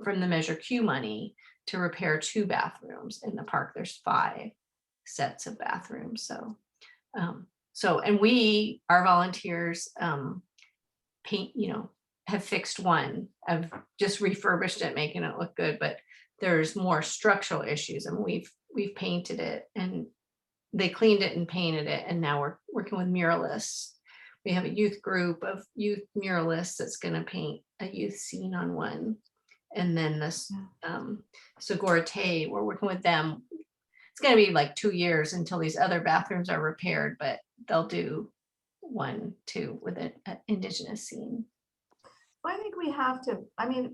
from the Measure Q money to repair 2 bathrooms in the park. There's 5 sets of bathrooms. So, and our volunteers paint, have fixed one. I've just refurbished it, making it look good, but there's more structural issues, and we've painted it, and they cleaned it and painted it, and now we're working with muralists. We have a youth group of youth muralists that's going to paint a youth scene on one, and then this Segurite, we're working with them. It's going to be like 2 years until these other bathrooms are repaired, but they'll do 1, 2 with an indigenous scene. Well, I think we have to,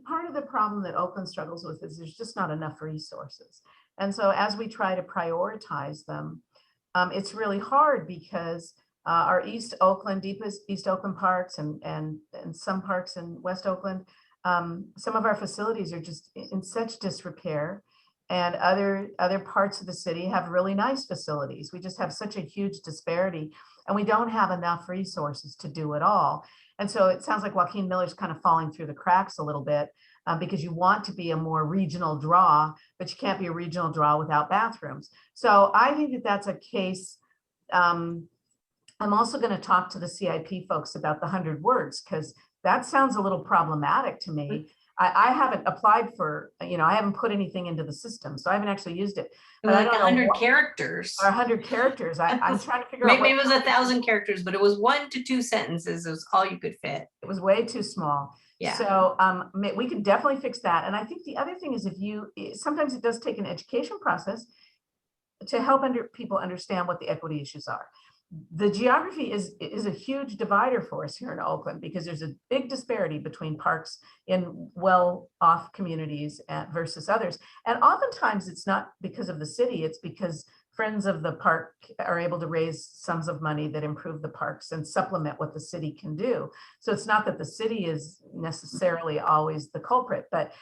part of the problem that Oakland struggles with is there's just not enough resources. And so as we try to prioritize them, it's really hard because our East Oakland parks and some parks in West Oakland, some of our facilities are just in such disrepair, and other parts of the city have really nice facilities. We just have such a huge disparity, and we don't have enough resources to do it all. And so it sounds like Joaquin Miller's kind of falling through the cracks a little bit because you want to be a more regional draw, but you can't be a regional draw without bathrooms. So I think that that's a case. I'm also going to talk to the CIP folks about the 100 words, because that sounds a little problematic to me. I haven't applied for, I haven't put anything into the system, so I haven't actually used it. But I Like don't know 100 what- characters. or 100 characters. I'm trying to figure out. Maybe what it was 1,000 characters, but it was 1 to 2 sentences is all you could fit. It was way too small. Yeah. So we could definitely fix that. And I think the other thing is sometimes it does take an education process to help people understand what the equity issues are. The geography is a huge divider for us here in Oakland because there's a big disparity between parks in well-off communities versus others. And oftentimes it's not because of the city, it's because friends of the park are able to raise sums of money that improve the parks and supplement what the city can do. So it's not that the city is necessarily always the culprit, but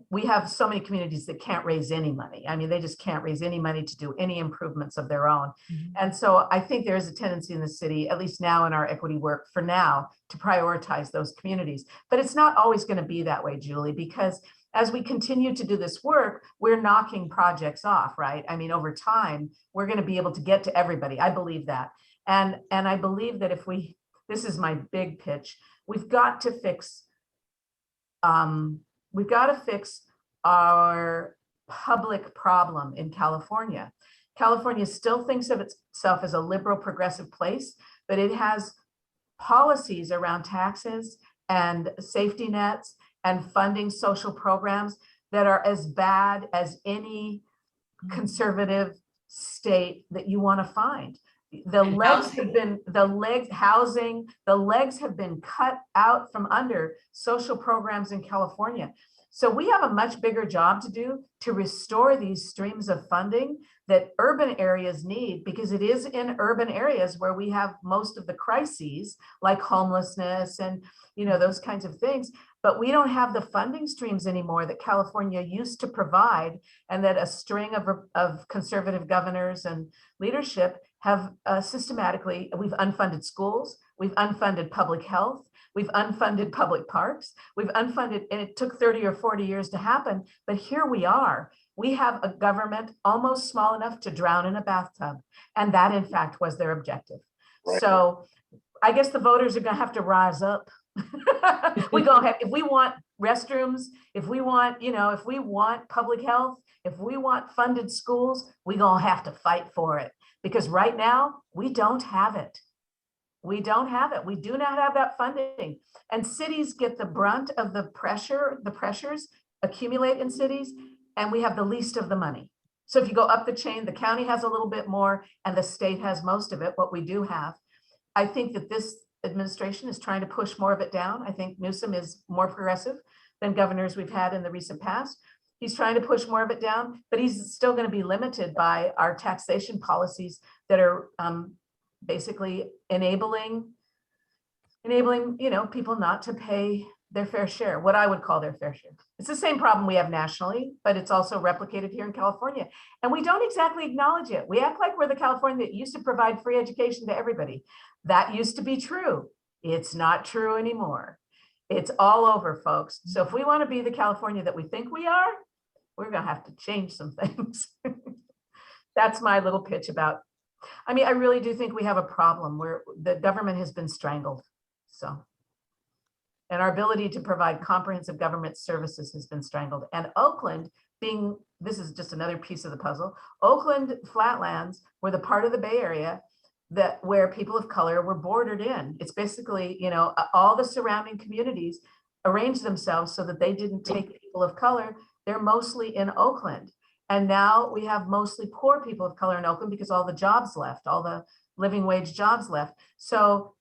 we have so many communities that can't raise any money. I mean, they just can't raise any money to do any improvements of their own. And so I think there is a tendency in the city, at least now in our equity work for now, to prioritize those communities. But it's not always going to be that way, Julie, because as we continue to do this work, we're knocking projects off, right? I mean, over time, we're going to be able to get to everybody. I believe that. And I believe that this is my big pitch, we've got to fix our public problem in California. California still thinks of itself as a liberal progressive place, but it has policies around taxes and safety nets and funding social programs that are as bad as any conservative state that you want to find. The legs have been cut out from under social programs in California. So we have a much bigger job to do to restore these streams of funding that urban areas need, because it is in urban areas where we have most of the crises like homelessness and those kinds of things. But we don't have the funding streams anymore that California used to provide, and that a string of conservative governors and leadership have we've unfunded schools, we've unfunded public health, we've unfunded public parks, we've unfunded, and it took 30 or 40 years to happen, but here we are. We have a government almost small enough to drown in a bathtub, and that in fact was their objective. Right. So I guess the voters are gonna have to rise up. If we want restrooms, if we want public health, if we want funded schools, we're gonna have to fight for it. Because right now, we don't have it. We don't have it. We do not have that funding. And cities get the brunt of the pressures accumulate in cities, and we have the least of the money. So if you go up the chain, the county has a little bit more and the state has most of it, what we do have. I think that this administration is trying to push more of it down. I think Newsom is more progressive than governors we've had in the recent past. He's trying to push more of it down, but he's still going to be limited by our taxation policies that are basically enabling people not to pay their fair share, what I would call their fair share. It's the same problem we have nationally, but it's also replicated here in California. And we don't exactly acknowledge it. We act like we're the California that used to provide free education to everybody. That used to be true. It's not true anymore. It's all over, folks. So if we want to be the California that we think we are, we're going to have to change some things. That's my little pitch about, I really do think we have a problem where the government has been strangled. So, and our ability to provide comprehensive government services has been strangled. And Oakland this is just another piece of the puzzle. Oakland flatlands were the part of the Bay Area where people of color were bordered in. It's basically, all the surrounding communities arranged themselves so that they didn't take people of color. They're mostly in Oakland. And now we have mostly poor people of color in Oakland because all the jobs left, all the living wage jobs left. So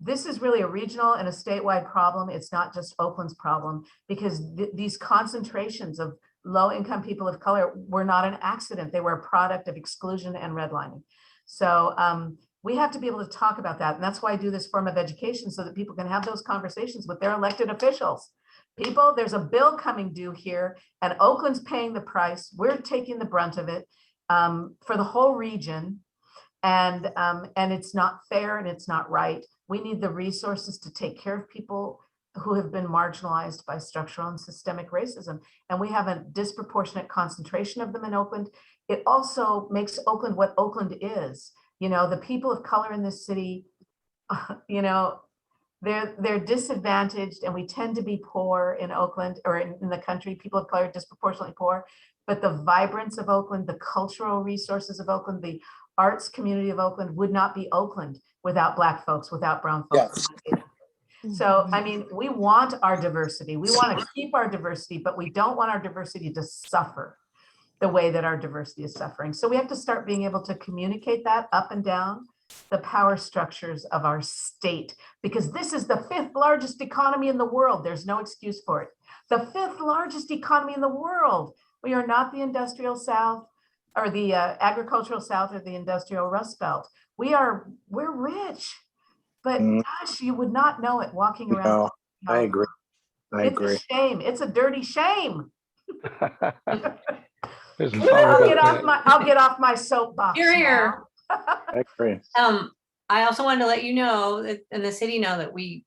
this is really a regional and a statewide problem. It's not just Oakland's problem, because these concentrations of low-income people of color were not an accident. They were a product of exclusion and redlining. So we have to be able to talk about that. And that's why I do this form of education, so that people can have those conversations with their elected officials. People, there's a bill coming due here, and Oakland's paying the price. We're taking the brunt of it for the whole region. And it's not fair and it's not right. We need the resources to take care of people who have been marginalized by structural and systemic racism. And we have a disproportionate concentration of them in Oakland. It also makes Oakland what Oakland is. The people of color in this city, they're disadvantaged, and we tend to be poor in Oakland, or in the country. People of color are disproportionately poor, but the vibrance of Oakland, the cultural resources of Oakland, the arts community of Oakland would not be Oakland without Black folks, without brown folks. Yes. So, I mean, we want our diversity. We want to keep our diversity, but we don't want our diversity to suffer the way that our diversity is suffering. So we have to start being able to communicate that up and down the power structures of our state, because this is the 5th largest economy in the world. There's no excuse for it. The 5th largest economy in the world. We are not the industrial South, or the agricultural South, or the industrial Rust Belt. We're rich, but gosh, you would not know it walking around. No, I agree. I It's agree. a shame. It's a dirty shame. There's a song I'll about get off that. I'll get off my soapbox. Here, here. now. I agree. I also wanted to let you know that, and the city know, that we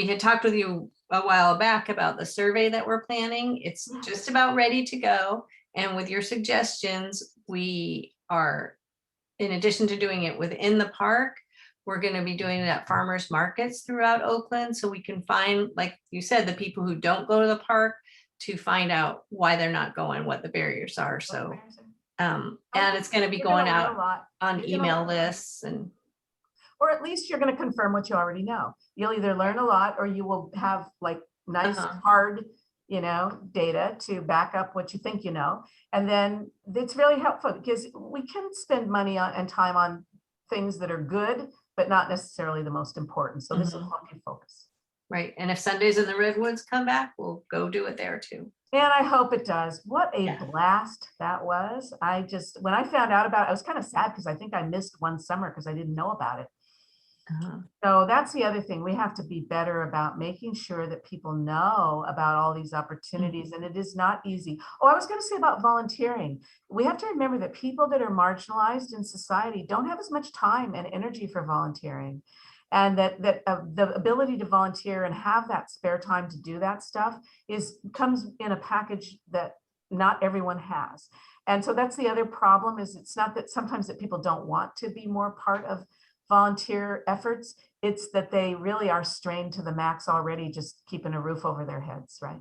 had talked with you a while back about the survey that we're planning. It's just about ready to go. And with your suggestions, we are, in addition to doing it within the park, we're going to be doing it at farmers markets throughout Oakland. So we can find, like you said, the people who don't go to the park, to find out why they're not going, what the barriers are. So, and it's going to be You're gonna going learn a out lot. on You're gonna email learn a lot. lists, and Or at least you're going to confirm what you already know. You'll either learn a lot, or you will have like nice hard, data to back up what you think you know. And then it's really helpful, because we can spend money on and time on things that are good, but not necessarily the most important. So this will help you focus. right. And if Sundays in the Redwoods come back, we'll go do it there too. And I hope it does. What a blast that was. When I found out about it, I was kind of sad, because I think I missed one summer because I didn't know about it. So that's the other thing. We have to be better about making sure that people know about all these opportunities, and it is not easy. Oh, I was going to say about volunteering. We have to remember that people that are marginalized in society don't have as much time and energy for volunteering, and that the ability to volunteer and have that spare time to do that stuff comes in a package that not everyone has. And so that's the other problem, is it's not that sometimes that people don't want to be more part of volunteer efforts. It's that they really are strained to the max already, just keeping a roof over their heads, right?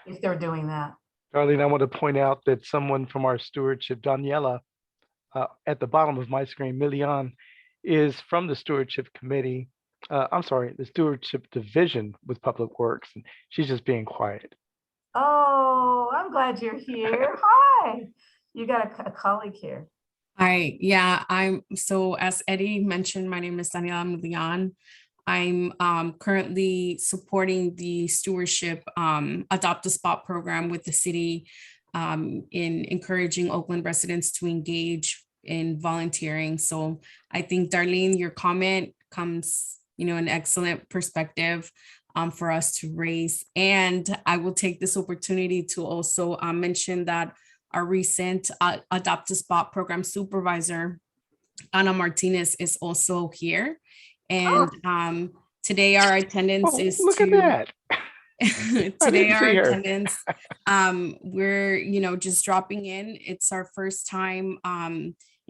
If they're doing that. Darlene, I want to point out that someone from our stewardship, Daniela, at the bottom of my screen, Milian, is from the stewardship committee. I'm sorry, the stewardship division with Public Works, and she's just being quiet. Oh, I'm glad you're here. Hi. You got a colleague here. Hi, yeah, so as Eddie mentioned, my name is Daniela Milian. I'm currently supporting the stewardship Adopt a Spot program with the city in encouraging Oakland residents to engage in volunteering. So I think, Darlene, your comment comes, an excellent perspective for us to raise. And I will take this opportunity to also mention that our recent Adopt a Spot program supervisor, Ana Martinez, is also here. And today our attendance is look at that. Today our attendance, we're, just dropping in. It's our first time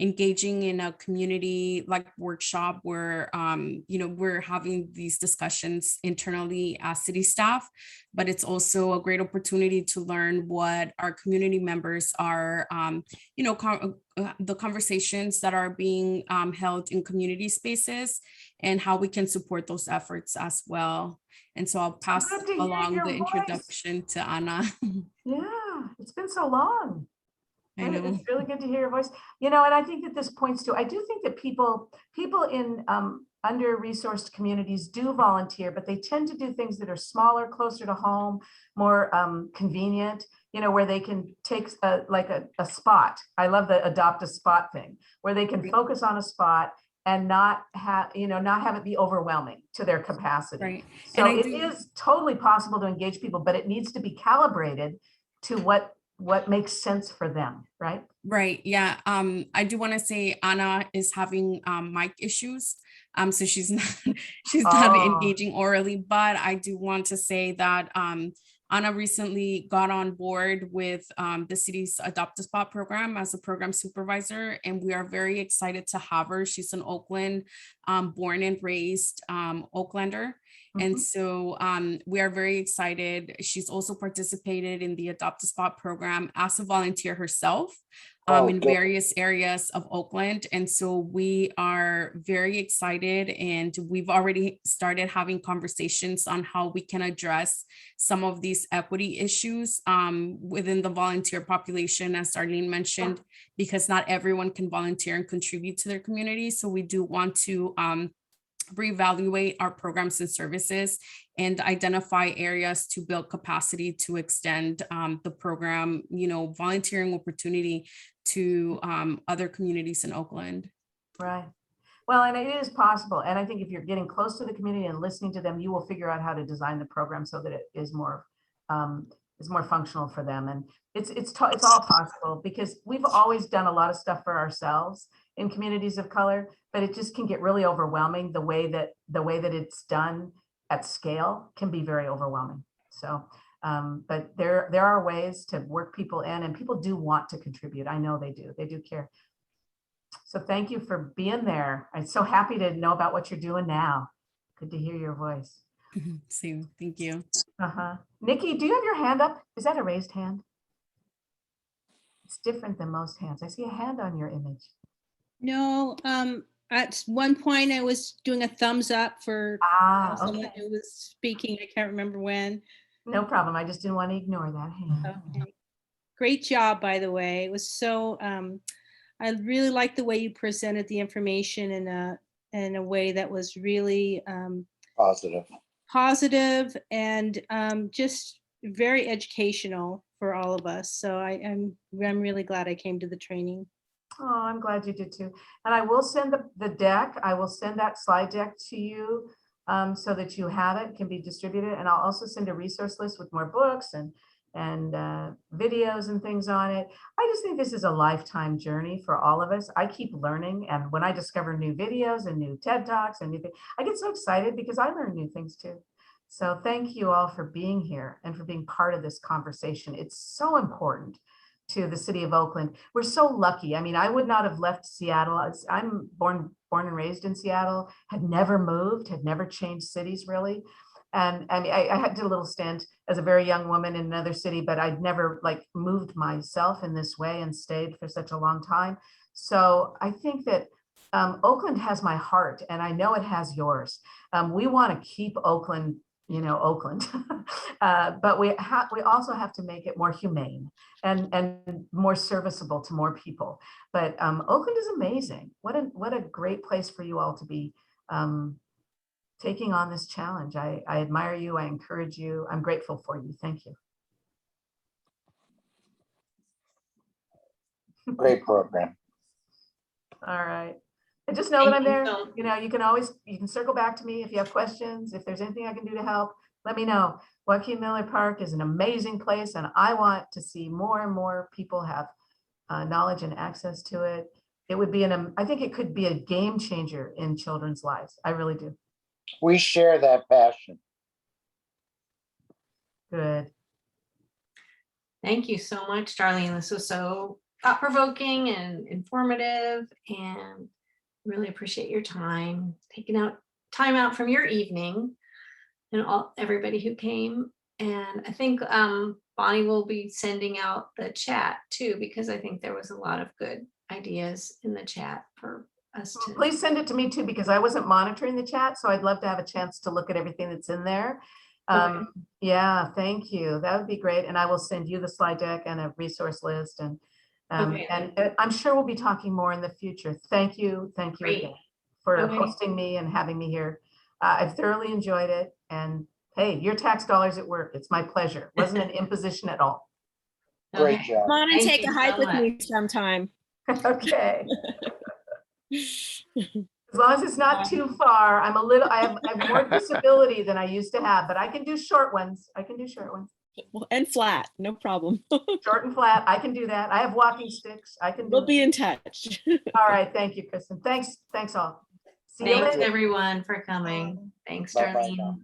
engaging in a community like workshop where, we're having these discussions internally as city staff, but it's also a great opportunity to learn what our community members are, the conversations that are being held in community spaces and how we can support those efforts as well. And so I'll pass along the introduction to Ana. Yeah, it's been so long. I know. It's really good to hear your voice. And I think that this points to, I do think that people in under-resourced communities do volunteer, but they tend to do things that are smaller, closer to home, more convenient, where they can take a spot. I love the Adopt a Spot thing, where they can focus on a spot and not have it be overwhelming to their capacity. Right. So it is totally possible to engage people, but it needs to be calibrated to what makes sense for them, right? Right. Yeah. I do want to say Ana is having mic issues. So she's not engaging orally, but I do want to say that Ana recently got on board with the city's Adopt a Spot program as a program supervisor, and we are very excited to have her. She's an Oakland born and raised Oaklander. And so we are very excited. She's also participated in the Adopt a Spot program as a volunteer herself in various areas of Oakland. And so we are very excited, and we've already started having conversations on how we can address some of these equity issues within the volunteer population, as Darlene mentioned, because not everyone can volunteer and contribute to their community. So we do want to reevaluate our programs and services and identify areas to build capacity to extend the program, volunteering opportunity to other communities in Oakland. Right. Well, and it is possible. And I think if you're getting close to the community and listening to them, you will figure out how to design the program so that it is more functional for them. And it's all possible, because we've always done a lot of stuff for ourselves in communities of color, but it just can get really overwhelming. The way that it's done at scale can be very overwhelming. So, but there are ways to work people in, and people do want to contribute. I know they do. They do care. So thank you for being there. I'm so happy to know about what you're doing now. Good to hear your voice. Same. Thank you. Nikki, do you have your hand up? Is that a raised hand? It's different than most hands. I see a hand on your image. No, at one point I was doing a thumbs up for someone who was speaking. I can't remember when. No problem. I just didn't want to ignore that hand. Okay. Great job, by the way. It was so, I really liked the way you presented the information in a way that was really positive and just very educational for all of us. So I'm really glad I came to the training. Oh, I'm glad you did too. And I will send the deck. I will send that slide deck to you so that you have it, can be distributed. And I'll also send a resource list with more books and videos and things on it. I just think this is a lifetime journey for all of us. I keep learning. And when I discover new videos and new TED Talks and new things, I get so excited because I learn new things too. So thank you all for being here and for being part of this conversation. It's so important to the city of Oakland. We're so lucky. I mean, I would not have left Seattle. I'm born and raised in Seattle, had never moved, had never changed cities really. And I mean, I had to do a little stint as a very young woman in another city, but I'd never moved myself in this way and stayed for such a long time. So I think that Oakland has my heart, and I know it has yours. We want to keep Oakland, Oakland, but we also have to make it more humane and more serviceable to more people. But Oakland is amazing. What a great place for you all to be taking on this challenge. I admire you. I encourage you. I'm grateful for you. Thank you. Great program. All right. And just know that I'm there. You can circle back to me if you have questions. If there's anything I can do to help, let me know. Joaquin Miller Park is an amazing place, and I want to see more and more people have knowledge and access to it. It would be I think it could be a game changer in children's lives. I really do. We share that passion. Good. Thank you so much, Darlene. This was so thought-provoking and informative, and really appreciate your time, taking time out from your evening, and everybody who came. And I think Bonnie will be sending out the chat too, because I think there was a lot of good ideas in the chat for us to. Please send it to me too, because I wasn't monitoring the chat, so I'd love to have a chance to look at everything that's in there. Okay. Yeah, thank you. That would be great. And I will send you the slide deck and a resource list. And I'm sure we'll be talking more in the future. Thank you. Thank you again for hosting me and having me here. I've thoroughly enjoyed it. And hey, your tax dollars at work. It's my pleasure. It wasn't an imposition at all. Great job. Come on and take a hike with me sometime. Okay. As long as it's not too far. I have more disability than I used to have, but I can do short ones. And flat, no problem. Short and flat, I can do that. I have walking sticks. We'll be in touch. All right, thank you, Kristen. Thanks all. See you later. Thanks everyone for coming. Thanks, Bye-bye Darlene. now.